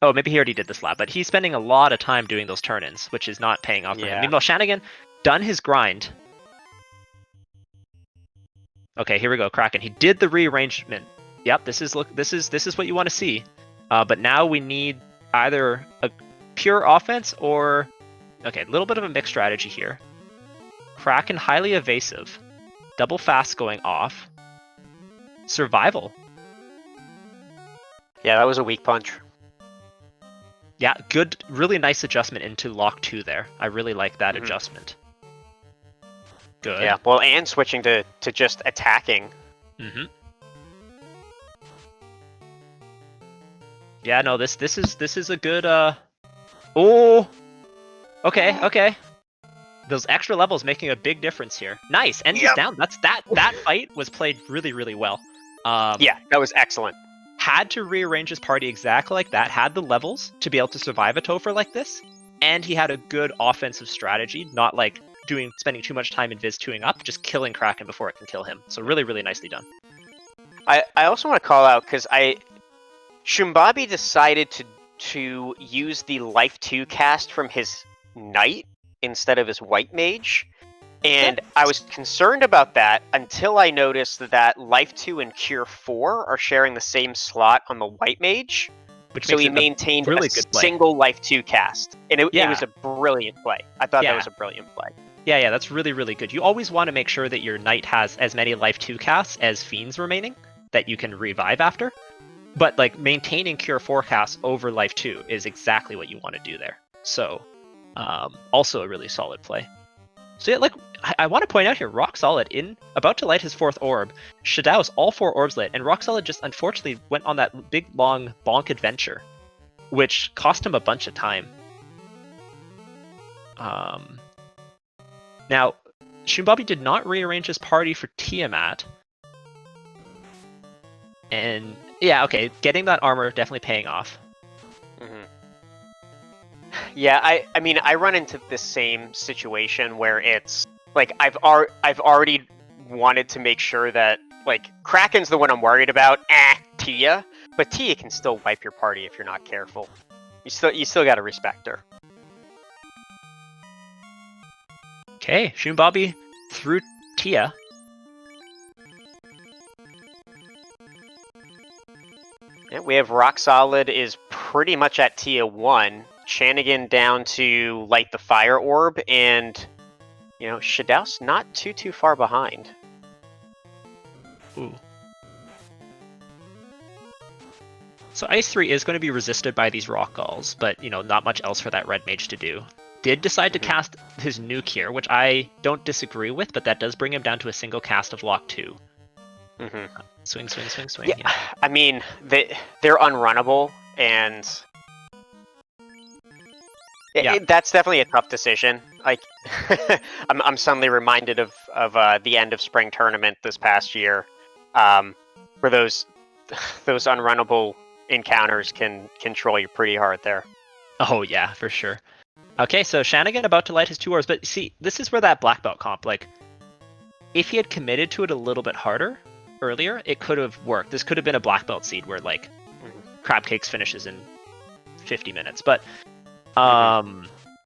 A: oh, maybe he already did the slab, but he's spending a lot of time doing those turn-ins, which is not paying off for him. Meanwhile, Shanigan done his grind. Okay, here we go, Kraken. He did the rearrangement. Yep, this is what you want to see. But now we need either a pure offense or... Okay, a little bit of a mixed strategy here. Kraken highly evasive. Double fast going off. Survival.
B: Yeah, that was a weak punch.
A: Yeah, good, really nice adjustment into lock 2 there. I really like that adjustment. Good.
B: Yeah, well, and switching to just attacking.
A: Yeah, no, this is a good oh. Okay. Those extra levels making a big difference here. Nice, and he's down. That fight was played really well.
B: Yeah, that was excellent.
A: Had to rearrange his party exactly like that. Had the levels to be able to survive a Topher like this, and he had a good offensive strategy, not like spending too much time in Viz 2ing up, just killing Kraken before it can kill him. So really nicely done.
B: I also want to call out because Shun Bobby decided to use the Life 2 cast from his Knight instead of his White Mage. And I was concerned about that until I noticed that Life 2 and Cure 4 are sharing the same slot on the White Mage. So he maintained a single Life 2 cast. And it was a brilliant play. I thought that was a brilliant play.
A: Yeah, that's really good. You always want to make sure that your Knight has as many Life 2 casts as Fiends remaining that you can revive after. But like maintaining Cure 4 casts over Life 2 is exactly what you want to do there. So, also a really solid play. So yeah, like I want to point out here, Rock Solid about to light his 4th orb. Shadaus all 4 orbs lit, and Rock Solid just unfortunately went on that big long bonk adventure, which cost him a bunch of time. Now, Shun Bobby did not rearrange his party for Tiamat. And yeah, okay, getting that armor definitely paying off.
B: Yeah, I mean, I run into this same situation where it's like I've already wanted to make sure that like Kraken's the one I'm worried about. Tia, but Tia can still wipe your party if you're not careful. You still got to respect her.
A: Okay, Shun Bobby through Tia.
B: Yeah, we have Rock Solid is pretty much at Tia 1. Shanigan down to light the fire orb, and Shadaus not too far behind.
A: Ooh. So Ice 3 is going to be resisted by these Rock Galls, but, not much else for that Red Mage to do. Did decide to cast his Nuke here, which I don't disagree with, but that does bring him down to a single cast of Lock 2. Swing, swing, swing, swing.
B: Yeah, I mean, they're unrunnable, and that's definitely a tough decision. Like, I'm suddenly reminded of the end of spring tournament this past year, where those unrunnable encounters can control you pretty hard there.
A: Oh yeah, for sure. Okay, so Shanagan about to light his 2 orbs, but see, this is where that black belt comp, like, if he had committed to it a little bit harder earlier, it could have worked. This could have been a black belt seed where, like, Crab Cakes finishes in 50 minutes. But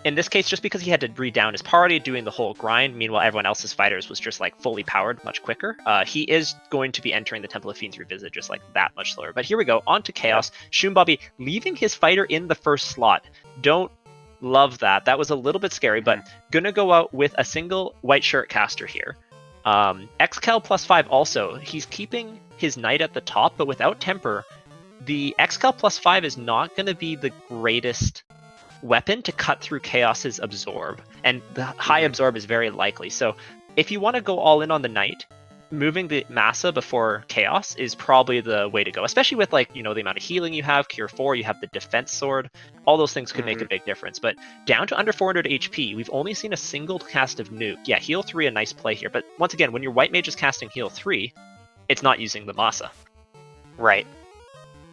A: in this case, just because he had to redown his party, doing the whole grind, meanwhile everyone else's fighters was just, like, fully powered much quicker, he is going to be entering the Temple of Fiends Revisit just, like, that much slower. But here we go, on to Chaos. Shumbobby leaving his fighter in the first slot. Don't love that. That was a little bit scary, but gonna go out with a single white shirt caster here. Xcal +5 also. He's keeping his knight at the top, but without temper, the Xcal +5 is not going to be the greatest weapon to cut through Chaos's absorb, and the high absorb is very likely. So if you want to go all in on the knight, moving the Massa before Chaos is probably the way to go, especially with, like, the amount of healing you have, Cure 4, you have the defense sword, all those things could make a big difference. But down to under 400 HP, we've only seen a single cast of Nuke. Yeah, heal 3, a nice play here, but once again, when your white mage is casting heal 3, it's not using the Massa.
B: Right.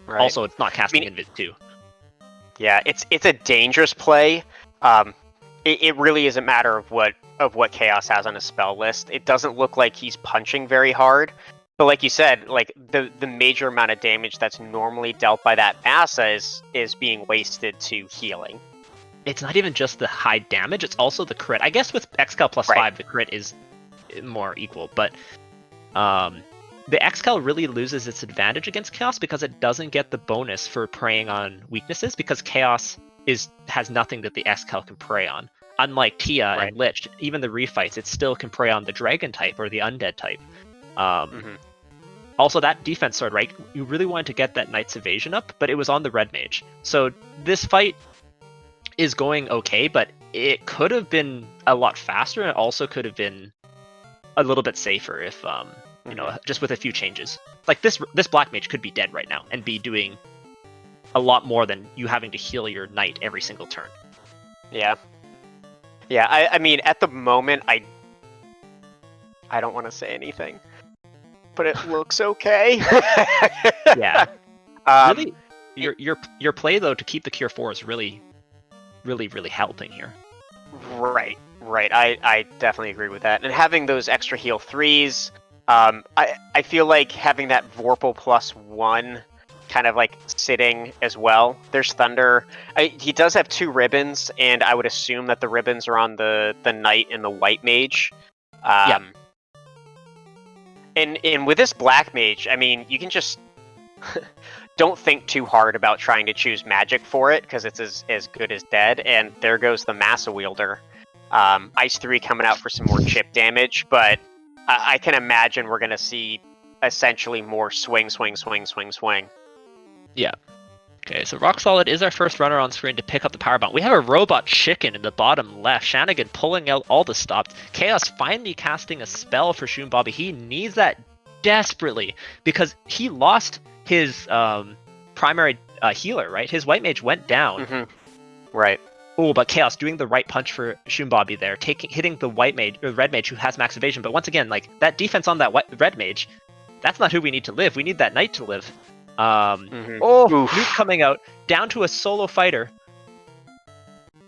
A: Also, it's not casting Invis 2.
B: Yeah, it's a dangerous play. It really is a matter of what Chaos has on his spell list. It doesn't look like he's punching very hard, but like you said, like the major amount of damage that's normally dealt by that Massa is being wasted to healing.
A: It's not even just the high damage; it's also the crit. I guess with Xcal +5, the crit is more equal, but the Xcal really loses its advantage against Chaos because it doesn't get the bonus for preying on weaknesses, because Chaos has nothing that the Xcal can prey on. Unlike Tia and Lich, even the refights, it still can prey on the Dragon type or the Undead type. Also, that defense sword, right? You really wanted to get that Knight's Evasion up, but it was on the Red Mage. So this fight is going okay, but it could have been a lot faster, and it also could have been a little bit safer if, just with a few changes. Like this Black Mage could be dead right now and be doing a lot more than you having to heal your Knight every single turn.
B: Yeah. Yeah, I mean, at the moment, I don't want to say anything, but it looks okay.
A: Yeah. Really, your play, though, to keep the Cure 4 is really, really, really helping here.
B: Right. I definitely agree with that. And having those extra heal 3s, I feel like having that Vorpal +1 kind of like sitting as well. There's Thunder. He does have 2 ribbons, and I would assume that the ribbons are on the Knight and the White Mage. And with this Black Mage, I mean, you can just don't think too hard about trying to choose magic for it, because it's as good as dead. And there goes the Massa Wielder. Ice 3 coming out for some more chip damage, but I can imagine we're going to see essentially more swing.
A: Yeah. Okay, so Rock Solid is our first runner on screen to pick up the power bomb. We have a robot chicken in the bottom left. Shanagan pulling out all the stops. Chaos finally casting a spell for Shumbobby. He needs that desperately because he lost his primary healer, right? His white mage went down.
B: Right.
A: Oh, but Chaos doing the right punch for Shumbobby there, hitting the white mage or red mage who has max evasion. But once again, like that defense on that red mage, that's not who we need to live. We need that knight to live. Nuke coming out down to a solo fighter.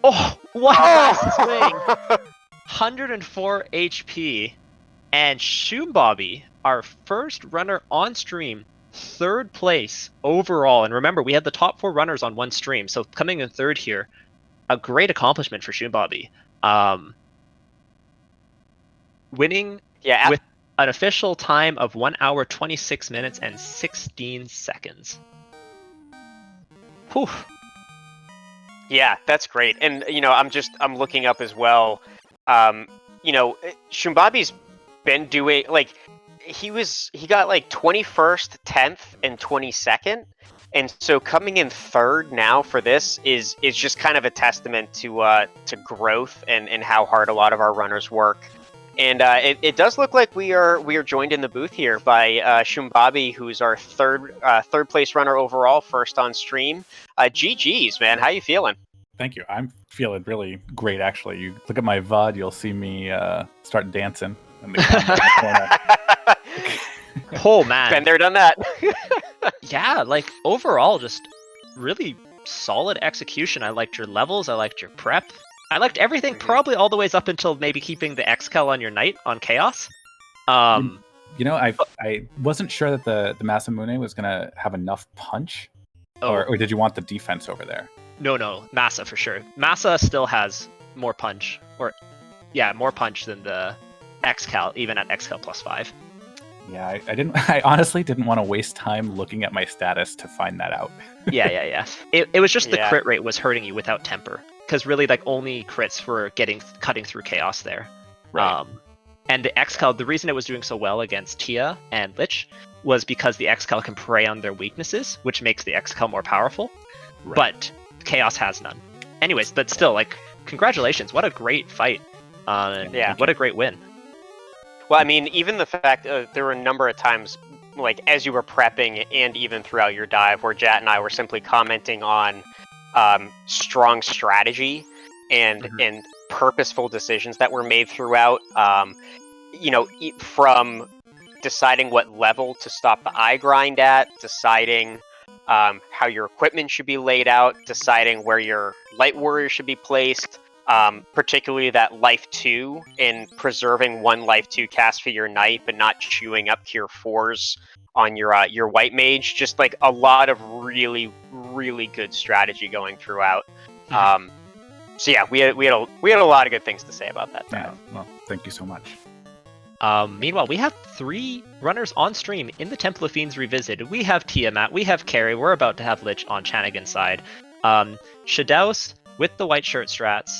A: Oh, what a swing! 104 HP, and Shumbobby, our first runner on stream, 3rd place overall. And remember, we had the top 4 runners on one stream, so coming in 3rd here, a great accomplishment for Shumbobby. Winning with an official time of 1 hour, 26 minutes, and 16 seconds. Whew.
B: Yeah, that's great. And, I'm looking up as well. Shumbobby's been doing, like, he got, like, 21st, 10th, and 22nd. And so coming in third now for this is just kind of a testament to growth and how hard a lot of our runners work. And it does look like we are joined in the booth here by Shumbabi, who's our third place runner overall, first on stream. GG's, man. How you feeling?
C: Thank you. I'm feeling really great, actually. You look at my VOD, you'll see me start dancing in the corner.
A: Oh, man.
B: Been there, done that.
A: Yeah, like, overall, just really solid execution. I liked your levels. I liked your prep. I liked everything, probably all the ways up until maybe keeping the Xcal on your knight on Chaos.
C: You know, I wasn't sure that the Masamune was going to have enough punch. Or did you want the defense over there?
A: No, Massa for sure. Massa still has more punch. More punch than the Xcal, even at Xcal +5.
C: Yeah, I honestly didn't want to waste time looking at my status to find that out.
A: Yeah. It was just the crit rate was hurting you without temper. Because really, like, only crits were cutting through Chaos there.
C: Right.
A: And the Xcal, the reason it was doing so well against Tia and Lich was because the Xcal can prey on their weaknesses, which makes the Xcal more powerful. Right. But Chaos has none. Anyways, but still, like, congratulations. What a great fight. What a great win.
B: Well, I mean, even the fact there were a number of times, like, as you were prepping and even throughout your dive, where Jat and I were simply commenting on strong strategy and purposeful decisions that were made throughout. From deciding what level to stop the eye grind at, deciding how your equipment should be laid out, deciding where your light warrior should be placed, particularly that life 2 and preserving one life 2 cast for your knight, but not chewing up cure 4s on your white mage. Just like a lot of really, really good strategy going throughout. So yeah, we had a lot of good things to say about that.
C: Yeah, well, thank you so much.
A: Meanwhile, we have 3 runners on stream in the Temple of Fiends Revisited. We have Tiamat, we have Carrie, we're about to have Lich on Chanagan's side. Shadaus with the white shirt strats.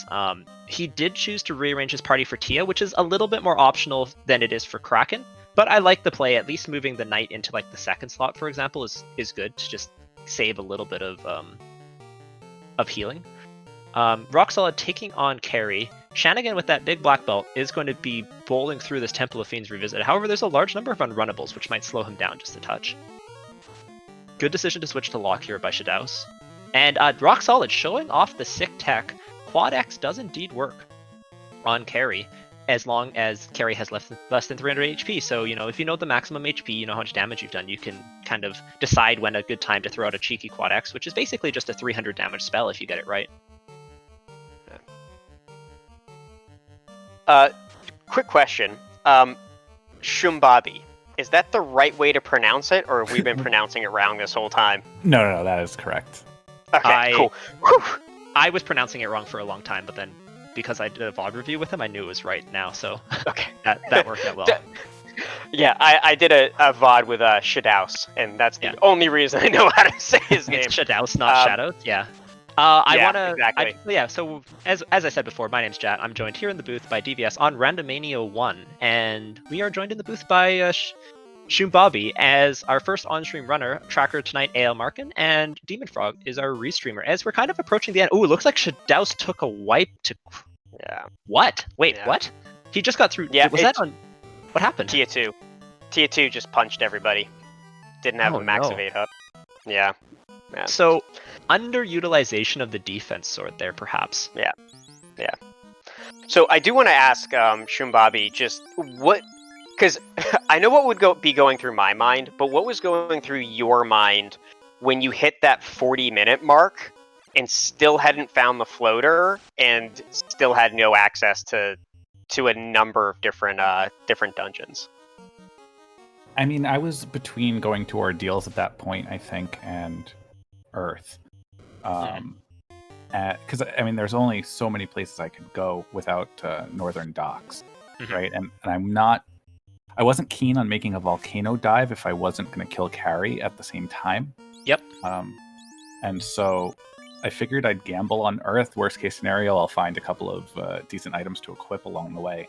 A: He did choose to rearrange his party for Tia, which is a little bit more optional than it is for Kraken. But I like the play. At least moving the knight into like the second slot, for example, is good to just save a little bit of healing. Rock Solid taking on Carrie. Chanagan with that big black belt is going to be bowling through this Temple of Fiends Revisited. However, there's a large number of unrunnables, which might slow him down just a touch. Good decision to switch to Lock here by Shadaus. And Rock Solid showing off the sick tech. Quad X does indeed work on Carrie, as long as Carrie has less than 300 HP. So, if you know the maximum HP, you know how much damage you've done, you can kind of decide when a good time to throw out a cheeky Quad X, which is basically just a 300 damage spell if you get it right.
B: Quick question. Shumbabi. Is that the right way to pronounce it, or have we been pronouncing it wrong this whole time?
C: No, that is correct.
B: Okay, cool. Whew.
A: I was pronouncing it wrong for a long time, but then because I did a VOD review with him, I knew it was right now, so
B: okay.
A: that worked out well.
B: Yeah, I did a VOD with Shadaus, and that's the only reason I know how to say his name.
A: It's Shadaus, not Shadows. Yeah. Exactly. So as I said before, my name's Jat. I'm joined here in the booth by DVS on Randomania 1, and we are joined in the booth by Shumbabi as our first on-stream runner. Tracker tonight, AL Markin, and Demon Frog is our restreamer. As we're kind of approaching the end. Ooh, it looks like Shadaus took a wipe to...
B: Yeah.
A: What? Wait, what? He just got through... Yeah, was that on... What happened?
B: Tier 2. Tier 2 just punched everybody. Didn't have a max evade up. Yeah.
A: So, underutilization of the defense sword there, perhaps.
B: Yeah. So I do want to ask Shumbabi just what, because I know what would be going through my mind, but what was going through your mind when you hit that 40-minute mark and still hadn't found the floater and still had no access to a number of different dungeons?
C: I mean, I was between going to Ordeals at that point, I think, and Earth. Because, I mean, there's only so many places I could go without Northern Docks, right? And I wasn't keen on making a volcano dive if I wasn't going to kill Carrie at the same time.
A: Yep.
C: And so I figured I'd gamble on Earth. Worst case scenario, I'll find a couple of decent items to equip along the way.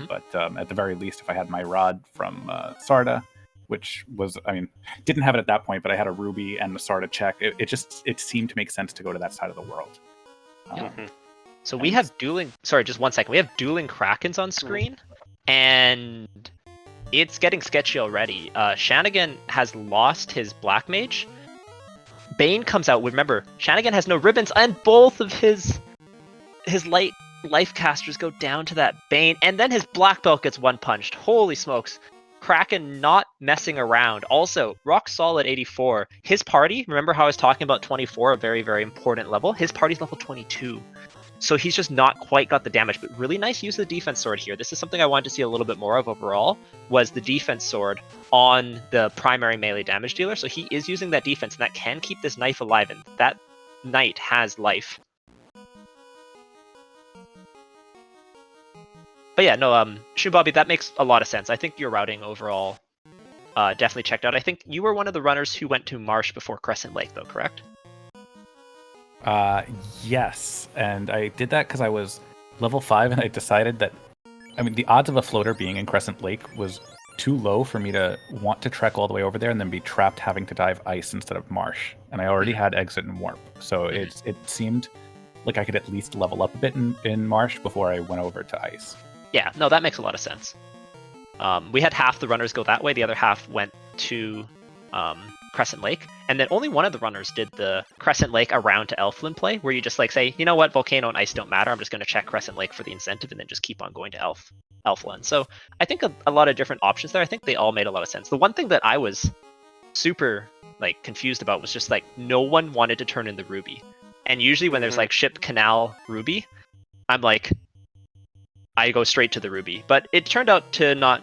C: But at the very least, if I had my rod from Sarda which was, I mean, didn't have it at that point, but I had a Ruby and a Sarda check. It seemed to make sense to go to that side of the world.
A: So we have dueling. Sorry, just 1 second. We have dueling Krakens on screen, and it's getting sketchy already. Shanigan has lost his Black Mage. Bane comes out. Remember, Shanigan has no ribbons, and both of his life casters go down to that Bane, and then his Black Belt gets one punched. Holy smokes. Kraken not messing around. Also, rock solid 84. His party, remember how I was talking about 24, a very, very important level? His party's level 22. So he's just not quite got the damage, but really nice use of the defense sword here. This is something I wanted to see a little bit more of overall, was the defense sword on the primary melee damage dealer. So he is using that defense, and that can keep this knife alive, and that knight has life. But yeah, no, Shoe Bobby, that makes a lot of sense. I think your routing overall definitely checked out. I think you were one of the runners who went to Marsh before Crescent Lake, though, correct?
C: Yes, and I did that because I was level 5, and I decided that, I mean, the odds of a floater being in Crescent Lake was too low for me to want to trek all the way over there and then be trapped having to dive ice instead of marsh. And I already had exit and warp, so it seemed like I could at least level up a bit in marsh before I went over to ice.
A: Yeah, no, that makes a lot of sense. We had half the runners go that way, the other half went to Crescent Lake, and then only one of the runners did the Crescent Lake around to Elfland play, where you just like say, you know what, Volcano and Ice don't matter, I'm just going to check Crescent Lake for the incentive and then just keep on going to Elfland. So I think a lot of different options there. I think they all made a lot of sense. The one thing that I was super like confused about was just like no one wanted to turn in the Ruby. And usually when there's like Ship Canal Ruby, I'm like, I go straight to the Ruby. But it turned out to not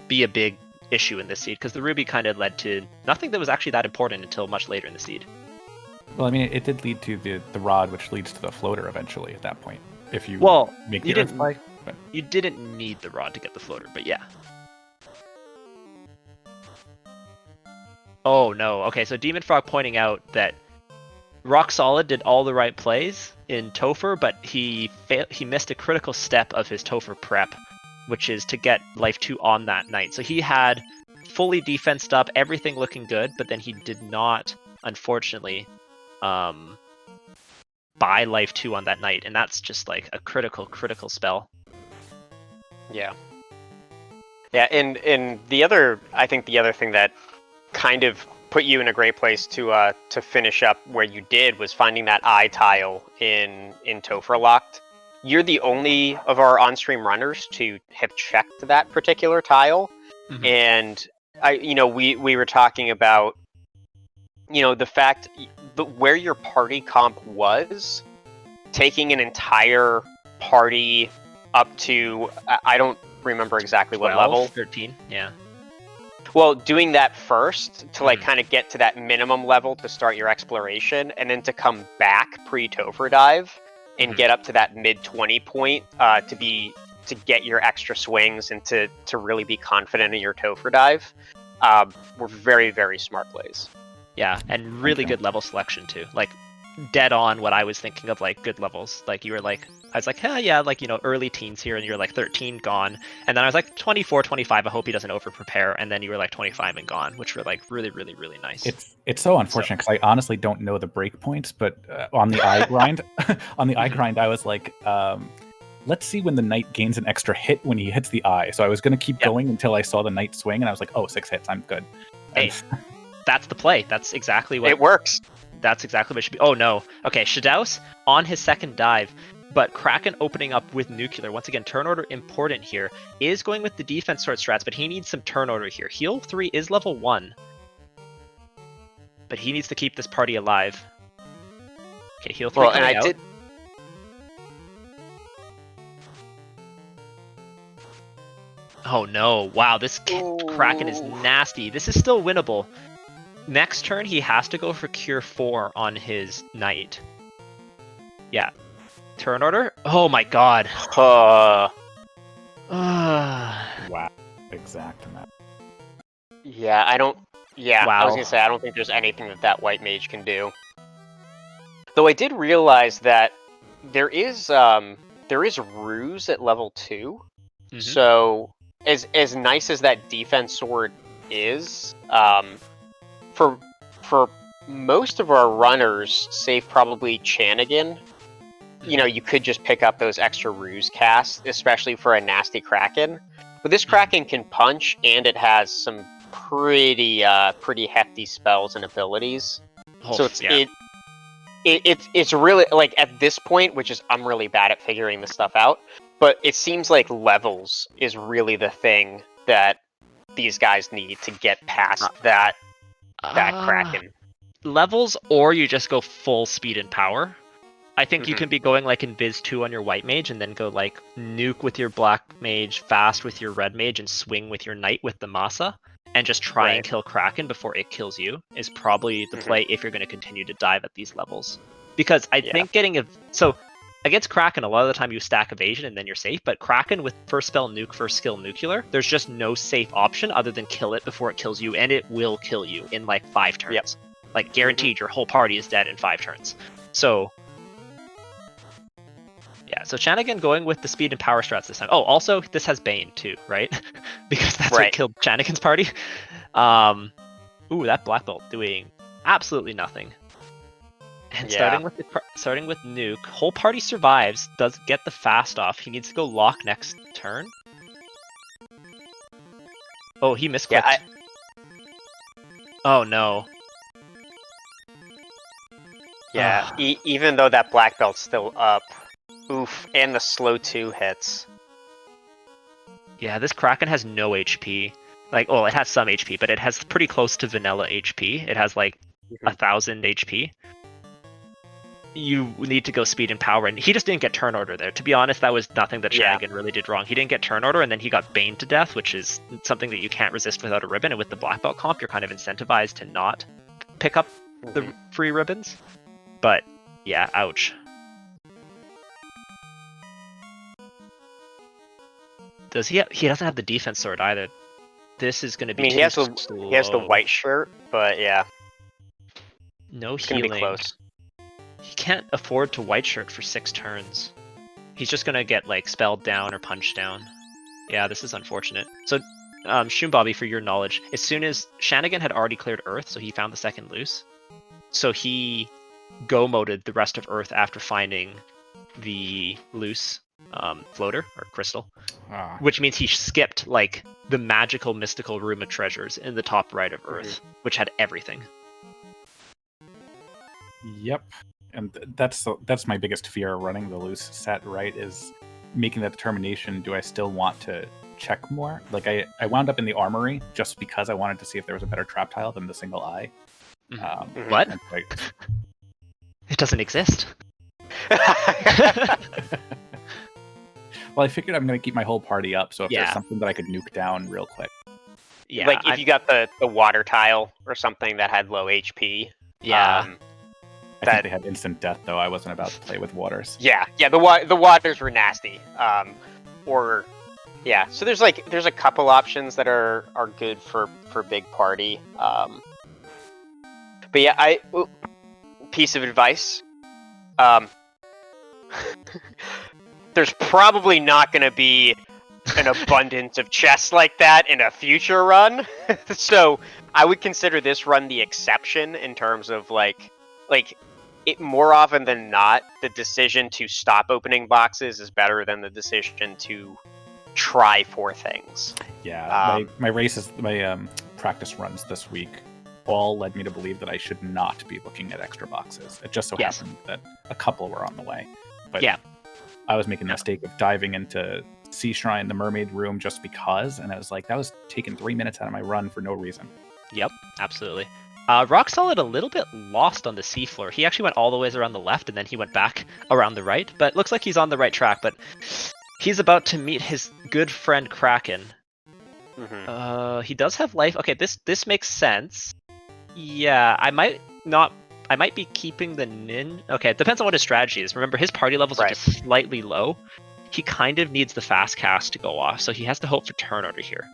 A: be a big issue in this seed, because the Ruby kind of led to nothing that was actually that important until much later in the seed.
C: Well, I mean, it did lead to the rod, which leads to the floater eventually at that point. If you make the Earth Fly.
A: You didn't need the rod to get the floater, but yeah. Oh no, okay, so Demon Frog pointing out that Rock Solid did all the right plays in Topher, but he missed a critical step of his Topher prep, which is to get Life 2 on that night. So he had fully defensed up, everything looking good, but then he did not, unfortunately, buy Life 2 on that night, and that's just like a critical spell.
B: Yeah. Yeah, and the other, I think the other thing that kind of put you in a great place to finish up where you did was finding that eye tile in Topher Locked. You're the only of our on-stream runners to have checked that particular tile, and we were talking about, the fact where your party comp was, taking an entire party up to, I don't remember exactly
A: 12,
B: what level.
A: 13, yeah.
B: Well, doing that first to like kind of get to that minimum level to start your exploration, and then to come back pre-Topher dive and get up to that mid 20 point to get your extra swings and to really be confident in your Topher dive, were very, very smart plays.
A: Yeah, and really good level selection too. Like dead on what I was thinking of, like good levels. Like you were like, I was like, yeah, like, early teens here, and you're like 13 gone. And then I was like 24, 25, I hope he doesn't over prepare. And then you were like 25 and gone, which were like really, really, really nice.
C: It's so unfortunate because I honestly don't know the break points, but on the eye grind, I was like, let's see when the knight gains an extra hit when he hits the eye. So I was going to keep going until I saw the knight swing, and I was like, 6 hits, I'm good.
A: Hey, that's the play. That's exactly what...
B: It works.
A: That's exactly what it should be. Oh no. Okay, Shadows on his second dive, but Kraken opening up with Nuclear. Once again, turn order important here. Is going with the defense sort strats, but he needs some turn order here. Heal 3 is level 1. But he needs to keep this party alive. Okay, heal 3 coming out. Oh no, wow, this Kraken is nasty. This is still winnable. Next turn, he has to go for Cure 4 on his Knight. Yeah. Turn order? Oh my god.
C: Wow. Exact amount.
B: Yeah, I don't... Yeah,
A: wow.
B: I was going to say, I don't think there's anything that White Mage can do. Though I did realize that there is Ruse at level 2. So as nice as that defense sword is, for most of our runners, save probably Chanigan, you know, you could just pick up those extra ruse casts, especially for a nasty Kraken. But this Kraken can punch, and it has some pretty hefty spells and abilities. So it's really, like, at this point, which is I'm really bad at figuring this stuff out, but it seems like levels is really the thing that these guys need to get past that Kraken.
A: Levels, or you just go full speed and power. I think you can be going like Invis 2 on your white mage, and then go like nuke with your black mage, fast with your red mage, and swing with your knight with the Masa, and just try and kill Kraken before it kills you is probably the play if you're going to continue to dive at these levels. Because I think getting against Kraken, a lot of the time you stack evasion and then you're safe, but Kraken with first spell nuke, first skill nuclear, there's just no safe option other than kill it before it kills you, and it will kill you in like 5 turns. Yep. Like guaranteed, your whole party is dead in 5 turns. So yeah, so Chanigan going with the speed and power strats this time. Oh, also this has Bane too, right? Because that's what killed Chanigan's party. Ooh, that black belt doing absolutely nothing. And starting with nuke, whole party survives. Does get the fast off. He needs to go lock next turn. Oh, he misclicked. Yeah, oh no.
B: Yeah, even though that black belt's still up. Oof, and the slow 2 hits.
A: Yeah, this Kraken has no HP. Like, well, it has some HP, but it has pretty close to vanilla HP. It has like 1,000 HP. You need to go speed and power, and he just didn't get turn order there. To be honest, that was nothing that Chanigan really did wrong. He didn't get turn order, and then he got Bane to death, which is something that you can't resist without a ribbon, and with the black belt comp, you're kind of incentivized to not pick up the free ribbons. But, yeah, ouch. Does he doesn't have the defense sword either. This is going to be
B: he has the white shirt, but yeah.
A: No
B: it's
A: healing.
B: Gonna be close.
A: He can't afford to white shirt for 6 turns. He's just going to get like spelled down or punched down. Yeah, this is unfortunate. So, Shumbobby, for your knowledge, as soon as Chanigan had already cleared Earth, so he found the second loose. So he go-moded the rest of Earth after finding the loose floater or crystal, which means he skipped like the magical mystical room of treasures in the top right of Earth, which had everything.
C: Yep, and that's my biggest fear running the loose set, right, is making that determination. Do I still want to check more? Like I wound up in the armory just because I wanted to see if there was a better trap tile than the single eye.
A: What? It doesn't exist.
C: Well, I figured I'm going to keep my whole party up, so if there's something that I could nuke down real quick.
B: Yeah, like if you got the water tile or something that had low HP.
C: Yeah. I think they had instant death, though. I wasn't about to play with waters.
B: Yeah, the waters were nasty. So there's a couple options that are good for big party. But yeah, piece of advice. There's probably not going to be an abundance of chests like that in a future run. So I would consider this run the exception in terms of like it more often than not, the decision to stop opening boxes is better than the decision to try for things.
C: Yeah, my races, my practice runs this week all led me to believe that I should not be looking at extra boxes. It just so happened that a couple were on the way. But I was making the mistake of diving into Sea Shrine, the Mermaid Room, just because, and I was like, that was taking 3 minutes out of my run for no reason.
A: Yep, absolutely. Rock Solid a little bit lost on the seafloor. He actually went all the ways around the left, and then he went back around the right, but looks like he's on the right track, but he's about to meet his good friend Kraken. He does have life. Okay, this makes sense. Yeah, I might be keeping the Nin. Okay, it depends on what his strategy is. Remember, his party levels are just slightly low. He kind of needs the fast cast to go off, so he has to hope for turn order here.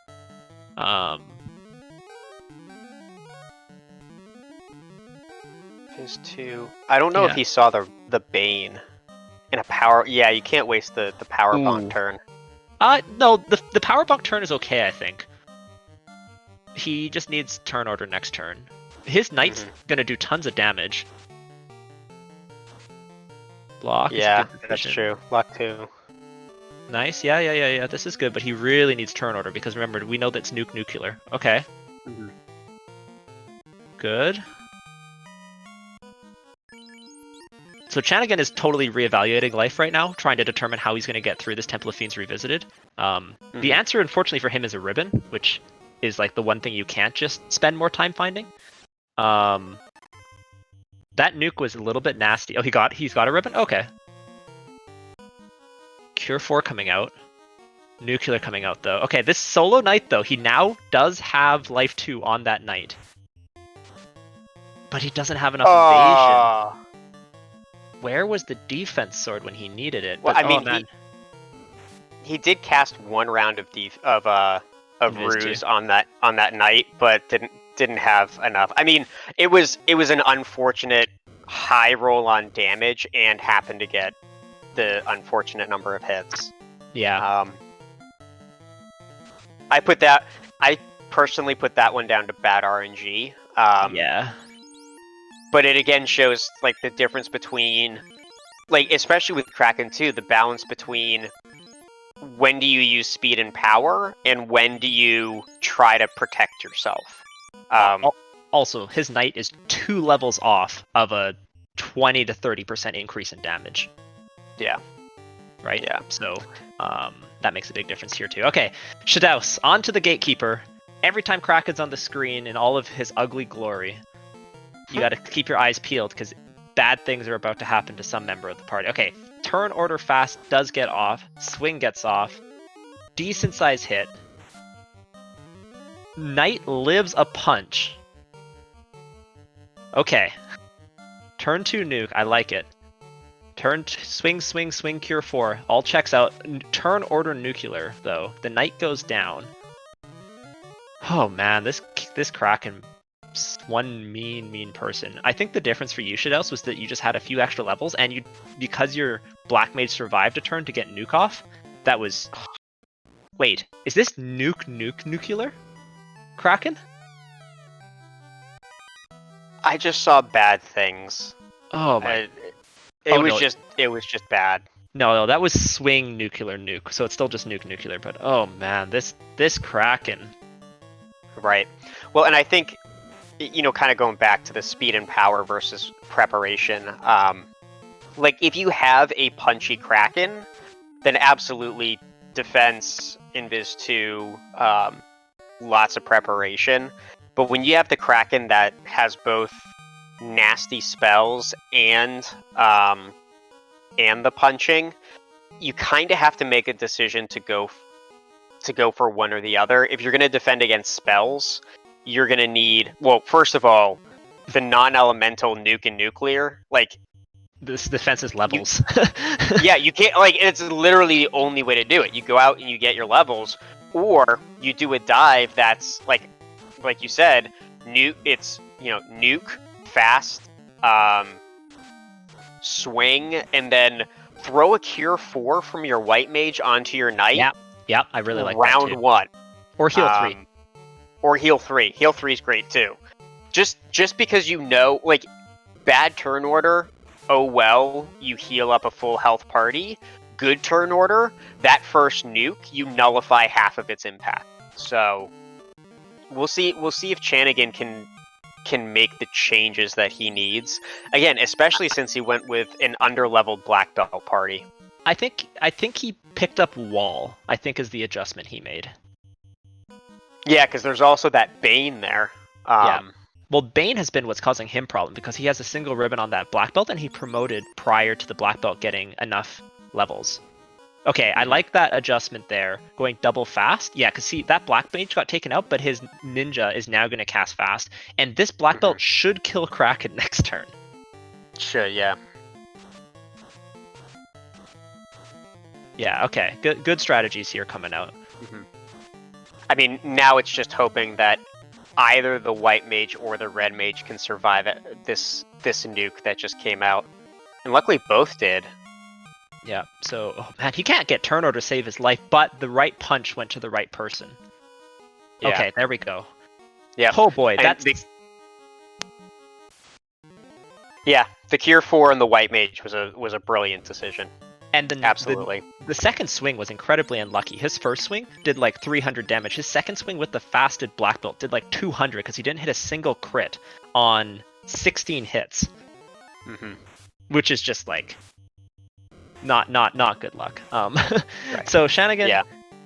B: His 2. I don't know if he saw the Bane in a power. Yeah, you can't waste the power bond turn.
A: No, the power bunk turn is okay, I think. He just needs turn order next turn. His knight's gonna do tons of damage. Block.
B: Yeah,
A: is a good
B: that's
A: decision.
B: true. Luck too.
A: Nice. Yeah. This is good, but he really needs turn order because remember, we know that's nuclear. Okay. Good. So Chanagan is totally reevaluating life right now, trying to determine how he's going to get through this Temple of Fiends Revisited. The answer, unfortunately, for him is a ribbon, which is like the one thing you can't just spend more time finding. That nuke was a little bit nasty. Oh, he's got a ribbon? Okay. Cure 4 coming out. Nuclear coming out, though. Okay, this solo knight, though, he now does have life 2 on that knight. But he doesn't have enough evasion. Where was the defense sword when he needed it?
B: Well,
A: But,
B: I mean,
A: man.
B: he did cast one round of ruse on that night, but didn't have enough. I mean, it was an unfortunate high roll on damage and happened to get the unfortunate number of hits.
A: Yeah.
B: I personally put that one down to bad RNG.
A: Yeah.
B: But it again shows like the difference between, like especially with Kraken 2, the balance between when do you use speed and power and when do you try to protect yourself.
A: Also, his knight is 2 levels off of a 20 to 30% increase in damage.
B: Yeah.
A: Right?
B: Yeah.
A: So that makes a big difference here too. Okay, Shadows, on to the Gatekeeper. Every time Kraken's on the screen in all of his ugly glory, you gotta keep your eyes peeled because bad things are about to happen to some member of the party. Okay, turn order fast does get off. Swing gets off. Decent size hit. Knight lives a punch. Okay. Turn 2 nuke, I like it. Swing, cure 4. All checks out. Turn order nuclear, though. The knight goes down. Oh man, this Kraken, one mean person. I think the difference for you, Shadows, was that you just had a few extra levels, and because your Black Mage survived a turn to get nuke off, that was... Wait, is this nuclear? Kraken?
B: I just saw bad things.
A: Oh my...
B: It was just bad.
A: No, that was swing nuclear nuke, so it's still just nuclear, but oh man, this Kraken.
B: Right. Well, and I think, kind of going back to the speed and power versus preparation, like if you have a punchy Kraken, then absolutely defense, Invis 2, lots of preparation. But when you have the Kraken that has both nasty spells and the punching, you kind of have to make a decision to go for one or the other. If you're going to defend against spells, you're going to need, well, first of all, the non-elemental nuke and nuclear. Like,
A: this defense is levels.
B: Yeah, you can't, like, it's literally the only way to do it. You go out and you get your levels, or you do a dive that's like you said, nuke, fast, swing, and then throw a cure 4 from your white mage onto your knight.
A: Yep, I really like
B: round
A: that too.
B: 1.
A: Or heal 3.
B: Or heal 3. Heal 3 is great too. Just because like, bad turn order, oh well, you heal up a full health party. Good turn order, that first nuke, you nullify half of its impact. So we'll see if Chanagan can make the changes that he needs. Again, especially since he went with an underleveled black belt party.
A: I think he picked up wall, I think is the adjustment he made.
B: Yeah, because there's also that Bane there.
A: Yeah. Well, Bane has been what's causing him problem because he has a single ribbon on that black belt and he promoted prior to the black belt getting enough levels. Okay, I like that adjustment there. Going double fast. Yeah, because see, that black mage got taken out, but his ninja is now going to cast fast. And this black belt should kill Kraken next turn.
B: Should, yeah.
A: Yeah, okay. Good strategies here coming out.
B: I mean, now it's just hoping that either the white mage or the red mage can survive this nuke that just came out. And luckily both did.
A: Yeah, so, oh man, he can't get turn order to save his life, but the right punch went to the right person.
B: Yeah.
A: Okay, there we go.
B: Yeah.
A: Oh boy,
B: And
A: that's...
B: Yeah, the Cure 4 and the White Mage was a brilliant decision.
A: And then
B: Absolutely.
A: the second swing was incredibly unlucky. His first swing did like 300 damage. His second swing with the fasted black belt did like 200 because he didn't hit a single crit on 16 hits, which is just like not good luck.
B: Right.
A: So Shanigan
B: Yeah.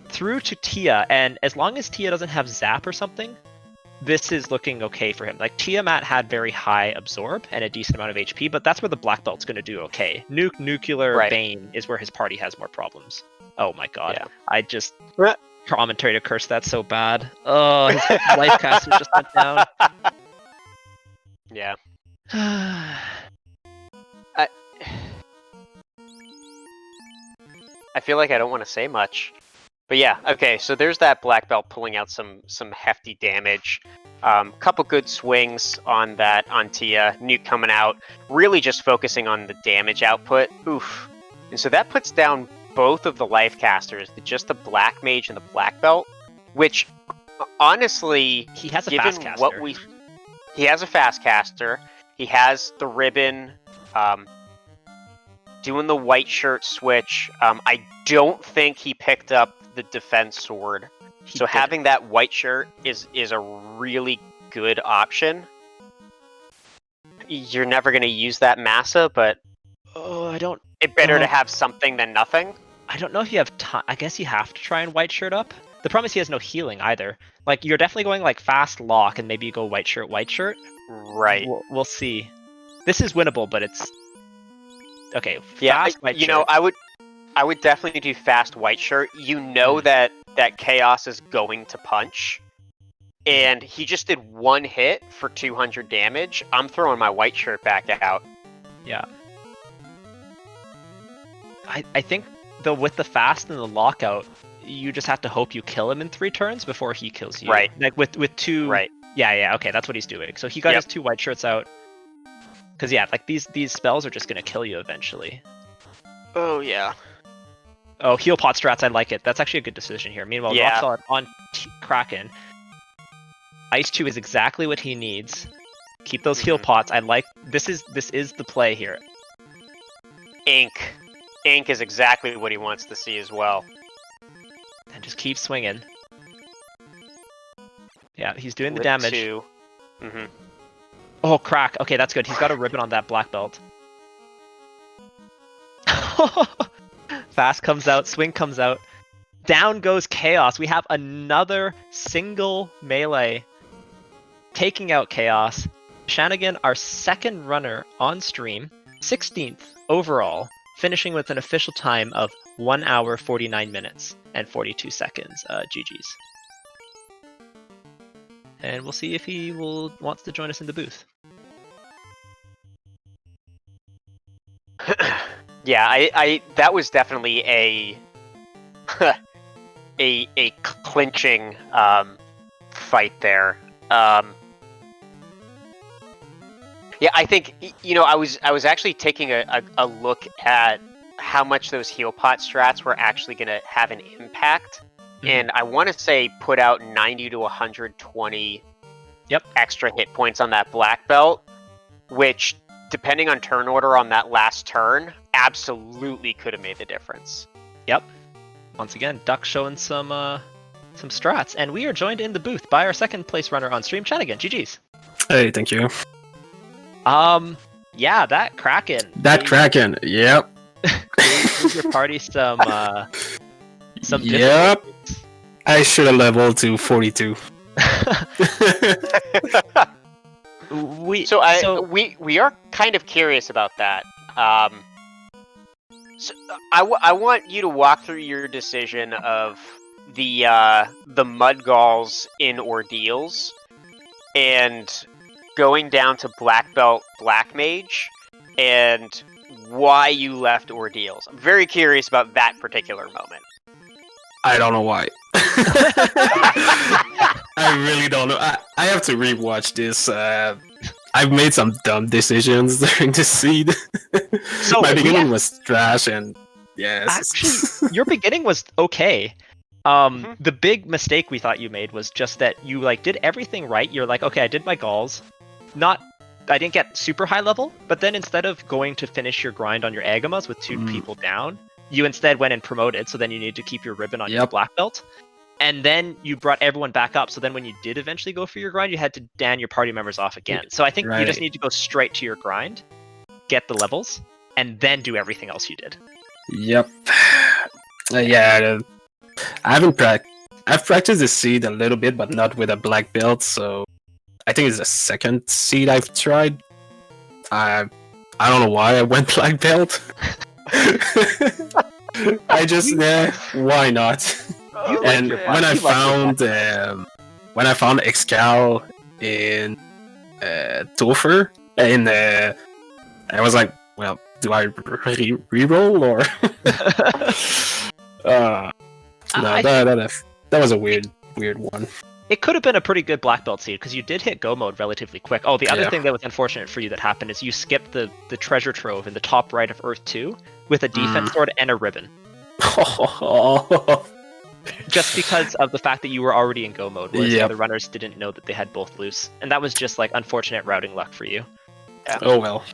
A: through to Tia, and as long as Tia doesn't have Zap or something, this is looking okay for him. Like Tiamat had very high absorb and a decent amount of HP, but that's where the black belt's going to do okay. Nuclear
B: Right.
A: Bane is where his party has more problems. Oh my god.
B: Yeah.
A: I just commentary to curse that so bad. Oh, his life caster just went down.
B: Yeah. I feel like I don't want to say much. But yeah, okay, so there's that black belt pulling out some hefty damage. Couple good swings on Tia. Nuke coming out, really just focusing on the damage output. Oof. And so that puts down both of the life casters, just the black mage and the black belt, which honestly,
A: he has a
B: given
A: fast caster.
B: He has a fast caster. He has the ribbon. Doing the white shirt switch. I don't think he picked up the defense sword. So having that white shirt is a really good option. You're never going to use that massa, but it's better to have something than nothing.
A: I don't know if you have time. I guess you have to try and white shirt up. The problem is he has no healing either. Like, you're definitely going like fast lock and maybe you go white shirt.
B: Right.
A: We'll see. This is winnable, but it's okay.
B: Yeah,
A: fast white shirt.
B: know, I would definitely do fast white shirt. You know that Chaos is going to punch, and he just did one hit for 200 damage. I'm throwing my white shirt back out.
A: Yeah. I think though with the fast and the lockout, you just have to hope you kill him in 3 turns before he kills you.
B: Right.
A: Like with 2.
B: Right.
A: Yeah. Okay, that's what he's doing. So he got his 2 white shirts out. Because yeah, like these spells are just gonna kill you eventually.
B: Oh yeah.
A: Oh, heal pot strats, I like it. That's actually a good decision here. Meanwhile, Rock Solid on Kraken. Ice 2 is exactly what he needs. Keep those heal pots. I like this is the play here.
B: Ink is exactly what he wants to see as well.
A: And just keep swinging. Yeah, he's doing the damage.
B: 2.
A: Oh, crack. Okay, that's good. He's got a ribbon on that black belt. Fast comes out, swing comes out. Down goes Chaos. We have another single melee taking out Chaos. Shanigan, our second runner on stream, 16th overall, finishing with an official time of 1 hour, 49 minutes, and 42 seconds. GG's. And we'll see if he wants to join us in the booth.
B: Yeah, I that was definitely a clinching fight there. Yeah, I think I was actually taking a look at how much those heal pot strats were actually going to have an impact, and I want to say put out 90 to 120 extra hit points on that black belt, which, depending on turn order on that last turn, absolutely could have made the difference.
A: Yep. Once again, Duck showing some strats, and we are joined in the booth by our second place runner on stream, Shanigan. GG's.
D: Hey, thank you.
A: Yeah, that Kraken.
D: Kraken, yep.
A: Gave your party some
D: Yep. I should have leveled to 42.
B: We are kind of curious about that. So I want you to walk through your decision of the Mudgalls in Ordeals and going down to Black Belt Black Mage and why you left Ordeals. I'm very curious about that particular moment.
D: I don't know why. I really don't know. I have to rewatch this. I've made some dumb decisions during the seed.
B: So
D: my beginning was trash, and Yes.
A: Actually, your beginning was okay. The big mistake we thought you made was just that you like did everything right. You're like, okay, I did my galls. I didn't get super high level, but then instead of going to finish your grind on your Agamas with 2 people down, you instead went and promoted, so then you need to keep your ribbon on your black belt. And then you brought everyone back up, so then when you did eventually go for your grind, you had to dan your party members off again. So I think you just need to go straight to your grind, get the levels, and then do everything else you did.
D: Yep. Yeah, I've practiced the seed a little bit, but not with a black belt, so I think it's the second seed I've tried. I don't know why I went black belt. I just why not? And when I found Excal in Topher, I was like, well, do I re-roll or? No, that was a weird one.
A: It could have been a pretty good black belt seed because you did hit go mode relatively quick. Oh, the other thing that was unfortunate for you that happened is you skipped the treasure trove in the top right of Earth 2 with a defense sword and a ribbon. Just because of the fact that you were already in go mode, whereas the other runners didn't know that they had both loose, and that was just like unfortunate routing luck for you.
D: Yeah. Oh well.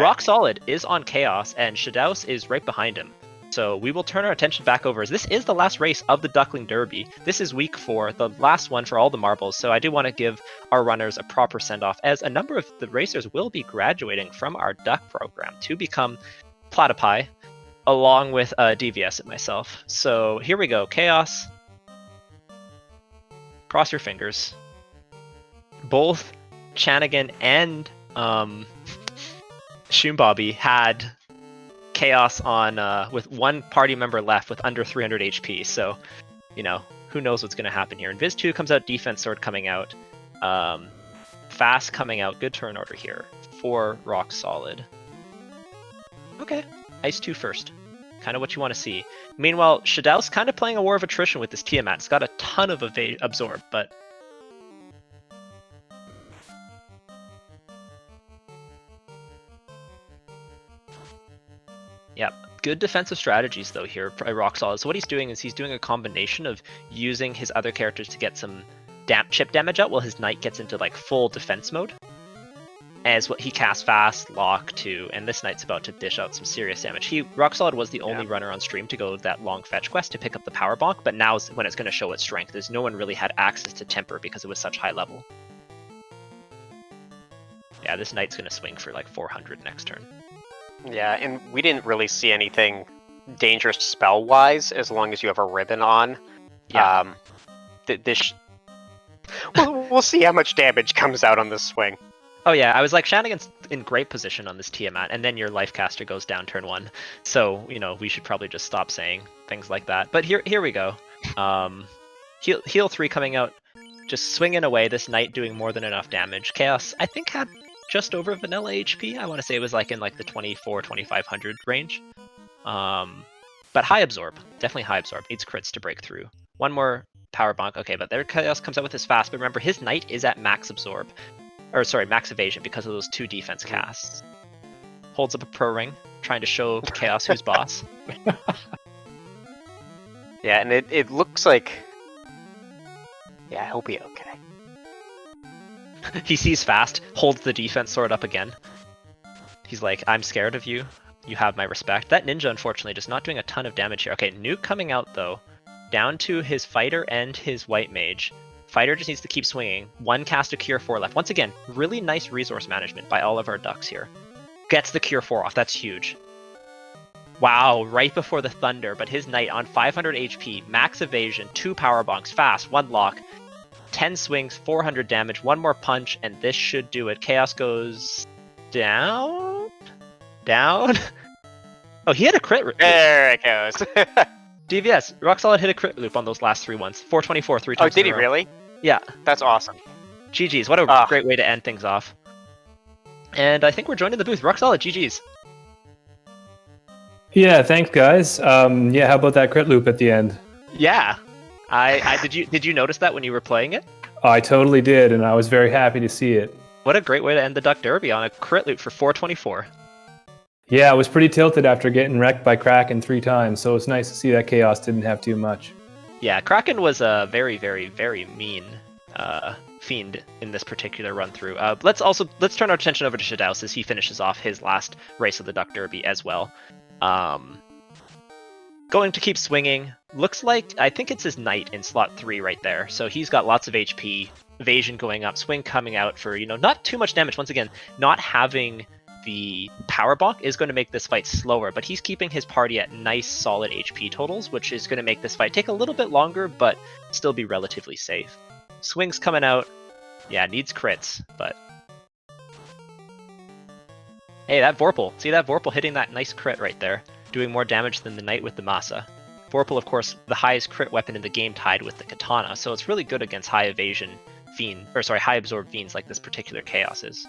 A: Rock Solid is on Chaos, and Shadows is right behind him. So we will turn our attention back over, as this is the last race of the Duckling Derby. This is week 4, the last one for all the marbles, so I do want to give our runners a proper send-off, as a number of the racers will be graduating from our Duck program to become Platypi, along with DVS and myself. So here we go. Chaos. Cross your fingers. Both Chanagan and Shoombobby had Chaos on with one party member left with under 300 HP. So, who knows what's going to happen here. And Viz 2 comes out, Defense Sword coming out, Fast coming out. Good turn order here for Rock Solid. Okay, Ice 2 first. Kind of what you want to see. Meanwhile, Shadow's kind of playing a war of attrition with this Tiamat. It's got a ton of absorb, but yeah, good defensive strategies though here by Rock Solid. So what he's doing is he's doing a combination of using his other characters to get some chip damage out while his knight gets into like full defense mode. As what he casts Fast, Lock, 2, and this knight's about to dish out some serious damage. Rock Solid was the only runner on stream to go that long fetch quest to pick up the power bonk, but now's when it's going to show its strength, as no one really had access to Temper because it was such high level. Yeah, this knight's going to swing for like 400 next turn.
B: Yeah, and we didn't really see anything dangerous spell-wise as long as you have a ribbon on.
A: Yeah.
B: We'll see how much damage comes out on this swing.
A: Oh yeah, I was like, Shanagan's in great position on this Tiamat, and then your Lifecaster goes down turn 1. So, we should probably just stop saying things like that. But here we go. Heal 3 coming out, just swinging away, this knight doing more than enough damage. Chaos, I think, had just over vanilla HP. I want to say it was like in like the 24-2500 range. But high absorb, definitely high absorb. Needs crits to break through. One more power bonk. Okay, but there Chaos comes out with his Fast, but remember, his knight is at max absorb. Or sorry, max evasion because of those 2 defense casts. Holds up a pro ring, trying to show Chaos who's boss.
B: Yeah, and it looks like... Yeah, he'll be okay.
A: He sees Fast, holds the defense sword up again. He's like, I'm scared of you. You have my respect. That ninja, unfortunately, just not doing a ton of damage here. Okay, Nuke coming out, though. Down to his fighter and his white mage. Fighter just needs to keep swinging. 1 cast of Cure 4 left. Once again, really nice resource management by all of our ducks here. Gets the Cure 4 off. That's huge. Wow, right before the Thunder, but his knight on 500 HP, max evasion, 2 power bonks, Fast, 1 lock, 10 swings, 400 damage, 1 more punch, and this should do it. Chaos goes down? Down? Oh, he had a crit.
B: There it goes.
A: DVS, Rock Solid hit a crit loop on those last 3 ones. 424, 3 times.
B: Oh, did he really?
A: Yeah.
B: That's awesome.
A: GG's. What a great way to end things off. And I think we're joining the booth. Rock Solid, GG's.
E: Yeah, thanks, guys. How about that crit loop at the end?
A: Yeah. Did you notice that when you were playing it?
E: I totally did, and I was very happy to see it.
A: What a great way to end the Duck Derby on a crit loop for 424.
E: Yeah, I was pretty tilted after getting wrecked by Kraken 3 times, so it's nice to see that Chaos didn't have too much.
A: Yeah, Kraken was a very, very, very mean fiend in this particular run through. Let's turn our attention over to Shadows as he finishes off his last race of the Duck Derby as well. Going to keep swinging. Looks like, I think it's his Knight in slot 3 right there. So he's got lots of HP, evasion going up, swing coming out for, not too much damage. Once again, not having the power bonk is going to make this fight slower, but he's keeping his party at nice solid HP totals, which is going to make this fight take a little bit longer, but still be relatively safe. Swings coming out. Yeah, needs crits, but... Hey, that Vorpal. See that Vorpal hitting that nice crit right there, doing more damage than the Knight with the Masa. Vorpal, of course, the highest crit weapon in the game tied with the Katana, so it's really good against high evasion high absorb fiends like this particular Chaos is.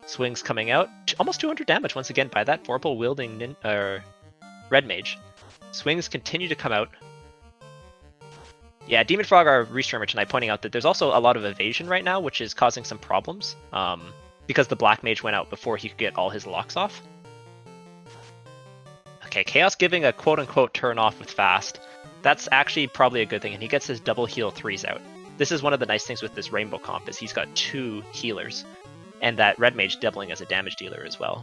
A: Swings coming out, almost 200 damage once again by that Vorpal wielding Red Mage. Swings continue to come out. Yeah, Demon Frog, our restreamer tonight, pointing out that there's also a lot of evasion right now, which is causing some problems, because the Black Mage went out before he could get all his locks off. Okay, Chaos giving a quote-unquote turn off with fast. That's actually probably a good thing, and he gets his double heal 3s out. This is one of the nice things with this Rainbow comp, is he's got 2 healers. And that Red Mage doubling as a damage dealer as well.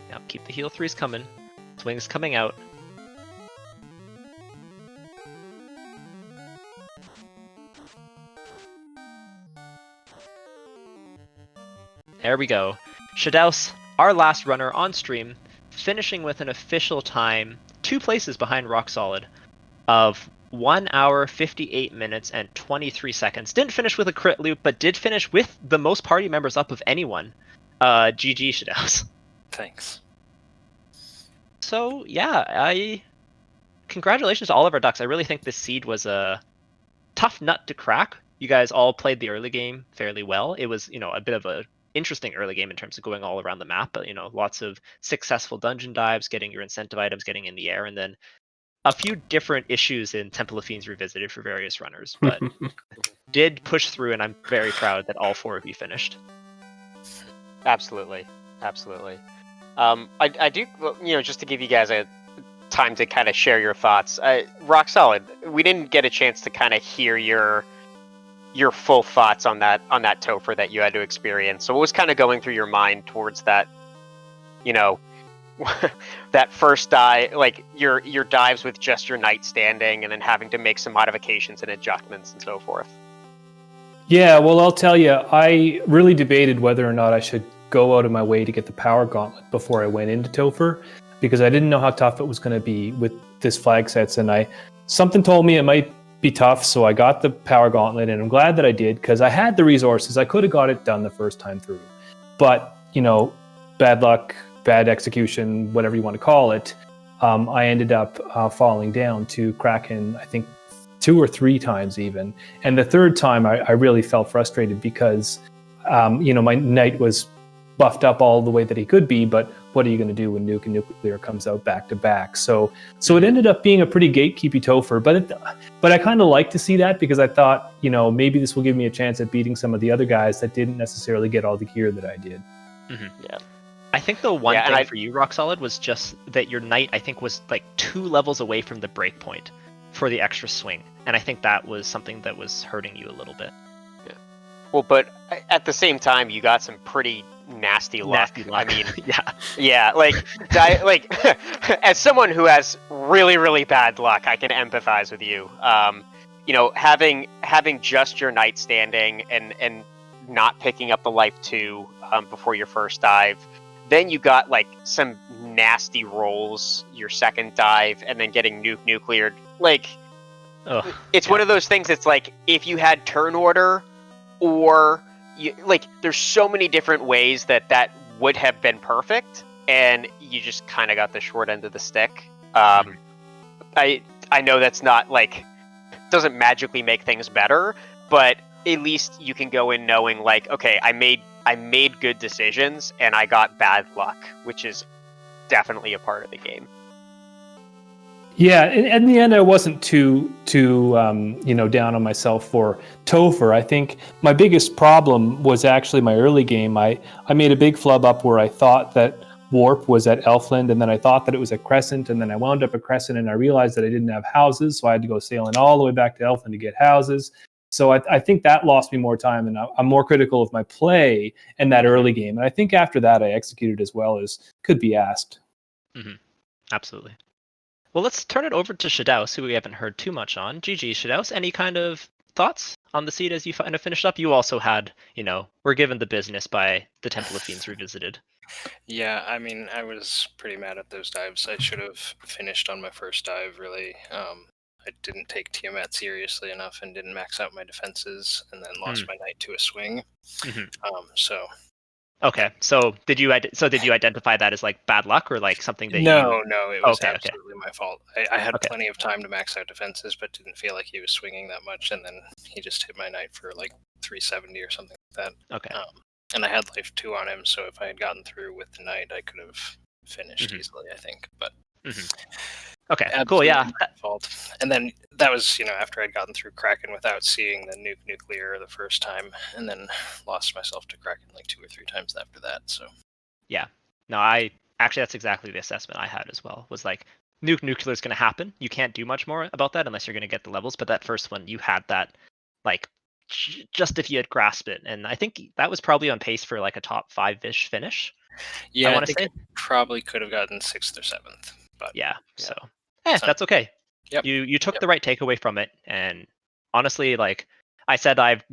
A: Now keep the heal 3s coming. Swings coming out. There we go. Shadows, our last runner on stream, finishing with an official time, 2 places behind Rock Solid, of 1 hour, 58 minutes, and 23 seconds. Didn't finish with a crit loop, but did finish with the most party members up of anyone. GG, Shadows.
F: Thanks.
A: So, yeah, congratulations to all of our Ducks. I really think this seed was a tough nut to crack. You guys all played the early game fairly well. It was, a bit of a interesting early game in terms of going all around the map, but, lots of successful dungeon dives, getting your incentive items, getting in the air, and then a few different issues in Temple of Fiends Revisited for various runners, but did push through, and I'm very proud that all 4 of you finished.
B: Absolutely. I do, just to give you guys a time to kind of share your thoughts. Rock Solid, we didn't get a chance to kind of hear your full thoughts on that Topher that you had to experience. So what was kind of going through your mind towards that, that first dive, like your dives with just your Knight standing and then having to make some modifications and adjustments and so forth?
E: Yeah, well, I'll tell you, I really debated whether or not I should go out of my way to get the Power Gauntlet before I went into Topher, because I didn't know how tough it was going to be with this flag sets, and something told me it might be tough, so I got the Power Gauntlet, and I'm glad that I did, because I had the resources. I could have got it done the first time through, but, bad luck, bad execution, whatever you want to call it, I ended up falling down to Kraken, I think 2 or 3 times even. And the 3rd time I really felt frustrated because, my Knight was buffed up all the way that he could be, but what are you going to do when Nuke and Nuclear comes out back to back? So it ended up being a pretty gatekeepy Topher, but I kind of like to see that, because I thought, maybe this will give me a chance at beating some of the other guys that didn't necessarily get all the gear that I did.
A: Mm-hmm. Yeah. I think the one thing for you, Rock Solid, was just that your Knight, I think, was like 2 levels away from the breakpoint for the extra swing. And I think that was something that was hurting you a little bit.
B: Yeah. Well, but at the same time, you got some pretty nasty luck. I mean, yeah, like as someone who has really, really bad luck, I can empathize with you. Having just your Knight standing and not picking up the life 2 before your first dive. Then you got like some nasty rolls your second dive, and then getting nucleared. Like, it's one of those things. It's like if you had turn order, or there's so many different ways that would have been perfect, and you just kind of got the short end of the stick. I know that's not doesn't magically make things better, but at least you can go in knowing okay, I made good decisions and I got bad luck, which is definitely a part of the game.
E: Yeah, in the end, I wasn't too down on myself for Topher. I think my biggest problem was actually my early game. I made a big flub up where I thought that Warp was at Elfland, and then I thought that it was at Crescent, and then I wound up at Crescent, and I realized that I didn't have houses, so I had to go sailing all the way back to Elfland to get houses. So I think that lost me more time, and I'm more critical of my play in that early game. And I think after that, I executed as well as could be asked.
A: Mm-hmm. Absolutely. Well, let's turn it over to Shadows, who we haven't heard too much on. GG, Shadows, any kind of thoughts on the seed as you kind of finished up? You also had, were given the business by the Temple of Fiends Revisited.
F: Yeah, I mean, I was pretty mad at those dives. I should have finished on my first dive, really. I didn't take Tiamat seriously enough and didn't max out my defenses, and then lost my knight to a swing. So
A: Okay, so did you identify that as like bad luck or like something that
F: no, it was
A: Okay.
F: absolutely my fault. I had plenty of time to max out defenses, but didn't feel like he was swinging that much, and then he just hit my knight for like 370 or something like that.
A: Okay.
F: And I had life 2 on him, so if I had gotten through with the knight, I could have finished easily, I think. But
A: okay, cool, yeah.
F: Fault. And then that was, after I'd gotten through Kraken without seeing the nuclear the first time, and then lost myself to Kraken like 2 or 3 times after that. So
A: yeah, no, that's exactly the assessment I had as well. Was like nuclear is going to happen. You can't do much more about that unless you're going to get the levels. But that first one, you had that like just if you had grasped it, and I think that was probably on pace for like a top 5-ish finish.
F: Yeah, I think I probably could have gotten 6th or 7th. But
A: yeah. So that's okay.
F: Yep.
A: You took the right takeaway from it, and honestly, like I said, I've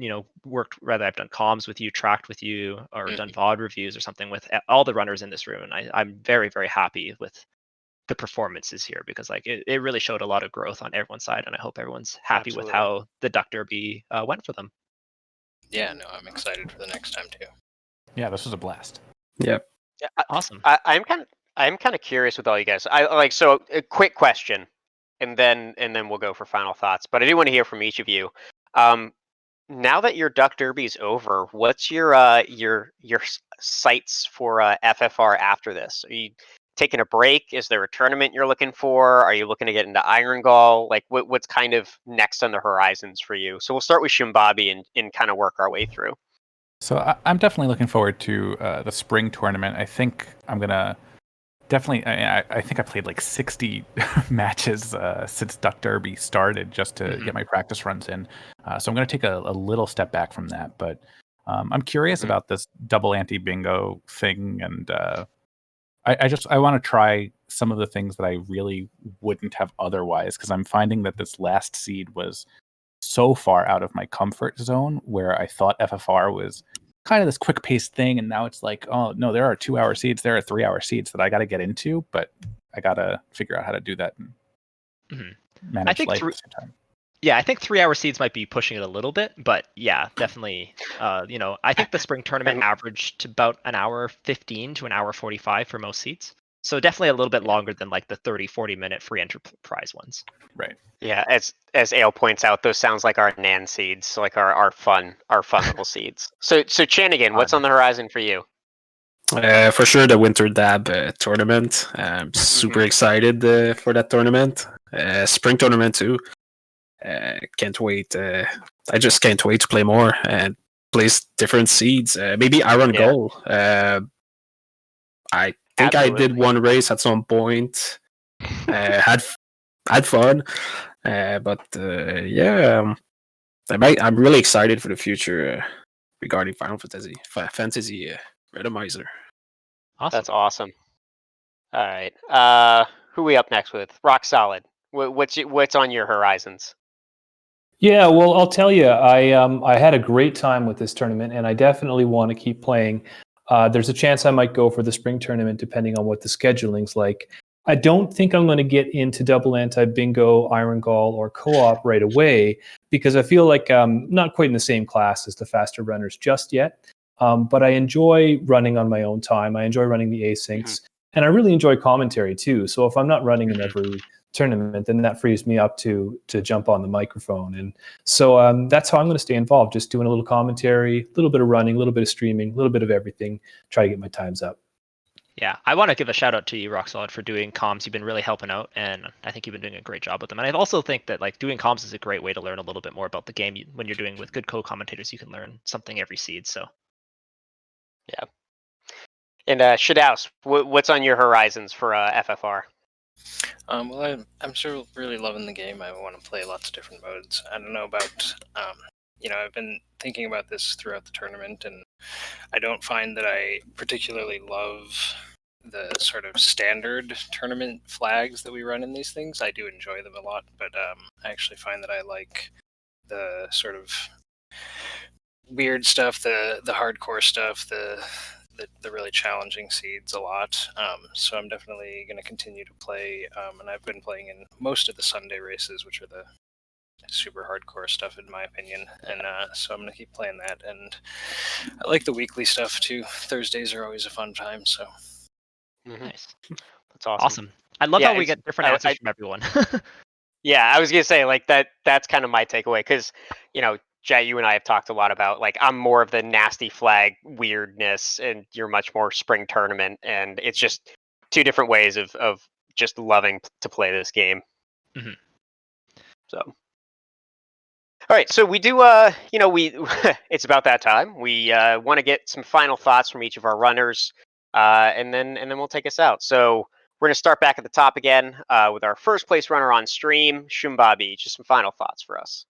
A: worked, whether I've done comms with you, tracked with you, or done VOD reviews or something with all the runners in this room, and I'm very, very happy with the performances here because like it really showed a lot of growth on everyone's side, and I hope everyone's happy with how the Duck Derby went for them.
F: Yeah, no, I'm excited for the next time too.
C: Yeah, this was a blast.
D: Yep.
B: Yeah,
A: awesome.
B: I'm kind of curious with all you guys. So a quick question, and then we'll go for final thoughts. But I do want to hear from each of you. Now that your Duck Derby's over, what's your sights for FFR after this? Are you taking a break? Is there a tournament you're looking for? Are you looking to get into Iron Gall? Like what's kind of next on the horizons for you? So we'll start with Shimbabi and kind of work our way through.
C: So I'm definitely looking forward to the spring tournament. I think I'm gonna definitely. I think I played like 60 matches since Duck Derby started just to get my practice runs in. So I'm gonna take a little step back from that. But I'm curious about this double anti bingo thing, and I want to try some of the things that I really wouldn't have otherwise, because I'm finding that this last seed was so far out of my comfort zone, where I thought FFR was kind of this quick paced thing, and now it's like, oh no, there are 2-hour seeds, there are 3-hour seeds that I got to get into, but I got to figure out how to do that and manage life at the same time.
A: Yeah, I think 3-hour seeds might be pushing it a little bit, but yeah, definitely. I think the spring tournament averaged about an hour 15 to an hour 45 for most seeds. So definitely a little bit longer than like the 30-40 minute free enterprise ones.
C: Right.
B: Yeah, as Ale points out, those sounds like our Nan seeds, so like our fun little seeds. So Chanigan, what's on the horizon for you?
D: For sure, the Winter Dab tournament. I'm super excited for that tournament. Spring tournament too. Can't wait. I just can't wait to play more and place different seeds. Maybe Iron Goal. I think I did one race at some point. Had fun. But I'm really excited for the future regarding Final Fantasy Randomizer.
A: Awesome.
B: That's awesome. All right. Who are we up next with? Rock Solid. What's on your horizons?
E: Yeah, well, I'll tell you, I had a great time with this tournament, and I definitely want to keep playing. There's a chance I might go for the spring tournament, depending on what the scheduling's like. I don't think I'm going to get into double anti-bingo, Iron Gall, or co-op right away, because I feel like I'm not quite in the same class as the faster runners just yet. But I enjoy running on my own time. I enjoy running the asyncs, and I really enjoy commentary too. So if I'm not running in every tournament, then that frees me up to jump on the microphone. And so that's how I'm going to stay involved, just doing a little commentary, a little bit of running, a little bit of streaming, a little bit of everything, try to get my times up.
A: Yeah, I want to give a shout out to you, Rock Solid, for doing comms. You've been really helping out, and I think you've been doing a great job with them. And I also think that like doing comms is a great way to learn a little bit more about the game. When you're doing with good co-commentators, you can learn something every seed. So
B: And Shadaus, what's on your horizons for FFR?
F: Well, I'm still really loving the game. I want to play lots of different modes. I don't know about, I've been thinking about this throughout the tournament, and I don't find that I particularly love the sort of standard tournament flags that we run in these things. I do enjoy them a lot, but I actually find that I like the sort of weird stuff, the hardcore stuff, the really challenging seeds a lot. So I'm definitely going to continue to play, and I've been playing in most of the Sunday races, which are the super hardcore stuff in my opinion, and so I'm going to keep playing that. And I like the weekly stuff too. Thursdays are always a fun time, so
A: nice,
B: That's awesome.
A: awesome. I love how we get different answers from everyone.
B: Yeah, I was gonna say like that's kind of my takeaway because Jay, you and I have talked a lot about like I'm more of the nasty flag weirdness, and you're much more spring tournament, and it's just two different ways of just loving to play this game.
A: Mhm.
B: So, all right, so we do we it's about that time. We want to get some final thoughts from each of our runners, and then we'll take us out. So. We're going to start back at the top again with our first place runner on stream, Shumbabi. Just some final thoughts for us.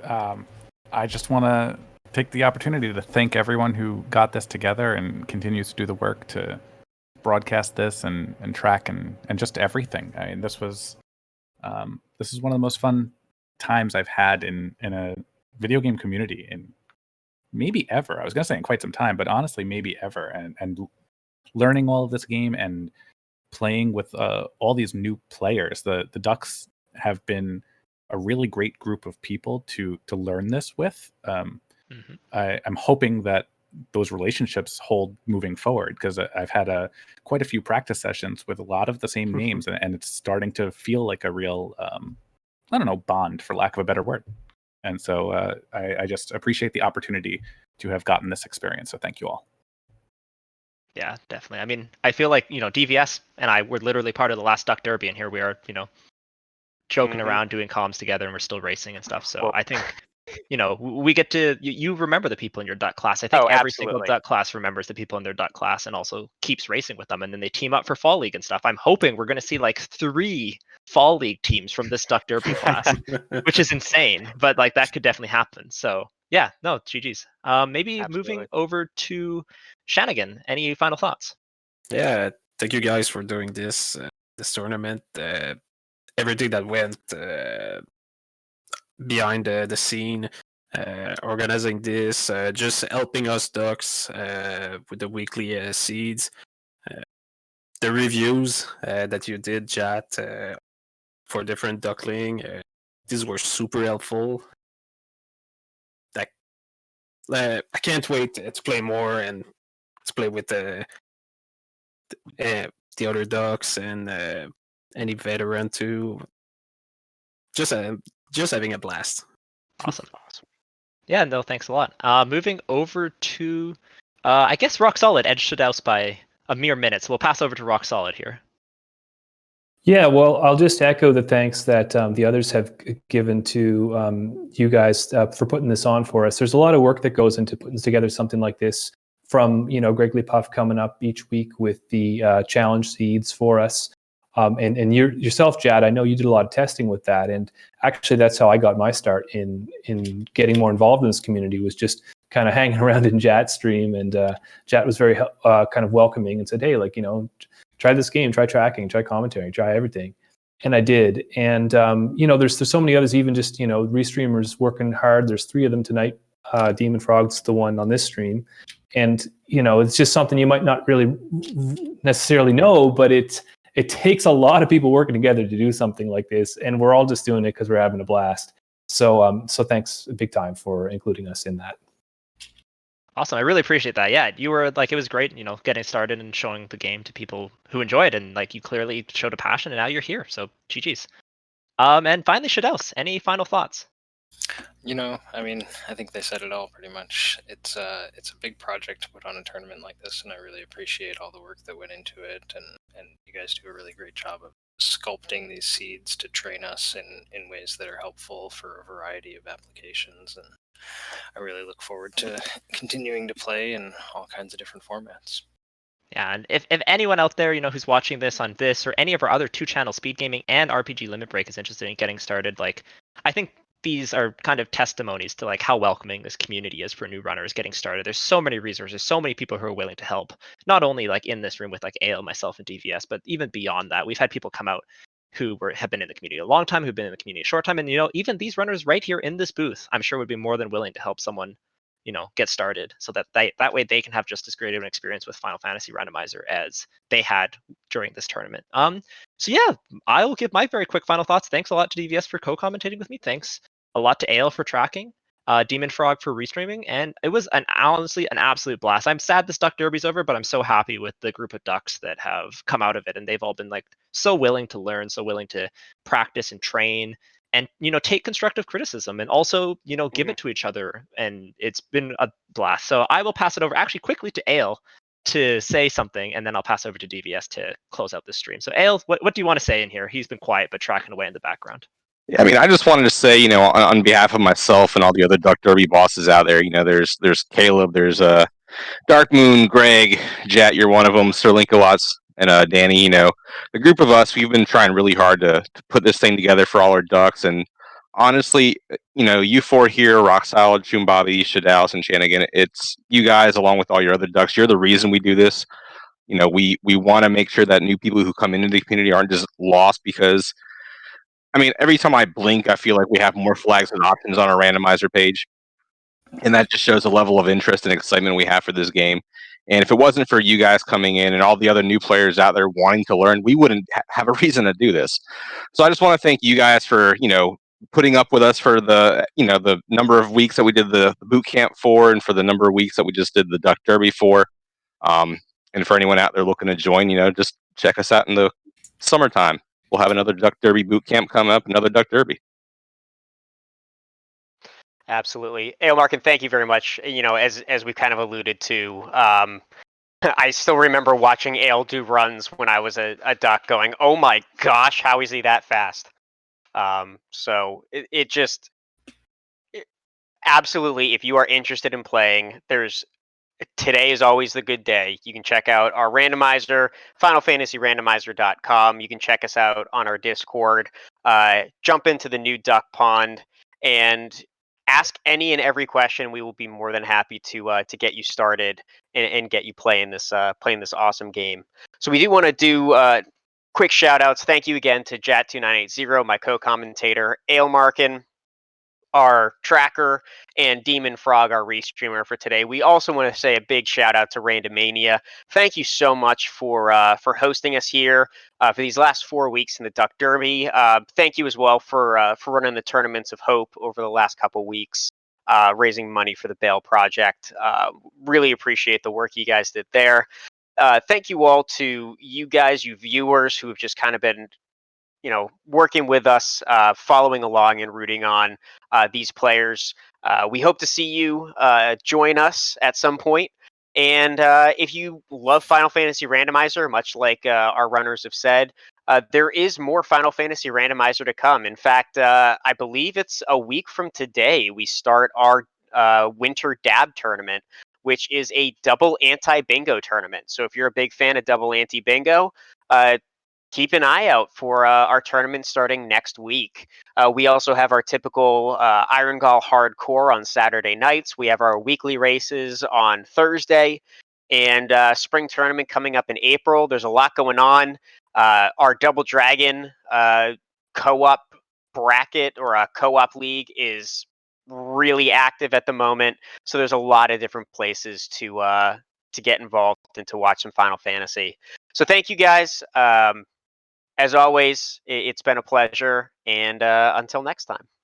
C: I just want to take the opportunity to thank everyone who got this together and continues to do the work to broadcast this and track and just everything. I mean, this is one of the most fun times I've had in a video game community in maybe ever. I was going to say in quite some time, but honestly, maybe ever. And learning all of this game and playing with all these new players. The Ducks have been a really great group of people to learn this with. I'm hoping that those relationships hold moving forward because I've had quite a few practice sessions with a lot of the same names, and it's starting to feel like a real, bond, for lack of a better word. And so I just appreciate the opportunity to have gotten this experience. So thank you all.
A: Yeah, definitely. I mean, I feel like, DVS and I were literally part of the last Duck Derby, and here we are, joking around, doing comms together, and we're still racing and stuff. So
B: Well,
A: I think, we get to, you remember the people in your Duck class. I think every single Duck class remembers the people in their Duck class and also keeps racing with them. And then they team up for Fall League and stuff. I'm hoping we're going to see like 3 Fall League teams from this Duck Derby class, which is insane, but like that could definitely happen. So yeah, no, GG's. Maybe moving over to Shanigan. Any final thoughts?
D: Yeah, thank you guys for doing this tournament. Everything that went behind the scene, organizing this, just helping us Ducks with the weekly seeds, the reviews that you did, Jat, for different Duckling. These were super helpful. I can't wait to play more and to play with the other Ducks and any veteran too. Just having a blast.
A: Awesome. Yeah, no, thanks a lot. Moving over to, I guess Rock Solid edged Shadaus by a mere minute, so we'll pass over to Rock Solid here.
E: Yeah, well, I'll just echo the thanks that the others have given to you guys for putting this on for us. There's a lot of work that goes into putting together something like this, from Gregory Puff coming up each week with the challenge seeds for us. And yourself, Jad, I know you did a lot of testing with that, and actually that's how I got my start in getting more involved in this community, was just kind of hanging around in Jat's stream, and Jat was very kind of welcoming and said, hey, try this game, try tracking, try commentary, try everything. And I did. And there's so many others, even just restreamers working hard. There's 3 of them tonight. Demon Frog's the one on this stream, and it's just something you might not really necessarily know, but it takes a lot of people working together to do something like this, and we're all just doing it because we're having a blast. So thanks big time for including us in that.
A: Awesome. I really appreciate that. Yeah, you were it was great, getting started and showing the game to people who enjoy it, and you clearly showed a passion, and now you're here. So GG's. And finally, Shadaus, any final thoughts?
F: I mean, I think they said it all pretty much. It's a big project to put on a tournament like this, and I really appreciate all the work that went into it. And you guys do a really great job of sculpting these seeds to train us in ways that are helpful for a variety of applications. And I really look forward to continuing to play in all kinds of different formats.
A: Yeah, and if anyone out there, who's watching this on this or any of our other 2-channel Speed Gaming and RPG Limit Break is interested in getting started, like, I think these are kind of testimonies to like how welcoming this community is for new runners getting started. There's so many resources, so many people who are willing to help. Not only like in this room with like Ale, myself, and DVS, but even beyond that, we've had people come out who have been in the community a long time, who've been in the community a short time, and even these runners right here in this booth, I'm sure would be more than willing to help someone get started, so that that way they can have just as great of an experience with Final Fantasy Randomizer as they had during this tournament. So yeah, I will give my very quick final thoughts. Thanks a lot to DVS for co-commentating with me. Thanks a lot to Ale for tracking, Demon Frog for restreaming, and it was honestly an absolute blast. I'm sad this Duck Derby's over, but I'm so happy with the group of ducks that have come out of it, and they've all been like so willing to learn, so willing to practice and train, and take constructive criticism, and also give it to each other, and it's been a blast. So I will pass it over actually quickly to Ale to say something, and then I'll pass over to DVS to close out this stream. So Ale, what do you want to say in here? He's been quiet but tracking away in the background.
G: Yeah, I mean, I just wanted to say, on behalf of myself and all the other Duck Derby bosses out there, there's Caleb, there's Dark Moon, Greg, Jet, you're one of them, Sir Linkowatz, and Danny. The group of us, we've been trying really hard to put this thing together for all our ducks. And honestly, you four here, Rock Solid, Shumbabi, Shadalis, and Shanigan, it's you guys along with all your other ducks. You're the reason we do this. We want to make sure that new people who come into the community aren't just lost because, I mean, every time I blink, I feel like we have more flags and options on our randomizer page. And that just shows the level of interest and excitement we have for this game. And if it wasn't for you guys coming in and all the other new players out there wanting to learn, we wouldn't have a reason to do this. So I just want to thank you guys for, putting up with us for the, the number of weeks that we did the boot camp for, and for the number of weeks that we just did the Duck Derby for. And for anyone out there looking to join, just check us out in the summertime. We'll have another Duck Derby boot camp come up, another Duck Derby.
B: Absolutely. Ailmark, and thank you very much. As we kind of alluded to, I still remember watching Ale do runs when I was a duck going, oh my gosh, how is he that fast? So it just, absolutely, if you are interested in playing, today is always the good day. You can check out our randomizer, FinalFantasyRandomizer.com. You can check us out on our Discord. Jump into the new duck pond and ask any and every question. We will be more than happy to get you started and get you playing this awesome game. So we do want to do quick shout outs. Thank you again to Jat2980, my co-commentator, Ailmarkin, our tracker, and Demon Frog, our restreamer for today. We also want to say a big shout out to Randomania. Thank you so much for hosting us here for these last 4 weeks in the Duck Derby. Thank you as well for running the Tournaments of Hope over the last couple weeks, raising money for the Bail Project. Really appreciate the work you guys did there. Thank you all to you guys, you viewers, who have just kind of been working with us, following along and rooting on these players. We hope to see you join us at some point. And if you love Final Fantasy Randomizer, much like our runners have said, there is more Final Fantasy Randomizer to come. In fact, I believe it's a week from today we start our Winter Dab Tournament, which is a double anti-bingo tournament. So if you're a big fan of double anti-bingo, keep an eye out for our tournament starting next week. We also have our typical Iron Gall Hardcore on Saturday nights. We have our weekly races on Thursday, and spring tournament coming up in April. There's a lot going on. Our Double Dragon co-op bracket, or a co-op league, is really active at the moment. So there's a lot of different places to get involved and to watch some Final Fantasy. So thank you guys. As always, it's been a pleasure, and until next time.